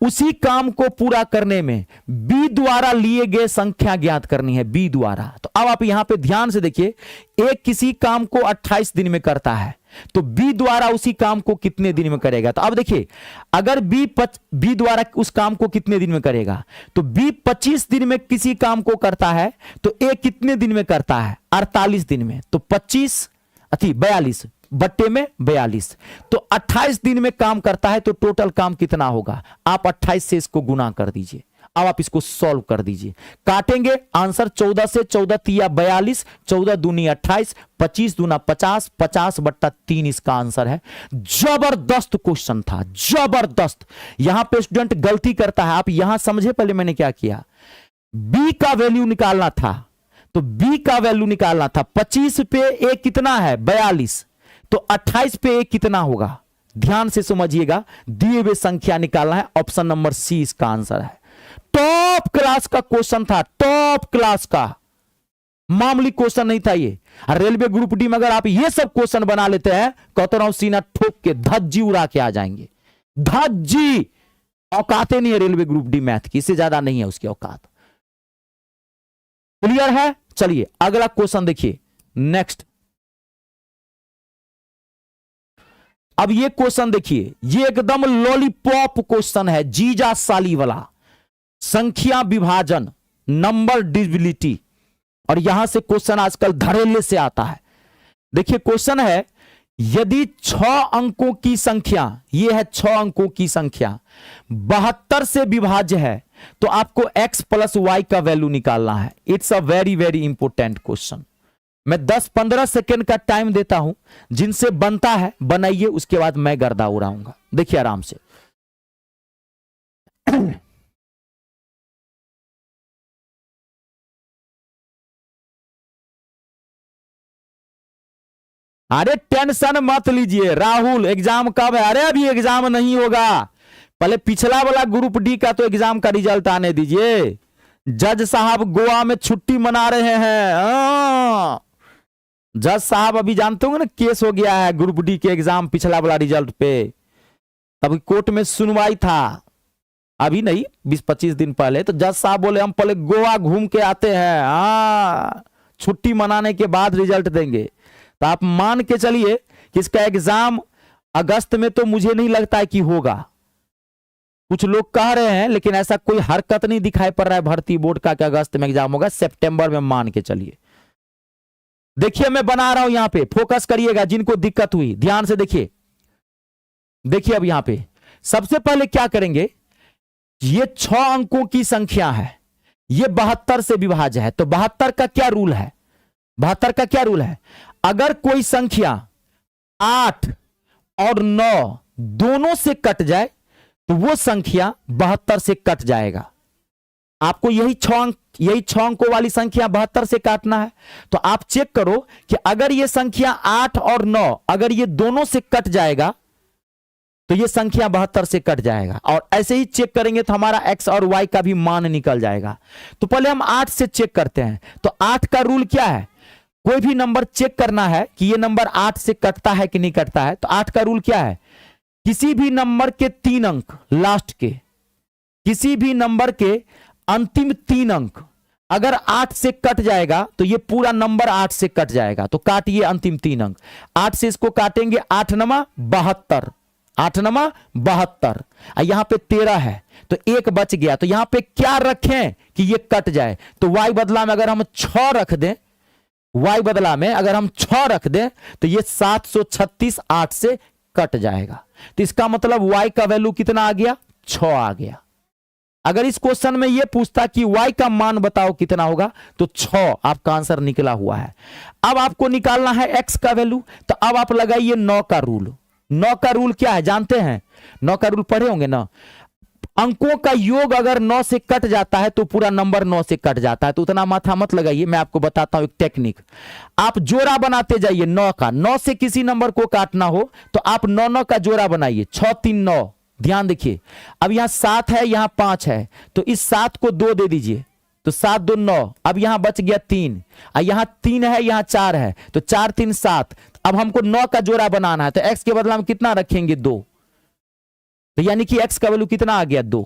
उसी काम को पूरा करने में बी द्वारा लिए गए संख्या ज्ञात करनी है, बी द्वारा। तो अब आप यहां पे ध्यान से देखिए, एक किसी काम को 28 दिन में करता है, तो बी द्वारा उसी काम को कितने दिन में करेगा। तो अब देखिए, अगर बी द्वारा उस काम को कितने दिन में करेगा, तो बी 25 दिन में किसी काम को करता है, तो ए कितने दिन में करता है, 48 दिन में। तो 42 बट्टे में 42, तो 28 दिन में काम करता है। तो टोटल काम कितना होगा, आप 28 से इसको गुना कर दीजिए। अब आप इसको सॉल्व कर दीजिए, काटेंगे, आंसर 14 से 14 तिया 42, 14 दूनी 28, 25 दूना 50, 50/3 इसका आंसर है। जबरदस्त क्वेश्चन था, जबरदस्त। यहां पे स्टूडेंट गलती करता है, आप यहां समझे पहले मैंने क्या किया, बी का वैल्यू निकालना था, तो बी का वैल्यू निकालना था। 25 पे ए कितना है 42, तो 28 पे ए कितना होगा, ध्यान से समझिएगा, दिए हुए संख्या निकालना है। ऑप्शन नंबर सी इसका आंसर है। टॉप क्लास का क्वेश्चन था, टॉप क्लास का, मामूली क्वेश्चन नहीं था ये। रेलवे ग्रुप डी में अगर आप ये सब क्वेश्चन बना लेते हैं, कहता रहा हूं सीना ठोक के धज्जी उड़ा के आ जाएंगे, धज्जी। औकातें नहीं है रेलवे ग्रुप डी मैथ की, इससे ज्यादा नहीं है उसकी औकात। क्लियर है? चलिए अगला क्वेश्चन देखिए, नेक्स्ट। अब ये क्वेश्चन देखिए, ये एकदम लॉलीपॉप क्वेश्चन है, जीजा साली वाला, संख्या विभाजन, नंबर डिविजिबिलिटी। और यहां से क्वेश्चन आजकल धड़ल्ले से आता है। देखिए क्वेश्चन है, यदि 6 अंकों की संख्या, यह है 6 अंकों की संख्या 72 से विभाज्य है, तो आपको x प्लस वाई का वैल्यू निकालना है। It's a very very important question. मैं 10-15 सेकेंड का टाइम देता हूं, जिनसे बनता है बनाइए, उसके बाद मैं गर्दा उड़ाऊंगा। देखिए आराम से। अरे टेंशन मत लीजिए राहुल, एग्जाम कब है? अरे अभी एग्जाम नहीं होगा, पहले पिछला वाला ग्रुप डी का तो एग्जाम का रिजल्ट आने दीजिए। जज साहब गोवा में छुट्टी मना रहे हैं। जज साहब अभी जानते होंगे ना, केस हो गया है ग्रुप डी के एग्जाम पिछला वाला रिजल्ट पे। अभी कोर्ट में सुनवाई था, अभी नहीं 20-25 दिन पहले। तो जज साहब बोले हम पहले गोवा घूम के आते हैं, छुट्टी मनाने के बाद रिजल्ट देंगे। तो आप मान के चलिए कि इसका एग्जाम अगस्त में तो मुझे नहीं लगता है कि होगा। कुछ लोग कह रहे हैं, लेकिन ऐसा कोई हरकत नहीं दिखाई पड़ रहा है भर्ती बोर्ड का कि अगस्त में एग्जाम होगा, सितंबर में मान के चलिए। देखिए मैं बना रहा हूं यहां पे, फोकस करिएगा जिनको दिक्कत हुई, ध्यान से देखिए। देखिए अब यहां पे सबसे पहले क्या करेंगे, ये 6 अंकों की संख्या है, ये 72 से विभाज्य है। तो 72 का क्या रूल है? 72 का क्या रूल है? अगर कोई संख्या 8 और 9 दोनों से कट जाए, तो वो संख्या 72 से कट जाएगा। आपको यही 6 अंकों वाली संख्या 72 से काटना है। तो आप चेक करो कि अगर ये संख्या 8 और 9 अगर ये दोनों से कट जाएगा, तो ये संख्या 72 से कट जाएगा। और ऐसे ही चेक करेंगे तो हमारा x और y का भी मान निकल जाएगा। तो पहले हम 8 से चेक करते हैं। तो 8 का रूल क्या है? कोई भी नंबर चेक करना है कि ये नंबर 8 से कटता है कि नहीं कटता है। तो 8 का रूल क्या है? किसी भी नंबर के 3 अंक लास्ट के, किसी भी नंबर के अंतिम 3 अंक अगर 8 से कट जाएगा, तो ये पूरा नंबर 8 से कट जाएगा। तो काटिए अंतिम 3 अंक, 8 से इसको काटेंगे, 8 नमा 72, 8 नमा 72। यहां पे 13 है, तो 1 बच गया। तो यहां पे क्या रखें कि ये कट जाए? तो y बदला में अगर हम 6 रख दें, y बदला में अगर हम 6 रख दें, तो ये 736 8 से कट जाएगा। तो इसका मतलब y का वैल्यू कितना आ गया? 6 आ गया। अगर इस क्वेश्चन में ये पूछता कि y का मान बताओ कितना होगा, तो 6 आपका आंसर निकला हुआ है। अब आपको निकालना है x का वैल्यू। तो अब आप लगाइए 9 का रूल। 9 का रूल क्या है जानते हैं? 9 का रूल पढ़े होंगे ना, अंकों का योग अगर 9 से कट जाता है तो पूरा नंबर 9 से कट जाता है। तो उतना माथा मत लगाइए, मैं आपको बताता हूं एक टेक्निक। आप जोड़ा बनाते जाइए 9 का, 9 से किसी नंबर को काटना हो तो आप 9-9 का जोड़ा बनाइए, 6 3 9। ध्यान देखिए, अब यहां 7 है, यहां 5 है, तो इस 7 को 2 दे दीजिए, तो 7 2 9। अब यहां बच गया 3, यहां 3 है, यहां 4 है, तो 4 3 7। अब हमको 9 का जोड़ा बनाना है, तो x के बदला में कितना रखेंगे? 2। तो यानी कि x का वैल्यू कितना आ गया? 2।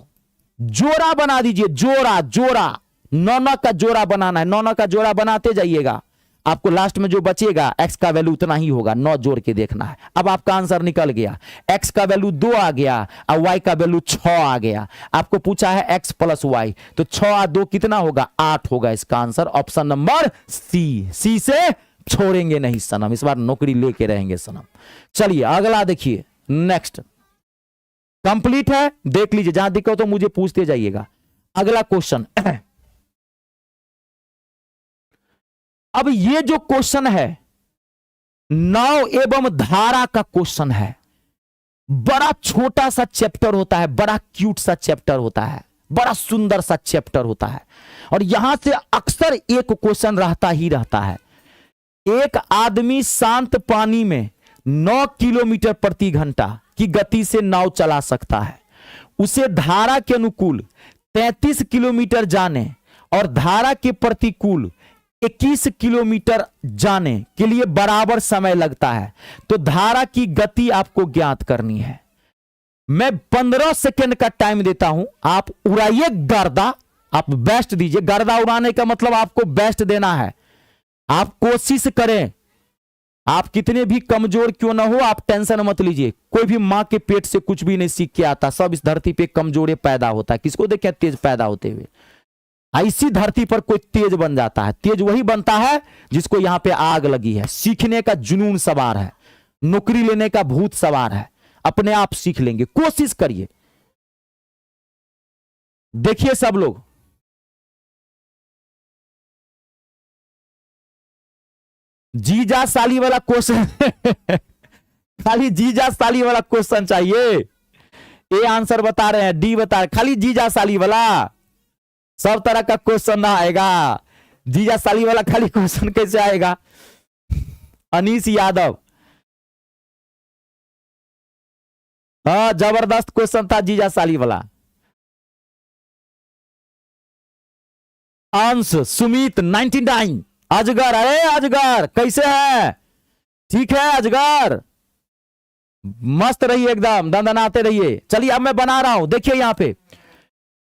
जोड़ा बना दीजिए, जोड़ा जोड़ा, 9-9 का जोड़ा बनाना है। 9-9 का जोड़ा बनाते जाइएगा, आपको लास्ट में जो बचेगा x का वैल्यू उतना ही होगा, 9 जोड़ के देखना है। अब आपका आंसर निकल गया, x का वैल्यू 2 आ गया और y का वैल्यू 6 आ गया। आपको पूछा है x प्लस y, तो 6 और 2 कितना होगा? 8 होगा इसका आंसर। ऑप्शन नंबर सी से छोड़ेंगे नहीं सनम, इस बार नौकरी लेके रहेंगे सनम। चलिए अगला देखिए, नेक्स्ट कंप्लीट है, देख लीजिए, जहां दिक्कत तो मुझे पूछते जाइएगा। अगला क्वेश्चन, अब ये जो क्वेश्चन है नाव एवं धारा का क्वेश्चन है। बड़ा छोटा सा चैप्टर होता है, बड़ा क्यूट सा चैप्टर होता है, बड़ा सुंदर सा चैप्टर होता है। और यहां से अक्सर एक क्वेश्चन रहता ही रहता है। एक आदमी शांत पानी में 9 किलोमीटर प्रति घंटा की गति से नाव चला सकता है। उसे धारा के अनुकूल 33 किलोमीटर जाने और धारा के प्रतिकूल 21 किलोमीटर जाने के लिए बराबर समय लगता है। तो धारा की गति आपको ज्ञात करनी है। मैं 15 सेकेंड का टाइम देता हूं, आप उड़ाइए गर्दा, आप बेस्ट दीजिए। गर्दा उड़ाने का मतलब आपको बेस्ट देना है। आप कोशिश करें, आप कितने भी कमजोर क्यों ना हो, आप टेंशन मत लीजिए। कोई भी मां के पेट से कुछ भी नहीं सीख के आता, सब इस धरती पे कमजोर पैदा होता है। किसको देखें तेज पैदा होते हुए? ऐसी धरती पर कोई तेज बन जाता है। तेज वही बनता है जिसको यहां पे आग लगी है, सीखने का जुनून सवार है, नौकरी लेने का भूत सवार है। अपने आप सीख लेंगे, कोशिश करिए। देखिए सब लोग, जीजा साली वाला क्वेश्चन खाली जीजा साली वाला क्वेश्चन चाहिए। ए आंसर बता रहे हैं, डी बता रहे, खाली जीजा साली वाला। सब तरह का क्वेश्चन ना आएगा, जीजा साली वाला खाली क्वेश्चन कैसे आएगा? अनीश यादव, हाँ जबरदस्त क्वेश्चन था जीजा साली वाला। अंश सुमित 99, अजगर, अरे अजगर कैसे है? ठीक है अजगर, मस्त रहिए, एकदम दंदनाते रहिए। चलिए अब मैं बना रहा हूं, देखिए यहां पे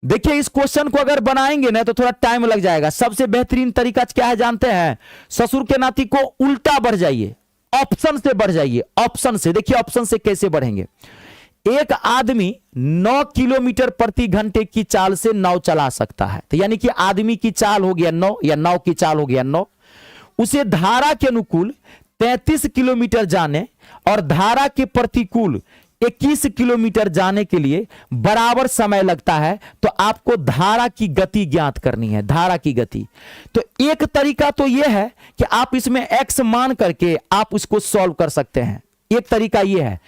देखिए। इस क्वेश्चन को अगर बनाएंगे ना तो थोड़ा टाइम लग जाएगा। सबसे बेहतरीन तरीका क्या है जानते हैं? ससुर के नाती को उल्टा बढ़ जाइए, ऑप्शन से बढ़ जाइए। ऑप्शन से देखिए, ऑप्शन से कैसे बढ़ेंगे। एक आदमी 9 किलोमीटर प्रति घंटे की चाल से नाव चला सकता है। तो यानी कि आदमी की चाल हो गया 9 या नाव की चाल हो गया 9। उसे धारा के अनुकूल 33 किलोमीटर जाने और धारा के प्रतिकूल 21 किलोमीटर जाने के लिए बराबर समय लगता है। तो आपको धारा की गति ज्ञात करनी है, धारा की गति। तो एक तरीका तो यह है कि आप इसमें x मान करके आप उसको सॉल्व कर सकते हैं। एक तरीका यह है।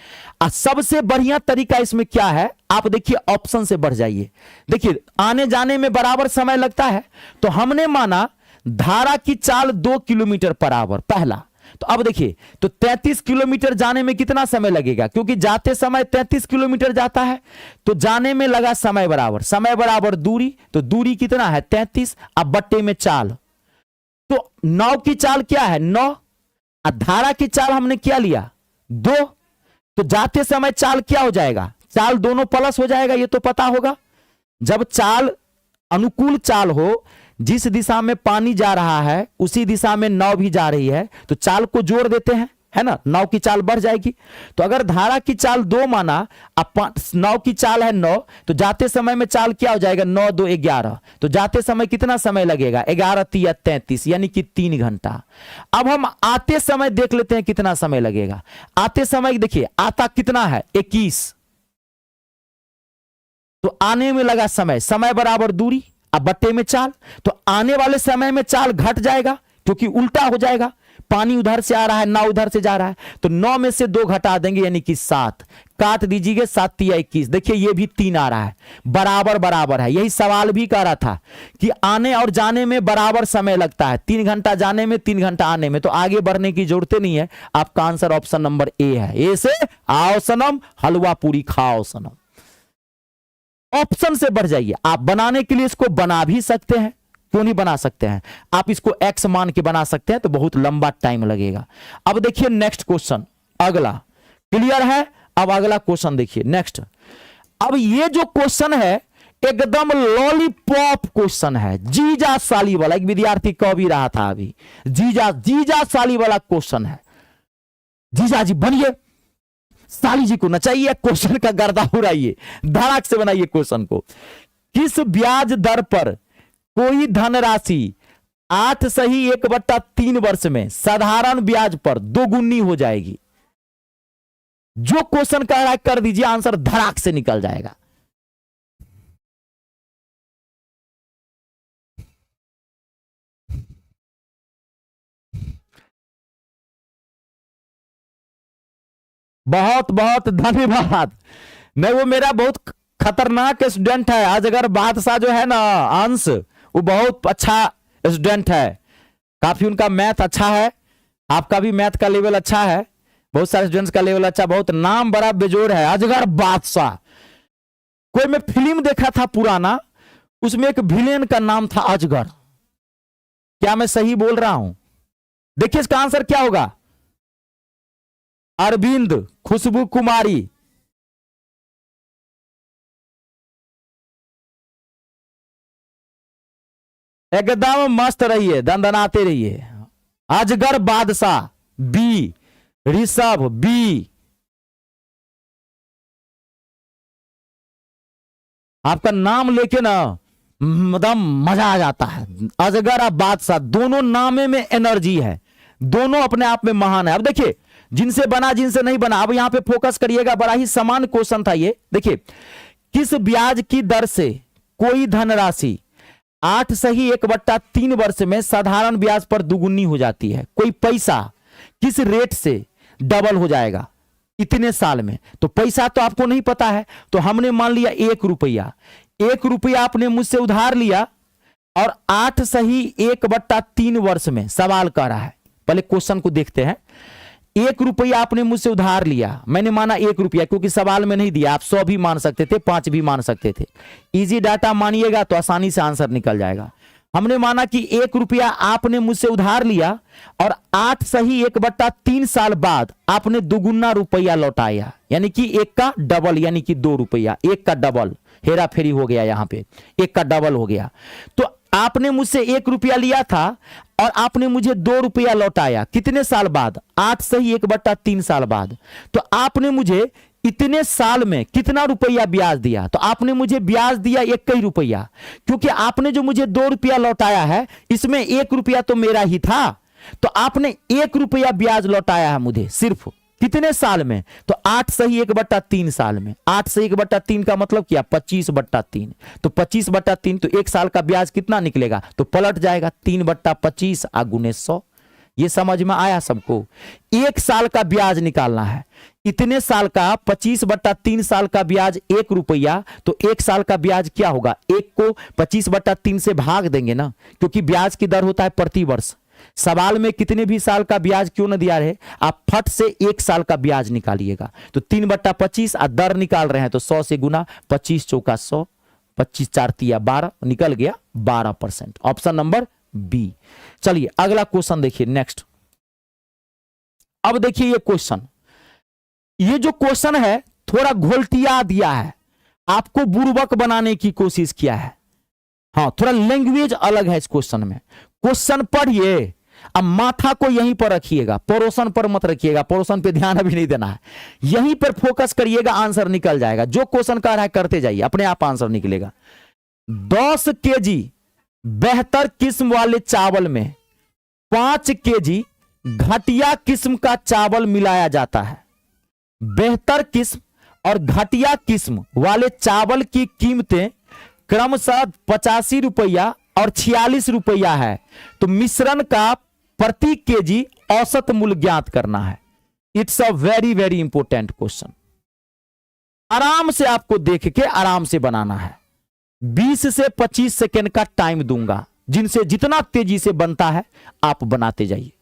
सबसे बढ़िया तरीका इसमें क्या है, आप देखिए ऑप्शन से बढ़ जाइए। देखिए आने जाने में बराबर समय लगता है, तो हमने माना धारा की चाल 2 किलोमीटर पर आवर, पहला। तो अब देखिए, तो 33 किलोमीटर जाने में कितना समय लगेगा? क्योंकि जाते समय 33 किलोमीटर जाता है, तो जाने में लगा समय बराबर, समय बराबर दूरी। तो दूरी कितना है? 33। अब बट्टे में चाल, तो नाव की चाल क्या है? 9। धारा की चाल हमने क्या लिया? 2। तो जाते समय चाल क्या हो जाएगा? चाल दोनों प्लस हो जाएगा, ये तो पता होगा। जब चाल अनुकूल चाल हो, जिस दिशा में पानी जा रहा है उसी दिशा में नाव भी जा रही है, तो चाल को जोड़ देते हैं, है ना, नाव की चाल बढ़ जाएगी। तो अगर धारा की चाल 2 माना, अब नाव की चाल है 9, तो जाते समय में चाल क्या हो जाएगा? 9 2 11। तो जाते समय कितना समय लगेगा? 11 3 33, यानी कि 3 घंटा। अब हम आते समय देख लेते हैं कितना समय लगेगा। आते समय देखिए, आता कितना है? 21। तो आने में लगा समय, समय बराबर दूरी, अब बट्टे में चाल। तो आने वाले समय में चाल घट जाएगा क्योंकि उल्टा हो जाएगा, पानी उधर से आ रहा है, ना उधर से जा रहा है। तो 9 में से 2 घटा देंगे, यानी कि 7। काट दीजिए, 7 3 21। देखिए ये भी 3 आ रहा है, बराबर बराबर है। यही सवाल भी कह रहा था कि आने और जाने में बराबर समय लगता है, 3 घंटा जाने में, 3 घंटा आने में। तो आगे बढ़ने की जरूरत नहीं है। आपका आंसर ऑप्शन नंबर ए है। ए से आओ सनम, हलवा पूरी खाओ सनम। ऑप्शन से बढ़ जाइए। आप बनाने के लिए इसको बना भी सकते हैं, क्यों नहीं बना सकते हैं? आप इसको x मान के बना सकते हैं, तो बहुत लंबा टाइम लगेगा। अब देखिए नेक्स्ट क्वेश्चन, अगला क्लियर है? अब अगला क्वेश्चन देखिए नेक्स्ट। अब ये जो क्वेश्चन है एकदम लॉलीपॉप क्वेश्चन है, जीजा साली वाला। एक विद्यार्थी कह भी रहा था अभी, जीजा साली वाला क्वेश्चन है। जीजा जी बनिए, साली जी को नचाइए, क्वेश्चन का गर्दा उड़ाइए, धड़ाक से बनाइए क्वेश्चन को। किस ब्याज दर पर कोई धनराशि 8 सही 1/3 वर्ष में साधारण ब्याज पर दोगुनी हो जाएगी? जो क्वेश्चन कह रहा है कर दीजिए, आंसर धड़ाक से निकल जाएगा। बहुत बहुत धन्यवाद। मैं वो मेरा बहुत खतरनाक स्टूडेंट है। अजगर बादशाह जो है ना अंश, वो बहुत अच्छा स्टूडेंट है, काफी उनका मैथ अच्छा है, आपका भी मैथ का लेवल अच्छा है, बहुत सारे स्टूडेंट्स का लेवल अच्छा, बहुत नाम बड़ा बेजोड़ है अजगर बादशाह। कोई मैं फिल्म देखा था पुराना, उसमें एक विलेन का नाम था अजगर। क्या मैं सही बोल रहा हूं? देखिए इसका आंसर क्या होगा। अरविंद, खुशबू कुमारी। एकदम मस्त रहिए, दंदनाते रहिए। अजगर बादशाह बी, ऋषभ बी। आपका नाम लेके ना एकदम मजा आ जाता है। अजगर और बादशाह दोनों नामे में एनर्जी है, दोनों अपने आप में महान है। अब देखिए जिनसे बना जिनसे नहीं बना, अब यहां पे फोकस करिएगा, बड़ा ही समान क्वेश्चन था ये। देखिए किस ब्याज की दर से कोई धनराशि 8 सही 1/3 वर्ष में साधारण ब्याज पर दुगुनी हो जाती है। कोई पैसा किस रेट से डबल हो जाएगा इतने साल में? तो पैसा तो आपको नहीं पता है, तो हमने मान लिया 1 रुपया। 1 रुपया आपने मुझसे उधार लिया और 8 सही 1/3 वर्ष में सवाल कर रहा है। पहले क्वेश्चन को देखते हैं। 1 रुपया आपने मुझसे उधार लिया, मैंने माना 1 रुपया, क्योंकि सवाल में नहीं दिया। आप 100 भी मान सकते थे, 5 भी मान सकते थे। इजी डाटा मानिएगा तो आसानी से आंसर निकल जाएगा। हमने माना कि 1 रुपया आपने मुझसे उधार लिया और 8 सही 1/3 साल बाद आपने दुगुना रुपया लौटाया, यानी कि 1 का डबल, यानी कि 2 रुपया। 1 का डबल, हेरा फेरी हो गया, यहां पे 1 का डबल हो गया। तो आपने मुझसे 1 रुपया लिया था और आपने मुझे 2 रुपया लौटाया, कितने साल बाद? 8 सही 1/3 साल बाद। तो आपने मुझे इतने साल में कितना रुपया ब्याज दिया? तो आपने मुझे ब्याज दिया 1 रुपया, क्योंकि आपने जो मुझे 2 रुपया लौटाया है इसमें 1 रुपया तो मेरा ही था। तो आपने 1 रुपया ब्याज लौटाया है मुझे, सिर्फ कितने साल में? तो 8 सही 1/3 साल में। 8 सही 1/3 का मतलब क्या? 25/3। तो 25/3, तो 1 साल का ब्याज कितना निकलेगा? तो पलट जाएगा 3/25 गुने 100। ये समझ में आया सबको? 1 साल का ब्याज निकालना है, इतने साल का 25/3 साल का ब्याज 1 रुपया, तो 1 साल का ब्याज क्या होगा? 1 को 25/3 से भाग देंगे ना, क्योंकि ब्याज की दर होता है प्रति वर्ष। सवाल में कितने भी साल का ब्याज क्यों न दिया रहे, आप फट से 1 साल का ब्याज निकालिएगा। तो 3/25 दर निकाल रहे हैं तो 100 से गुना, 25 चौका 100, 25 4 तिया 12, निकल गया 12%। Option number B. चलिए अगला क्वेश्चन देखिए, नेक्स्ट। अब देखिए ये क्वेश्चन, ये जो क्वेश्चन है थोड़ा घोलटिया दिया है, आपको बुर्बक बनाने की कोशिश किया है। हाँ, थोड़ा लैंग्वेज अलग है इस क्वेश्चन में। क्वेश्चन पढ़िए, अब माथा को यहीं पर रखिएगा, पड़ोसन पर मत रखिएगा, पड़ोसन पे ध्यान अभी नहीं देना है, यहीं पर फोकस करिएगा, आंसर निकल जाएगा। जो क्वेश्चन कह रहा है करते जाइए, अपने आप आंसर निकलेगा। 10 केजी बेहतर किस्म वाले चावल में 5 केजी घटिया किस्म का चावल मिलाया जाता है। बेहतर किस्म और घटिया किस्म वाले चावल की कीमतें क्रमशः 85 रुपया और 46 रुपया है। तो मिश्रण का प्रति केजी औसत मूल्य ज्ञात करना है। It's a very very important question. आराम से आपको देख के आराम से बनाना है। 20 से 25 सेकेंड का टाइम दूंगा, जिनसे जितना तेजी से बनता है आप बनाते जाइए।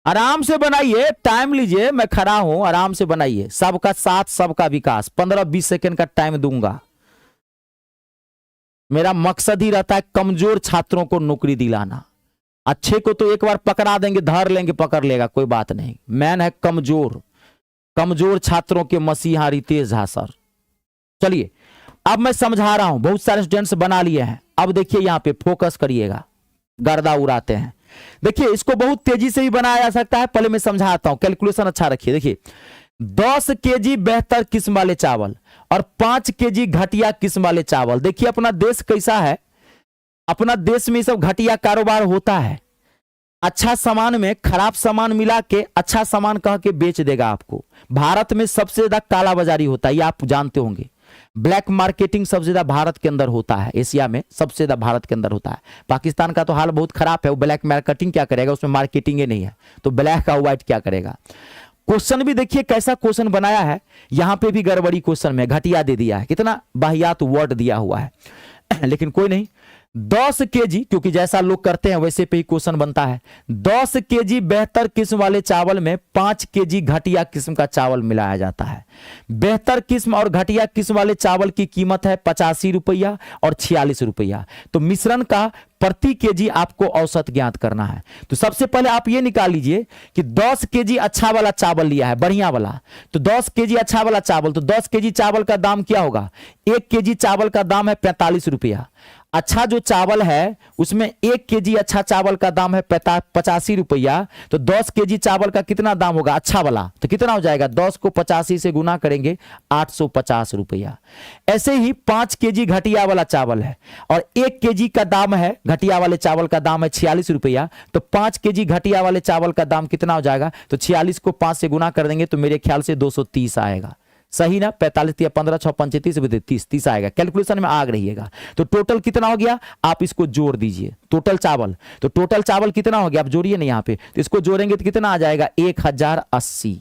आराम से बनाइए, टाइम लीजिए, मैं खड़ा हूं, आराम से बनाइए। सबका साथ सबका विकास। 15-20 सेकेंड का टाइम दूंगा। मेरा मकसद ही रहता है कमजोर छात्रों को नौकरी दिलाना। अच्छे को तो एक बार पकड़ा देंगे, धर लेंगे, पकड़ लेगा, कोई बात नहीं। मैन है कमजोर, कमजोर छात्रों के मसीहा रितेश झा सर। चलिए अब मैं समझा रहा हूं, बहुत सारे स्टूडेंट्स बना लिए हैं। अब देखिए यहां पे फोकस करिएगा, गर्दा उड़ाते हैं। देखिए इसको बहुत तेजी से भी बनाया जा सकता है, पहले मैं समझाता हूं, कैलकुलेशन अच्छा रखिए। देखिए 10 केजी बेहतर किस्म वाले चावल और 5 केजी घटिया किस्म वाले चावल। देखिए अपना देश कैसा है, अपना देश में सब घटिया कारोबार होता है। अच्छा सामान में खराब सामान मिला के अच्छा सामान कह के बेच देगा आपको। भारत में सबसे ज्यादा कालाबाजारी होता है, ये आप जानते होंगे। ब्लैक मार्केटिंग सबसे ज्यादा भारत के अंदर होता है, एशिया में सबसे ज्यादा भारत के अंदर होता है। पाकिस्तान का तो हाल बहुत खराब है, वो ब्लैक मार्केटिंग क्या करेगा, उसमें मार्केटिंग ही नहीं है, तो ब्लैक का व्हाइट क्या करेगा। क्वेश्चन भी देखिए कैसा क्वेश्चन बनाया है, यहां पे भी गड़बड़ी क्वेश्चन में घटिया दे दिया है, कितना वाहियात वर्ड दिया हुआ है। लेकिन कोई नहीं, 10 केजी, क्योंकि जैसा लोग करते हैं वैसे पे ही क्वेश्चन बनता है। 10 केजी बेहतर किस्म वाले चावल में 5 केजी घटिया किस्म का चावल मिलाया जाता है। बेहतर किस्म और घटिया किस्म वाले चावल की कीमत है 85 रुपया और 46 रुपया। तो मिश्रण का प्रति केजी आपको औसत ज्ञात करना है। तो सबसे पहले आप ये निकाल लीजिए कि 10 केजी अच्छा वाला चावल लिया है, बढ़िया वाला, तो 10 केजी अच्छा वाला चावल, तो 10 केजी चावल का दाम क्या होगा, 1 केजी चावल का दाम है 45 रुपया। अच्छा जो चावल है उसमें 1 केजी अच्छा चावल का दाम है 85 रुपया, तो 10 केजी चावल का कितना दाम होगा अच्छा वाला, तो कितना हो जाएगा, 10 को 85 से गुना करेंगे 850 रुपया। ऐसे ही 5 केजी घटिया वाला चावल है और 1 केजी का दाम है, घटिया वाले चावल का दाम है 46 रुपया, तो 5 केजी घटिया वाले चावल का दाम कितना हो जाएगा, तो 46 को 5 से गुना कर देंगे तो मेरे ख्याल से 230 आएगा, सही ना। 45 या 15 6 35 30 आएगा, कैलकुलेशन में आग रहिएगा। तो टोटल कितना हो गया, आप इसको जोड़ दीजिए, टोटल चावल, तो टोटल चावल कितना हो गया, आप जोड़िए ना यहाँ पे, तो इसको जोड़ेंगे तो कितना आ जाएगा 1080,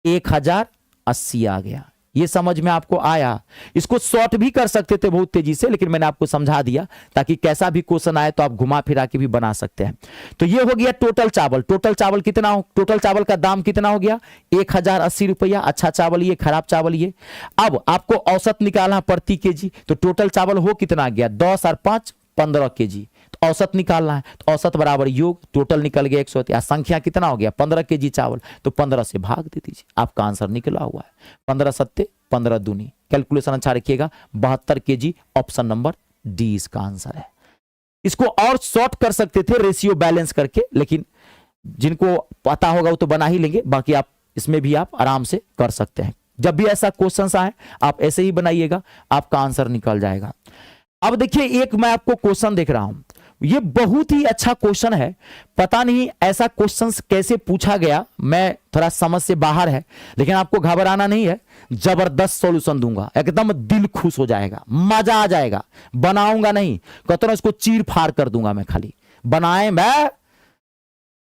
1080 आ गया। ये समझ में आपको आया। इसको शॉर्ट भी कर सकते थे बहुत तेजी से, लेकिन मैंने आपको समझा दिया ताकि कैसा भी क्वेश्चन आए तो आप घुमा फिरा के भी बना सकते हैं। तो ये हो गया टोटल चावल। टोटल चावल कितना हो, टोटल चावल का दाम कितना हो गया 1080 रुपया। अच्छा चावल ये, खराब चावल ये। अब आपको औसत निकालना प्रति केजी, तो टोटल चावल हो कितना गया 10 और 5 15 केजी, तो औसत निकालना है, तो औसत बराबर योग टोटल निकल गया 100। संख्या कितना हो गया 15 केजी चावल, तो 15 से भाग दे दीजिए, आपका आंसर निकला हुआ है 15 सत्ते 15 दूनी। कैलकुलेशन अच्छा रखिएगा, 72 केजी, ऑप्शन नंबर डी इसका आंसर है। इसको और शॉर्ट कर सकते थे रेशियो बैलेंस करके, लेकिन जिनको पता होगा वो तो बना ही लेंगे, बाकी आप इसमें भी आप आराम से कर सकते हैं। जब भी ऐसा क्वेश्चन आए आप ऐसे ही बनाइएगा, आपका आंसर निकल जाएगा। अब देखिए एक मैं आपको क्वेश्चन देख रहा हूं, ये बहुत ही अच्छा क्वेश्चन है। पता नहीं ऐसा क्वेश्चन कैसे पूछा गया, मैं थोड़ा समझ से बाहर है, लेकिन आपको घबराना नहीं है, जबरदस्त सॉल्यूशन दूंगा, एकदम दिल खुश हो जाएगा, मजा आ जाएगा। बनाऊंगा नहीं, कहता हूं इसको चीर फाड़ कर दूंगा मैं, खाली बनाए। मैं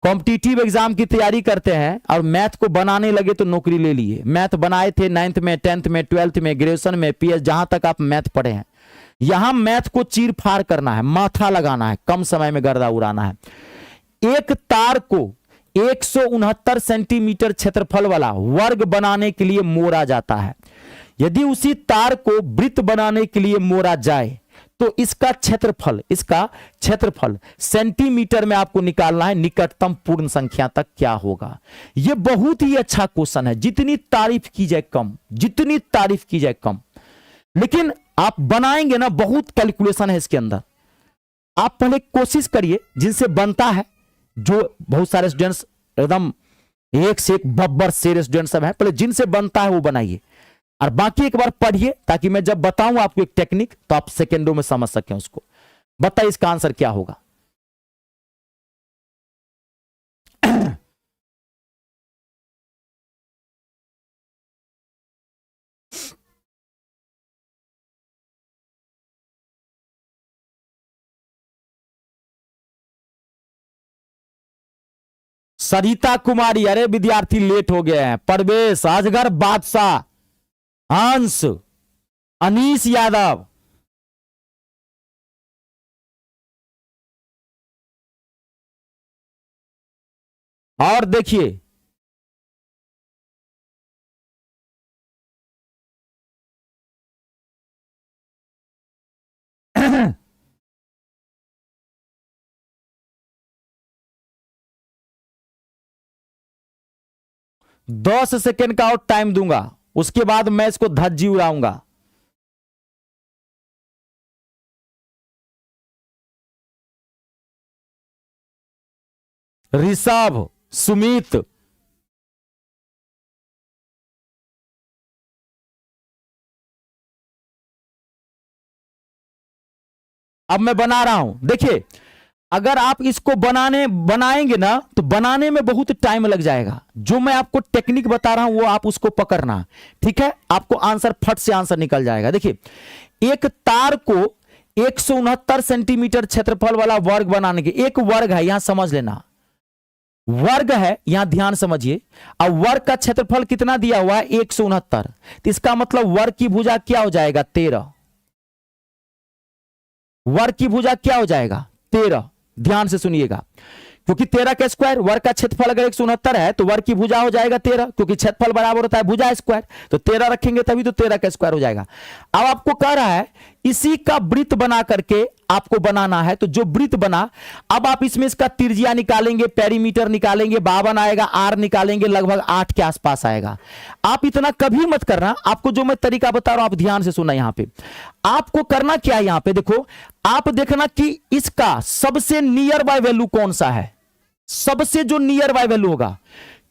कॉम्पिटिटिव एग्जाम की तैयारी करते हैं और मैथ को बनाने लगे तो नौकरी ले लिए। मैथ बनाए थे 9th में, 10th में, 12th में, ग्रेजुएशन में, पीएच, जहां तक आप मैथ पढ़े हैं, यहां मैथ को चीर फाड़ करना है, माथा लगाना है, कम समय में गर्दा उड़ाना है। एक तार को 169 सेंटीमीटर क्षेत्रफल वाला वर्ग बनाने के लिए मोड़ा जाता है। यदि उसी तार को वृत्त बनाने के लिए मोड़ा जाए तो इसका क्षेत्रफल सेंटीमीटर में आपको निकालना है, निकटतम पूर्ण संख्या तक क्या होगा। यह बहुत ही अच्छा क्वेश्चन है, जितनी तारीफ की जाए कम, जितनी तारीफ की जाए कम। लेकिन आप बनाएंगे ना, बहुत कैलकुलेशन है इसके अंदर। आप पहले कोशिश करिए, जिनसे बनता है, जो बहुत सारे स्टूडेंट्स एकदम एक से एक बब्बर शेर स्टूडेंट सब है, पहले जिनसे बनता है वो बनाइए, और बाकी एक बार पढ़िए, ताकि मैं जब बताऊं आपको एक टेक्निक तो आप सेकेंडों में समझ सकें उसको। बताइए इसका आंसर क्या होगा। सरिता कुमारी, अरे विद्यार्थी लेट हो गए हैं। परवेश, अजगर बादशाह, हंस, अनीस यादव, और देखिए दस सेकेंड का और टाइम दूंगा, उसके बाद मैं इसको धज्जी उड़ाऊंगा। ऋषभ, सुमित, अब मैं बना रहा हूं, देखिए अगर आप इसको बनाएंगे ना तो बनाने में बहुत टाइम लग जाएगा। जो मैं आपको टेक्निक बता रहा हूं वो आप उसको पकड़ना, ठीक है? आपको आंसर फट से आंसर निकल जाएगा। देखिए एक तार को 169 सेंटीमीटर क्षेत्रफल वाला वर्ग बनाने के, एक वर्ग है यहां समझ लेना, वर्ग है यहां ध्यान समझिए। अब वर्ग का क्षेत्रफल कितना दिया हुआ है 169, तो इसका मतलब वर्ग की भुजा क्या हो जाएगा 13, वर्ग की भुजा क्या हो जाएगा 13। ध्यान से सुनिएगा, क्योंकि 13 का स्क्वायर, वर्ग का क्षेत्रफल अगर 169 है तो वर्ग की भुजा हो जाएगा 13, क्योंकि क्षेत्रफल बराबर होता है भुजा स्क्वायर, तो 13 रखेंगे तभी तो 13 का स्क्वायर हो जाएगा। अब आपको कह रहा है इसी का वृत्त बना करके आपको बनाना है, तो जो वृत्त बना, अब आप इसमें इसका त्रिज्या निकालेंगे, पेरीमीटर निकालेंगे, 52 आएगा, आर निकालेंगे, लगभग 8 के आसपास आएगा। आप इतना कभी मत करना, आपको जो मैं तरीका बता रहा हूं आप ध्यान से सुनना। यहां पे आपको करना क्या है, यहां पे देखो, आप देखना कि इसका सबसे नियर बाय वैल्यू कौन सा है, सबसे जो नियर बाय वैल्यू होगा,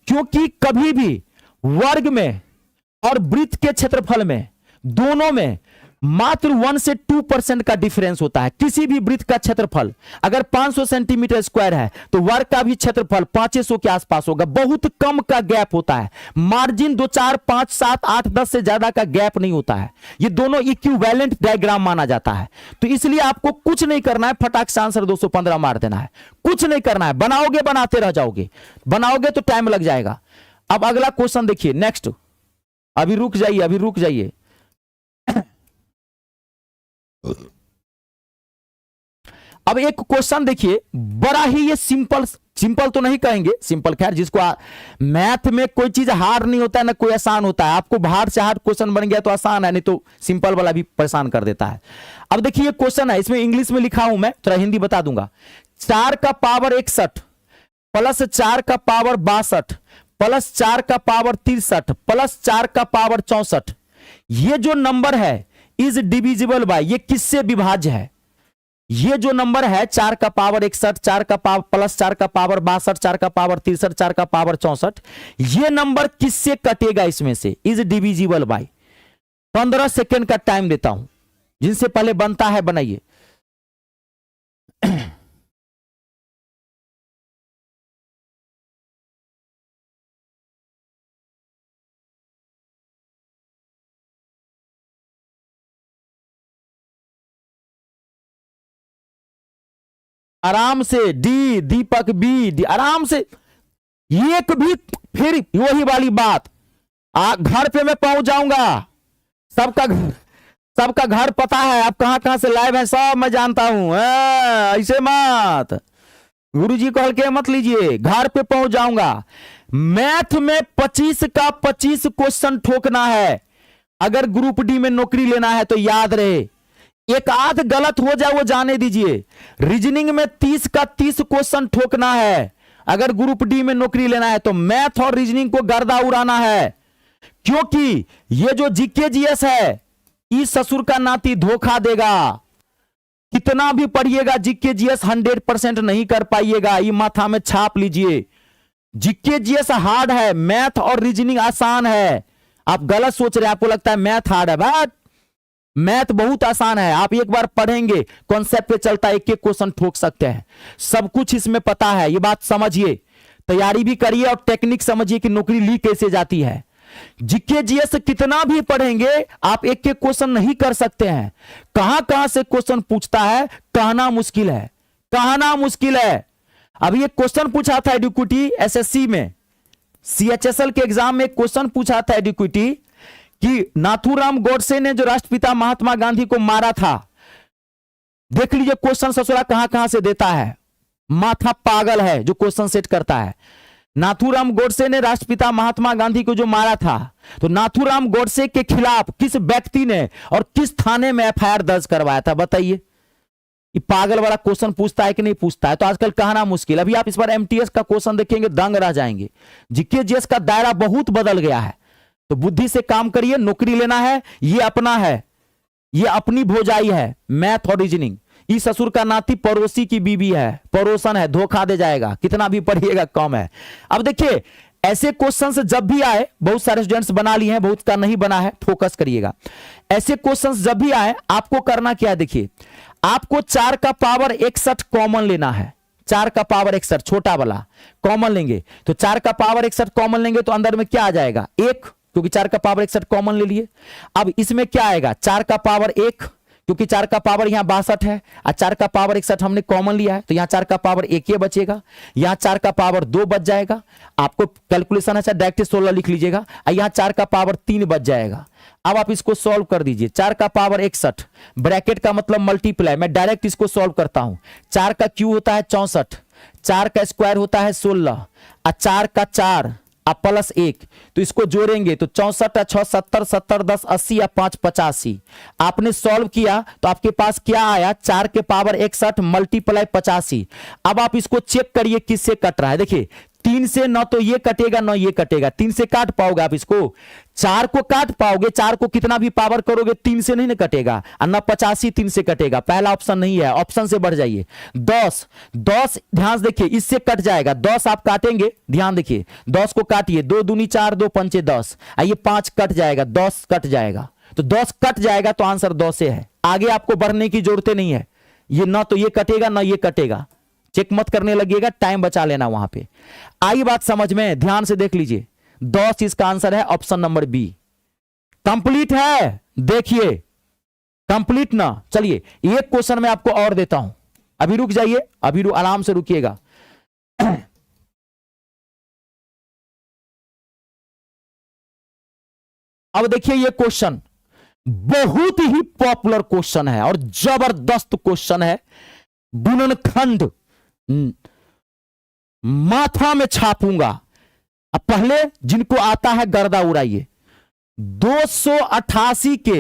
क्योंकि कभी भी वर्ग में और वृत्त के क्षेत्रफल में दोनों में मात्र 1 से 2% का डिफरेंस होता है। किसी भी वृत्त का क्षेत्रफल अगर 500 सेंटीमीटर स्क्वायर है तो वर्ग का भी क्षेत्रफल 500 के आसपास होगा, बहुत कम का गैप होता है, मार्जिन 2 4 5 7 8 10 से ज्यादा का गैप नहीं होता है। ये दोनों इक्विवेलेंट डायग्राम माना जाता है, तो इसलिए आपको कुछ नहीं करना है, फटाक से आंसर 215 मार देना है, कुछ नहीं करना है। बनाओगे बनाते रह जाओगे, बनाओगे तो टाइम लग जाएगा। अब अगला क्वेश्चन देखिए, नेक्स्ट, अभी रुक जाइए, अभी रुक जाइए। अब एक क्वेश्चन देखिए, बड़ा ही ये सिंपल, सिंपल तो नहीं कहेंगे सिंपल, खैर जिसको मैथ में कोई चीज हार्ड नहीं होता है ना कोई आसान होता है। आपको बाहर से हार्ड क्वेश्चन बन गया तो आसान है, नहीं तो सिंपल वाला भी परेशान कर देता है। अब देखिए ये क्वेश्चन है, इसमें इंग्लिश में लिखा हूं मैं, थोड़ा हिंदी बता दूंगा। 4 का पावर 61 प्लस 4 का पावर 62 प्लस 4 का पावर 63 प्लस 4 का पावर 64, ये जो नंबर है इज डिविजिबल बाय, ये किससे विभाज्य है? ये जो नंबर है 4 का पावर 61, 4 का पावर प्लस 4 का पावर 62, 4 का पावर 63, 4 का पावर 64, ये नंबर किससे कटेगा? इसमें से इज डिविजिबल बाय। 15 सेकेंड का टाइम देता हूं, जिनसे पहले बनता है बनाइए। आराम से, डी दीपक, बी डी, आराम से, एक भी, फिर वही वाली बात, घर पे मैं पहुंच जाऊंगा, सबका घर पता है, आप कहां कहां से लाइव है सब मैं जानता हूं, ऐसे मत, गुरुजी को हल्के मत लीजिए, घर पे पहुंच जाऊंगा। मैथ में 25 का 25 क्वेश्चन ठोकना है, अगर ग्रुप डी में नौकरी लेना है तो याद रहे, एक आध गलत हो जाए वो जाने दीजिए। रीजनिंग में 30 का 30 क्वेश्चन ठोकना है, अगर ग्रुप डी में नौकरी लेना है तो मैथ और रीजनिंग को गर्दा उड़ाना है, क्योंकि ये जो जीके जीएस है इस ससुर का नाती धोखा देगा। कितना भी पढ़िएगा जीके जीएस 100% नहीं कर पाइएगा, ये माथा में छाप लीजिए। जीके जीएस हार्ड है, मैथ और रीजनिंग आसान है। आप गलत सोच रहे हैं, आपको लगता है मैथ हार्ड है, बट मैथ बहुत आसान है। आप एक बार पढ़ेंगे कॉन्सेप्ट पे चलता है, एक एक क्वेश्चन ठोक सकते हैं, सब कुछ इसमें पता है। ये बात समझिए, तैयारी भी करिए और टेक्निक समझिए कि नौकरी ली कैसे जाती है। जीके जीएस कितना भी पढ़ेंगे आप एक एक क्वेश्चन नहीं कर सकते हैं, कहां कहां से क्वेश्चन पूछता है कहना मुश्किल है, कहना मुश्किल है। अभी एक क्वेश्चन पूछा था एडुक्यूटी एसएससी में, सीएचएसएल के एग्जाम में क्वेश्चन पूछा था एडुक्यूटी कि नाथूराम गोडसे ने जो राष्ट्रपिता महात्मा गांधी को मारा था, देख लीजिए क्वेश्चन ससुरा कहां कहां से देता है, माथा पागल है जो क्वेश्चन सेट करता है। नाथूराम गोडसे ने राष्ट्रपिता महात्मा गांधी को जो मारा था, तो नाथूराम गोडसे के खिलाफ किस व्यक्ति ने और किस थाने में एफआईआर दर्ज करवाया था, बताइए। ये पागल वाला क्वेश्चन पूछता है कि नहीं पूछता है, तो आजकल कहना मुश्किल। अभी आप इस बार एमटीएस का क्वेश्चन देखेंगे दंग रह जाएंगे। जीके जीएस का दायरा बहुत बदल गया है, तो बुद्धि से काम करिए। नौकरी लेना है, ये अपना है, ये अपनी भोजाई है, मैथ और रीजनिंग, इस ससुर का नाती पड़ोसी की बीवी है, पड़ोसन है, धोखा दे जाएगा, कितना भी पढ़िएगा कम है। अब देखिए ऐसे क्वेश्चंस जब भी आए, बहुत सारे स्टूडेंट्स बना लिए हैं, बहुत का नहीं बना है, फोकस करिएगा। ऐसे क्वेश्चंस जब भी आए आपको करना क्या है, देखिए आपको 4 का पावर 61 कॉमन लेना है। 4 का पावर 61 छोटा वाला कॉमन लेंगे, तो 4 का पावर 61 कॉमन लेंगे तो अंदर में क्या आ जाएगा 1, क्योंकि 4 का पावर 61 कॉमन ले लिए। अब इसमें क्या आएगा 4 का पावर 1, क्योंकि 4 का पावर यहां 62 है और 4 का पावर 61 हमने कॉमन लिया है, तो यहां 4 का पावर 1 ही बचेगा, यहां 4 का पावर 2 बच जाएगा। आपको कैलकुलेशन है डायरेक्ट 16 लिख लीजिएगा, और यहां 4 का पावर 3 बच जाएगा। अब आप इसको सॉल्व कर दीजिए। 4 का पावर 61 ब्रैकेट का मतलब मल्टीप्लाई, मैं डायरेक्ट इसको सॉल्व करता हूं। 4 का क्यू होता है 64, 4 का स्क्वायर होता है 16 और 4 का 4 अब प्लस 1, तो इसको जोड़ेंगे तो 64 6 70 70 10 80 या 5 85। आपने सॉल्व किया तो आपके पास क्या आया 4 के पावर 61 मल्टीप्लाई 85। अब आप इसको चेक करिए किससे कट रहा है। देखिए 3 से न तो ये कटेगा न ये कटेगा, 3 से काट पाओगे आप इसको, 4 को काट पाओगे, 4 को कितना भी पावर करोगे 3 से नहीं ना कटेगा, और न 85 3 से कटेगा। पहला ऑप्शन नहीं है, ऑप्शन से बढ़ जाइए। 10 ध्यान से देखिए इससे कट जाएगा, 10 आप काटेंगे, ध्यान देखिए 10 को काटिए, 2 दूनी 4 2 पंचे 10, ये 5 कट जाएगा, 10 कट जाएगा, तो 10 कट जाएगा तो आंसर 10 से है। आगे आपको बढ़ने की जरूरत नहीं है, ये ना तो ये कटेगा ना ये कटेगा, चेक मत करने लगिएगा, टाइम बचा लेना वहां पे। आई बात समझ में, ध्यान से देख लीजिए 10 इसका आंसर है ऑप्शन नंबर बी। कंप्लीट है, देखिए कंप्लीट ना। चलिए एक क्वेश्चन मैं आपको और देता हूं, अभी रुक जाइए, अभी आराम से रुकिएगा। अब देखिए ये क्वेश्चन बहुत ही पॉपुलर क्वेश्चन है और जबरदस्त क्वेश्चन है, बुननखंड माथा में छापूंगा। अब पहले जिनको आता है गर्दा उड़ाइए। 288 के